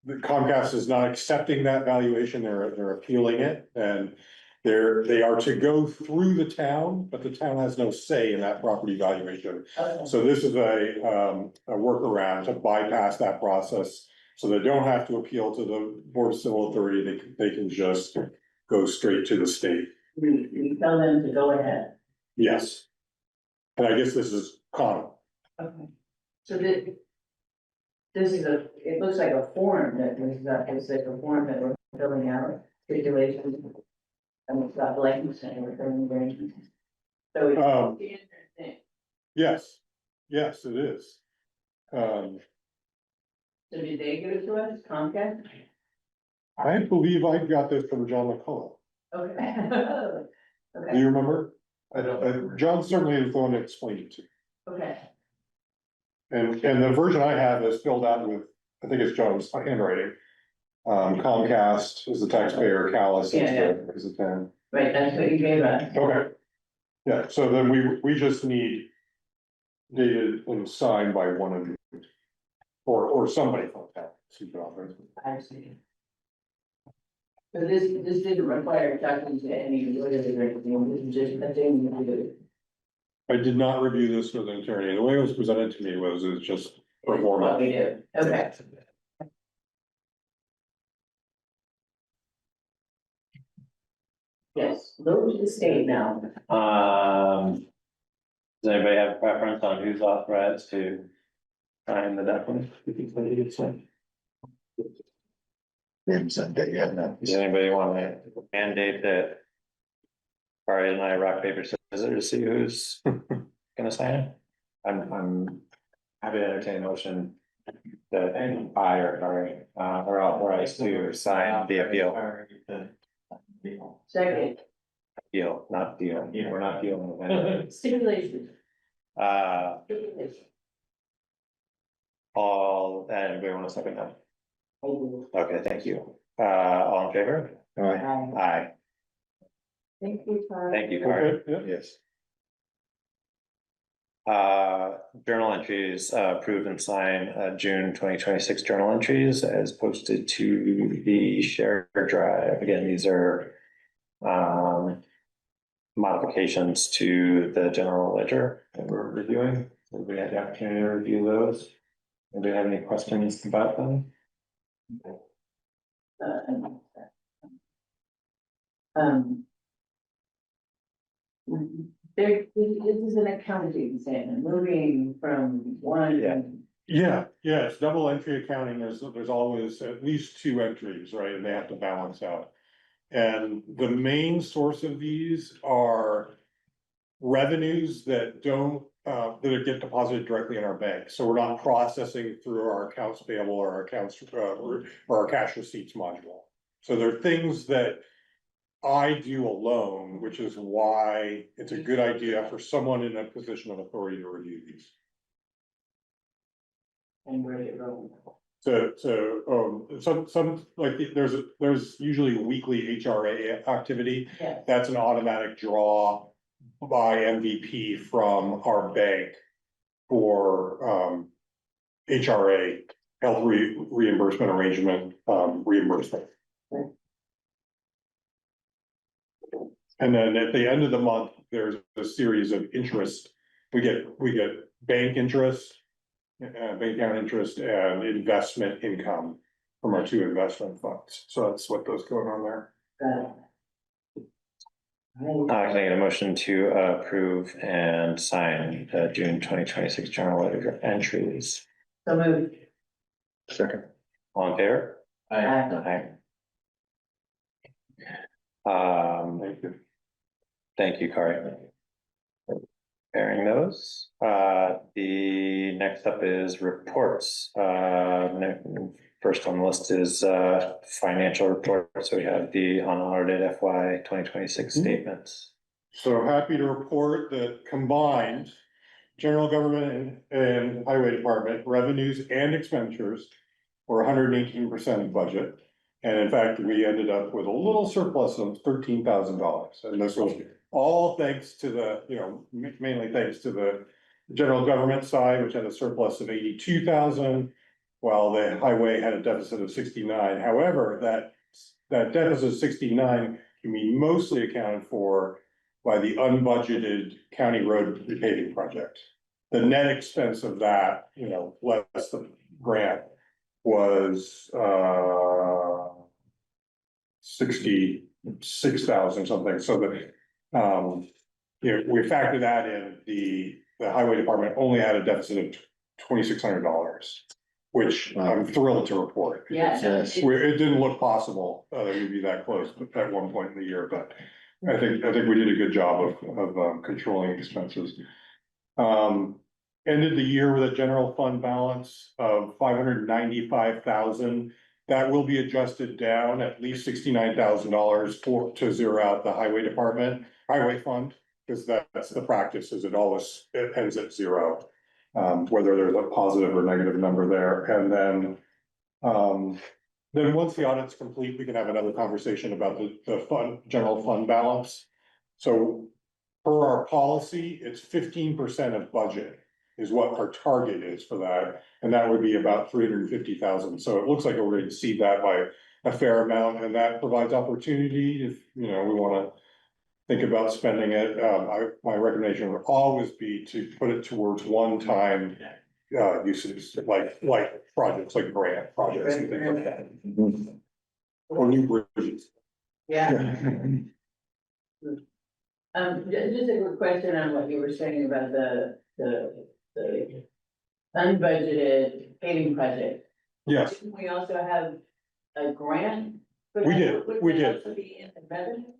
The Comcast is not accepting that valuation, they're appealing it, and they are to go through the town, but the town has no say in that property valuation. Okay. So this is a workaround to bypass that process, so they don't have to appeal to the Board of Civil Authority, they can just go straight to the state. We tell them to go ahead. Yes. And I guess this is common. Okay. So this is it looks like a form that was, it's like a form that we're filling out, regulations. And it's got blanks and everything. So it's Um, the standard thing. Yes, yes, it is. So did they give it to us, Comcast? I believe I got this from John McCullough. Okay. Do Okay, you remember? John certainly is the one that explained it to me. okay. And the version I have is filled out with, I think it's John's handwriting. Comcast is the taxpayer, Calais is the town. Right, that's what you gave us. Okay. Yeah, so then we just need dated and signed by one of you. Or somebody from town. I see. So this didn't require talking to any lawyers or anything, this is just a thing you do. I did not review this with an attorney. The way it was presented to me was it's just What performance. we do, okay. Yes, go to the state now. Does anybody have a preference on who's authorized to sign the document? We haven't signed that yet, no. Does anybody want to mandate that? Barry and I rock, paper, scissors, see who's gonna sign it? I'm happy to entertain a motion that I or Barry, are authorized to sign the appeal. Second, Deal, not deal. We're not dealing with it. stipulation. Anybody want to second that? Okay, thank you. All in favor? All right, Aye. Thank you, Todd. Thank you, Cory. Okay, yeah. yes. Journal entries, approve and sign, June 2026 journal entries as posted to the share drive. Again, these are, modifications to the general ledger that we're reviewing. We had the opportunity to review those. Anybody have any questions about them? This is an accounting thing, moving from one. Yeah, it's double entry accounting, there's always at least two entries, right, and they have to balance out. And the main source of these are revenues that don't, that get deposited directly in our bank, so we're not processing through our accounts payable or our accounts, or our cash receipts module. So there are things that I do alone, which is why it's a good idea for someone in a position of authority to review these. And where it goes. Some, like, there's usually weekly HRA activity. Yeah. That's an automatic draw by MVP from our bank for, HRA, health reimbursement arrangement, reimbursement. Right. And then at the end of the month, there's a series of interest. We get bank interest, bank account interest and investment income from our two investment funds. So that's what goes going on there. Can I get a motion to approve and sign the June 2026 journal ledger entries? So moved. Second. All in favor? Aye. Thank you. Thank you, Cory. Preparing those. The next up is reports. first on the list is financial report. So we have the unaudited FY 2026 statements. So happy to report that combined general government and highway department revenues and expenditures were 118% of budget. And in fact, we ended up with a little surplus of $13,000. And this was all thanks to the, mainly thanks to the general government side, which had a surplus of 82,000, while the highway had a deficit of 69. However, that deficit of 69 can be mostly accounted for by the unbudgeted county road repaving project. The net expense of that, less the grant, was 66,000 something, so that, we factor that in, the highway department only had a deficit of $2,600, which I'm thrilled to report. Yeah. Yes. It didn't look possible, that we'd be that close at one point in the year, but I think we did a good job of controlling expenses. Ended the year with a general fund balance of 595,000. That will be adjusted down at least $69,000 to zero out the highway fund, because that's the practice, is it ends at zero. Whether there's a positive or negative number there, and then once the audit's complete, we can have another conversation about the general fund balance. So per our policy, it's 15% of budget is what our target is for that, and that would be about 350,000. So it looks like we're going to exceed that by a fair amount, and that provides opportunity if, we wanna think about spending it. My recommendation would always be to put it towards one-time uses, like projects, like grant projects and things like that. Or new bridges. Yeah. Just a quick question on what you were saying about the unbudgeted paving project. Yes, Didn't we also have a grant? for We that? did, Would we that did. also be in the revenue?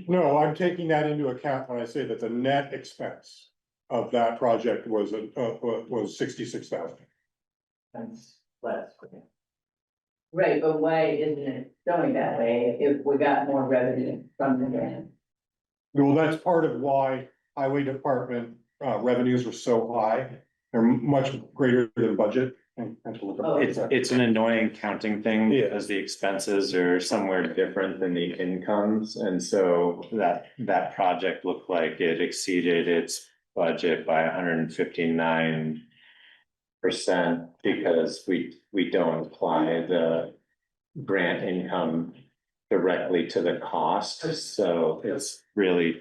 no, I'm taking that into account when I say that the net expense of that project was 66,000. That's less. Right, but why isn't it going that way if we got more revenue from the grant? Well, that's part of why highway department revenues were so high. They're much greater than budget. It's an annoying counting thing because the expenses are somewhere different than the incomes, and so that project looked like it exceeded its budget by 159%, because we don't apply the grant income directly to the cost, so it's really,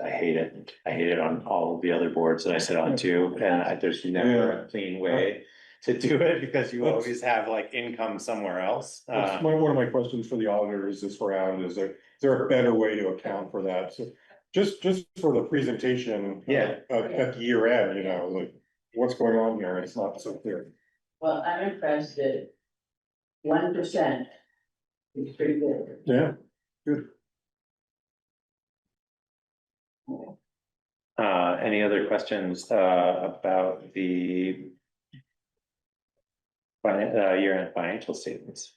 I hate it on all of the other boards that I sit on too, and there's never a clean way to do it, because you always have like income somewhere else. That's one of my questions for the auditors this round, is there a better way to account for that? So just for the presentation. Yeah. At the year end, like what's going on here, it's not so clear. Well, I'm impressed that 1% is pretty good. Yeah, good. Any other questions about the year-end financial statements?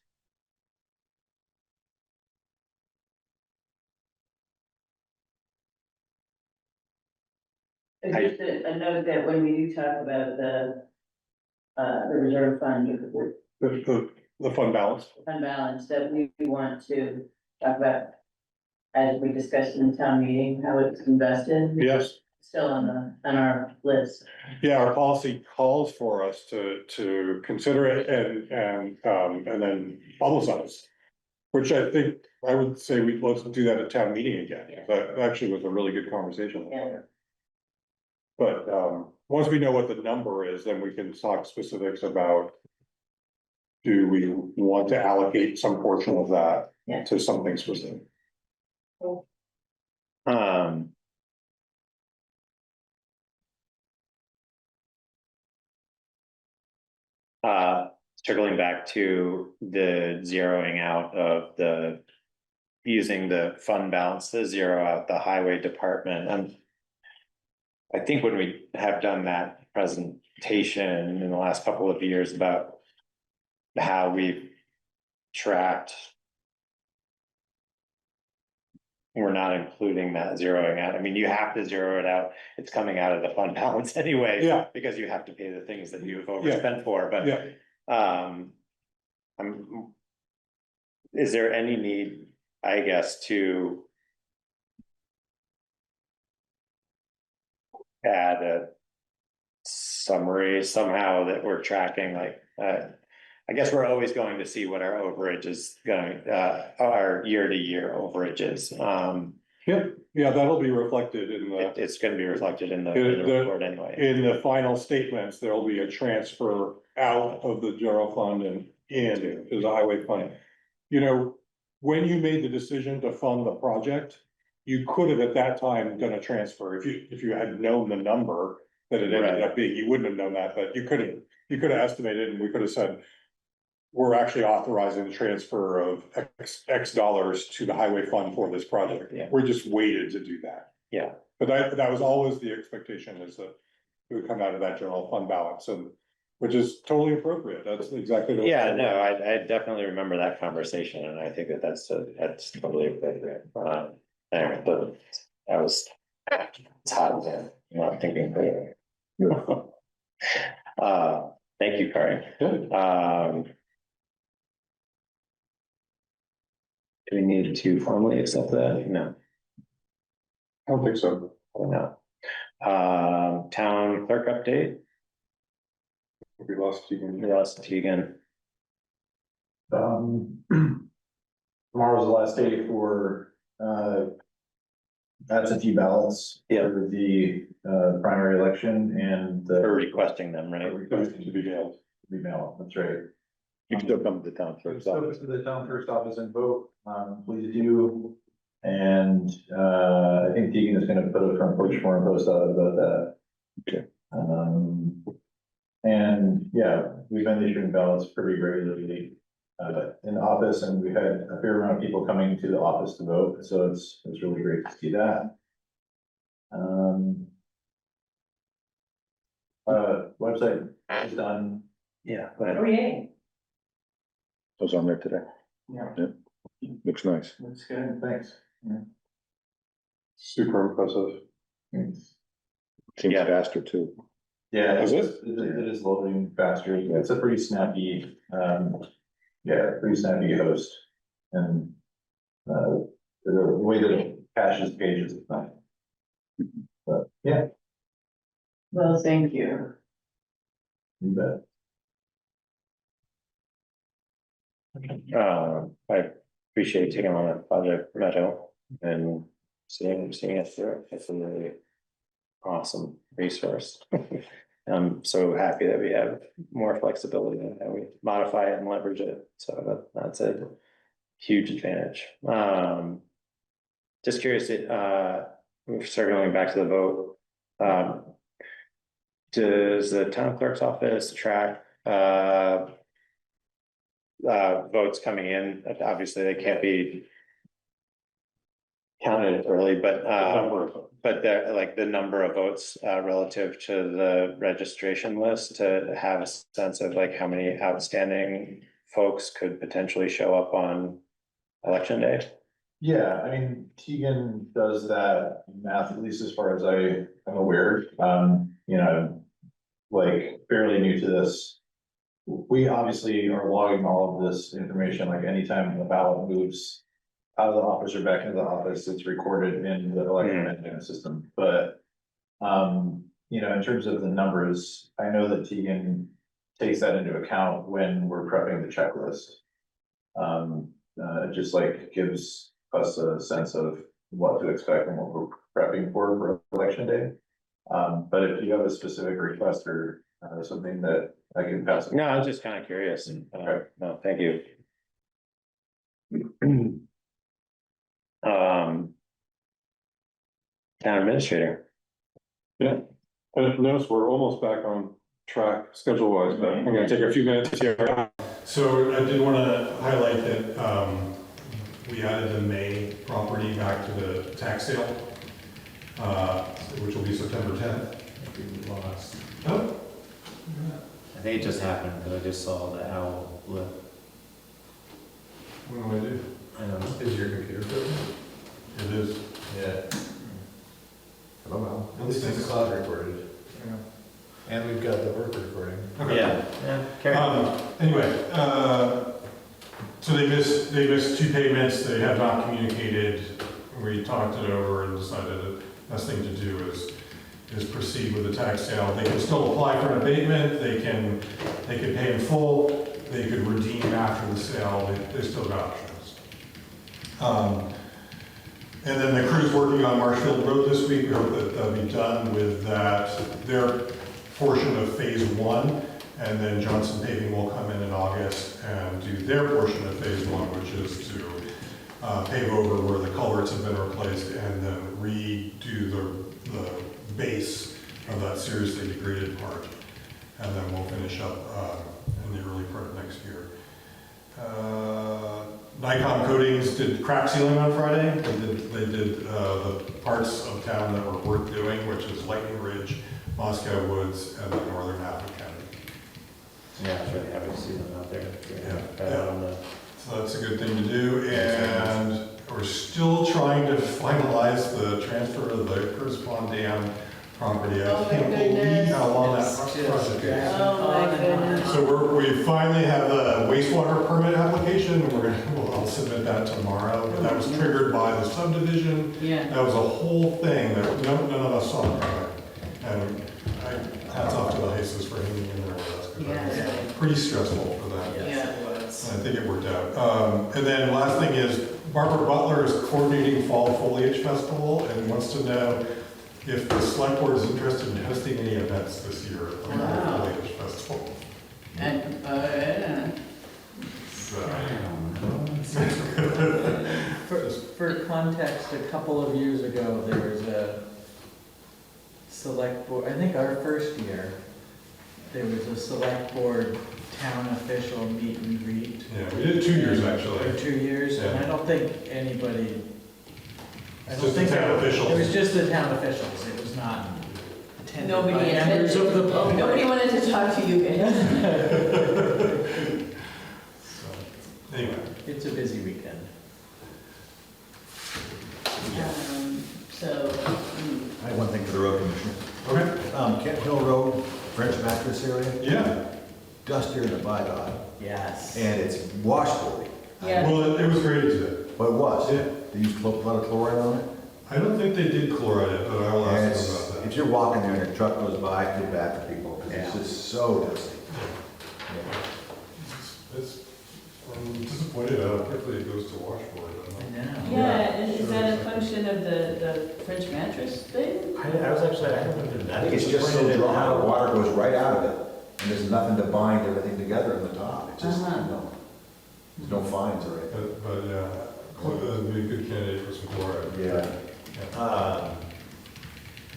It's just a note that when we do talk about the reserve fund, The fund balance. fund balance, that we want to talk about, as we discussed in the town meeting, how it's invested. Yes. Still on our list. Yeah, our policy calls for us to consider it and then publicize. Which I think, I would say let's do that at town meeting again. That actually was a really good conversation. Yeah. But once we know what the number is, then we can talk specifics about. Do we want to allocate some portion of that Yeah. to something specific? Circling back to the zeroing out of using the fund balance to zero out the highway department. I think when we have done that presentation in the last couple of years about how we've tracked. We're not including that zeroing out. I mean, you have to zero it out. It's coming out of the fund balance anyway. Yeah. Because you have to pay the things that you've overspent for, but, Yeah, is there any need, I guess, to add a summary somehow that we're tracking, like, I guess we're always going to see what our overage is going, our year-to-year overages. yeah, that'll be reflected in the, It's gonna be reflected in the The- report anyway. in the final statements, there'll be a transfer out of the general fund and into the highway fund. You know, when you made the decision to fund the project, you could have at that time done a transfer. If you had known the number that it ended up being, you wouldn't have known that, but you could have estimated, and we could have said, we're actually authorizing the transfer of X dollars to the highway fund for this project. Yeah. We just waited to do that. Yeah. But that was always the expectation, is that it would come out of that general fund balance, and which is totally appropriate. That's exactly. Yeah, no, I definitely remember that conversation, and I think that's totally appropriate. Anyway, but that was, it's hot, man. I'm not thinking clearly. Thank you, Kari. Good. Do we need to formally accept that? No, I don't think so. no. Town clerk update, We lost you. Ross Teagan. Tomorrow's the last day for, absentee ballots. Yeah. For the, primary election and For the requesting them, right? To be mailed. email, that's right. You can still come to the town So clerk's go office. to the town clerk's office and vote, please do. And, I think Deegan is gonna put a front porch forum post out about that. Okay. And yeah, we've been issuing ballots pretty regularly, in the office, and we've had a fair amount of people coming to the office to vote, so it's really great to see that. Website is done. Yeah, go ahead. Oh, yay. I was on there today. Yeah. Looks nice. That's good, thanks. Super impressive. Seems Yeah. faster too. Yeah, Is it? it is loading faster. It's a pretty snappy, pretty snappy host. And, the way that it caches pages is fine. But, yeah, Well, thank you. you bet. I appreciate taking on that project, Meadow, and seeing it through. It's a really awesome resource. I'm so happy that we have more flexibility in how we modify it and leverage it, so that's a huge advantage. Just curious, we're circling back to the vote. Does the town clerk's office track votes coming in? Obviously, they can't be counted early, but the number of votes relative to the registration list, to have a sense of like how many outstanding folks could potentially show up on election day. Yeah, I mean, Tegan does that math, at least as far as I'm aware. You know, like fairly new to this. We obviously are logging all of this information, like anytime the ballot moves out of the office or back into the office, it's recorded in the election management system. But, you know, in terms of the numbers, I know that Tegan takes that into account when we're prepping the checklist. It just like gives us a sense of what to expect and what we're prepping for election day. But if you have a specific request or something that I can pass. No, I was just kind of curious. No, thank you. Town administrator. Yeah, and notice we're almost back on track schedule wise, but I'm gonna take a few minutes here. So I did wanna highlight that, we added the May property back to the tax sale, which will be September 10th. Oh. I think it just happened, but I just saw the owl blip. What do I do? I don't know. Is your computer frozen? It is. Yeah. I don't know. At least it's cloud recorded. And we've got the work recording. Okay. Yeah, carry on. Anyway, so they missed 2 payments, they have not communicated. We talked it over and decided that the best thing to do is proceed with the tax sale. They can still apply for an abatement, they can pay in full, they could redeem after the sale, they still got options. And then the crew's working on Marshfield Road this week, we hope that they'll be done with that, their portion of phase 1. And then Johnson Paving will come in August and do their portion of phase 1, which is to pave over where the culverts have been replaced and then redo the base of that seriously degraded part. And then we'll finish up in the early part of next year. Nikon Coatings did crack sealing on Friday. They did the parts of town that were worth doing, which is Lightning Ridge, Moscow Woods, and the northern half of County. Yeah, it's really happy to see them out there. Yeah. So that's a good thing to do, and we're still trying to finalize the transfer of the Curtis Pond Dam property. Oh I my can't believe goodness. how long that It's project just is. Oh my goodness. So we finally have a wastewater permit application, and I'll submit that tomorrow, but that was triggered by the subdivision. Yeah. That was a whole thing that none of us saw coming. And hats off to the HACES for hanging in there with us, because that was pretty stressful for them. Yeah. I think it worked out. And then last thing is Barbara Butler is coordinating Fall Foliage Festival and wants to know if the select board is interested in hosting any events this year at the Fall Wow. Foliage Festival. And, yeah. So, For context, a couple of years ago, there was a select board, I think our first year, there was a select board town official meet and greet. yeah, we did 2 years actually. For 2 years, and I don't think anybody, I don't Just the think. town officials. It was just the town officials, it was not attended by Nobody members of the public. Nobody wanted to talk to you guys. So, anyway. It's a busy weekend. So, I have one thing for the road commissioner. Okay. Kent Hill Road, French mattress area, Yeah. dustier than by God, Yes. and it's washboard. yeah. Well, it was graded today. But it was. Yeah. They used a lot of chloride on it. I don't think they did chloride it, but I will And ask it's, them about that. if you're walking there and a truck goes by, I feel bad for people, because it's just so dusty. I'm disappointed how quickly it goes to washboard. I know. Yeah, is that a function of the French mattress thing? I was actually, I haven't been I that think it's just so disappointed in dry, the how. water goes right out of it, and there's nothing to bind everything together on the top. It's just, Uh-huh. there's no fines or anything. But yeah, that'd be a good candidate for some chloride. Yeah.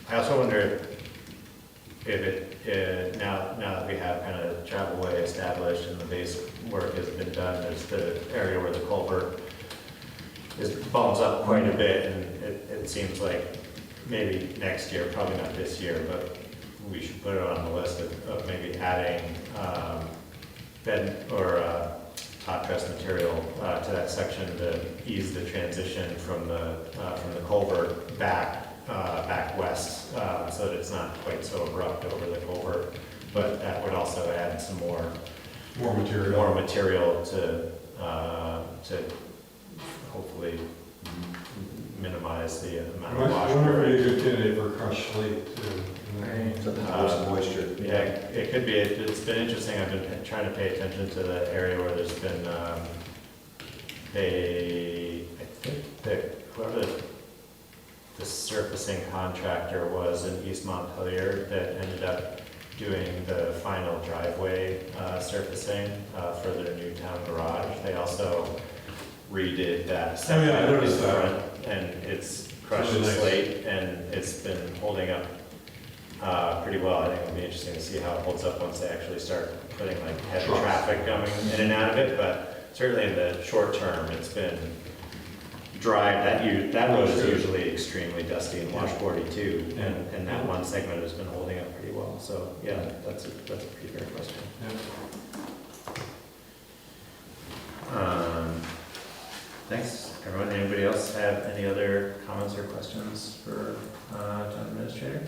I also wonder if now that we have kind of travel way established and the base work has been done, there's the area where the culvert is bumps up quite a bit, and it seems like maybe next year, probably not this year, but we should put it on the list of maybe adding bed or hot dress material to that section to ease the transition from the culvert back west, so that it's not quite so abrupt over the culvert. But that would also add some more material to hopefully minimize the amount of I wonder if washboard. it'd be a good candidate for crushed slate too. Something with some moisture. Yeah, it could be, it's been interesting, I've been trying to pay attention to the area where there's been, I think that whoever the surfacing contractor was in East Montpelier that ended up doing the final driveway surfacing for their new town garage. They also redid that Oh, yeah, I section in noticed that. front, and it's crushed Really nice. slate, and it's been holding up pretty well. I think it'll be interesting to see how it holds up once they actually start putting like heavy traffic coming in and out of it, but certainly in the short term, it's been drive, that road is usually extremely dusty and washboardy too, and that one segment has been holding up pretty well, so, yeah, that's a pretty fair question. Thanks, everyone. Anybody else have any other comments or questions for, town administrator?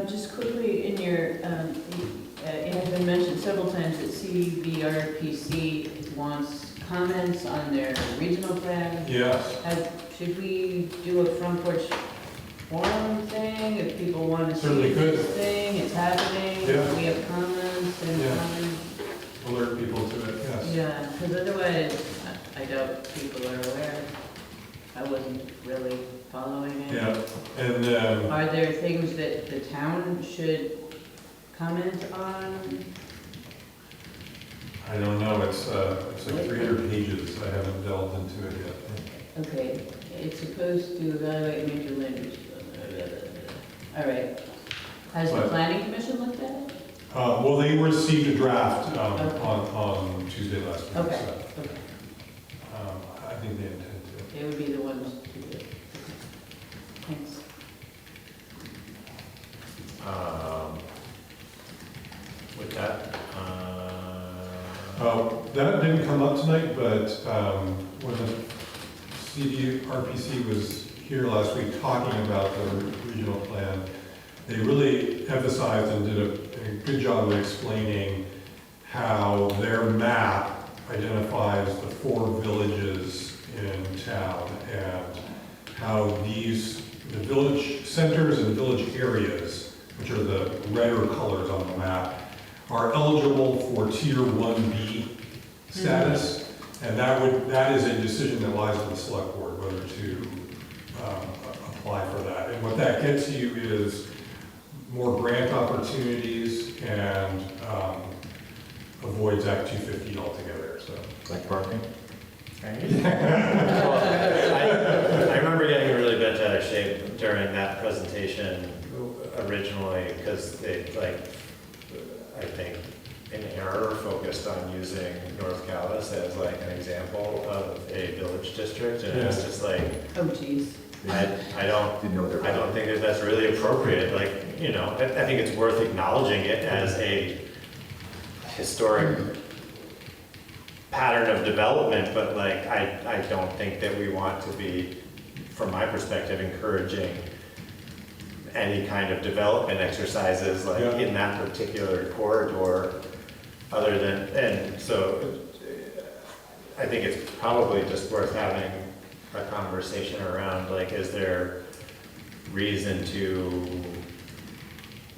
Just quickly, in your, it has been mentioned several times that CVRPC wants comments on their regional plan. Yes. Should we do a front porch forum thing, if people want to see Certainly could. this thing, it's happening, Yeah. we have comments and Yeah. comments. Alert people to it, yes. Yeah, because otherwise, I doubt people are aware. I wasn't really following it. Yeah, and, Are there things that the town should comment on? I don't know, it's like 300 pages, I haven't delved into it yet. Okay, it's supposed to evaluate major land use. All right. Has the But- planning commission looked at it? Well, they received a draft, on Tuesday last week, Okay, so, okay. I think they intend to. They would be the ones to do it. Thanks. With that, That didn't come up tonight, but, when the CVRPC was here last week talking about the regional plan, they really emphasized and did a good job of explaining how their map identifies the 4 villages in town and how the village centers and village areas, which are the redder colors on the map, are eligible for tier 1B status. And that is a decision that lies with the select board, whether to apply for that. And what that gets you is more grant opportunities and avoids Act 250 altogether, so. Like parking? I remember getting really bent out of shape during that presentation originally, because they, like, I think in error focused on using North Calais as like an example of a village district, and it's just like, Oh, geez. I don't think that that's really appropriate, like, you know, I think it's worth acknowledging it as a historic pattern of development, but like, I don't think that we want to be, from my perspective, encouraging any kind of development exercises like in that particular corridor, other than, and so I think it's probably just worth having a conversation around, like, is there reason to,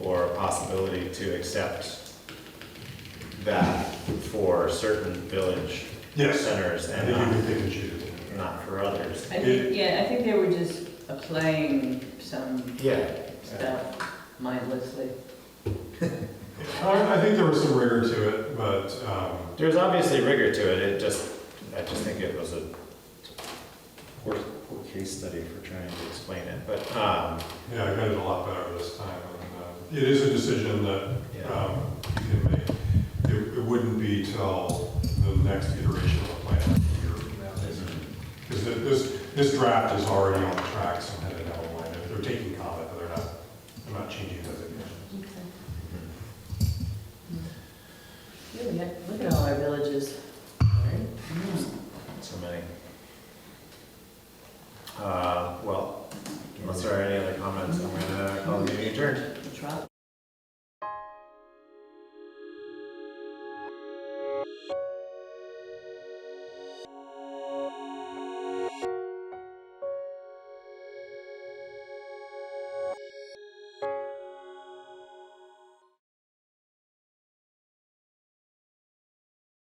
or a possibility to accept that for certain village centers and not for others? I think, I think they were just applying some stuff mindlessly. I think there was some rigor to it, but, there's obviously rigor to it, I just think it was a poor case study for trying to explain it, but, yeah, I got it a lot better this time, and, it is a decision that, you can make. It wouldn't be till the next iteration of the plan, a year from now. Because this draft is already on the tracks and headed down the line. They're taking comment, but they're not changing designations. Okay. Look at all our villages. so many. Well, unless there are any other comments, I'm gonna call the meeting adjourned.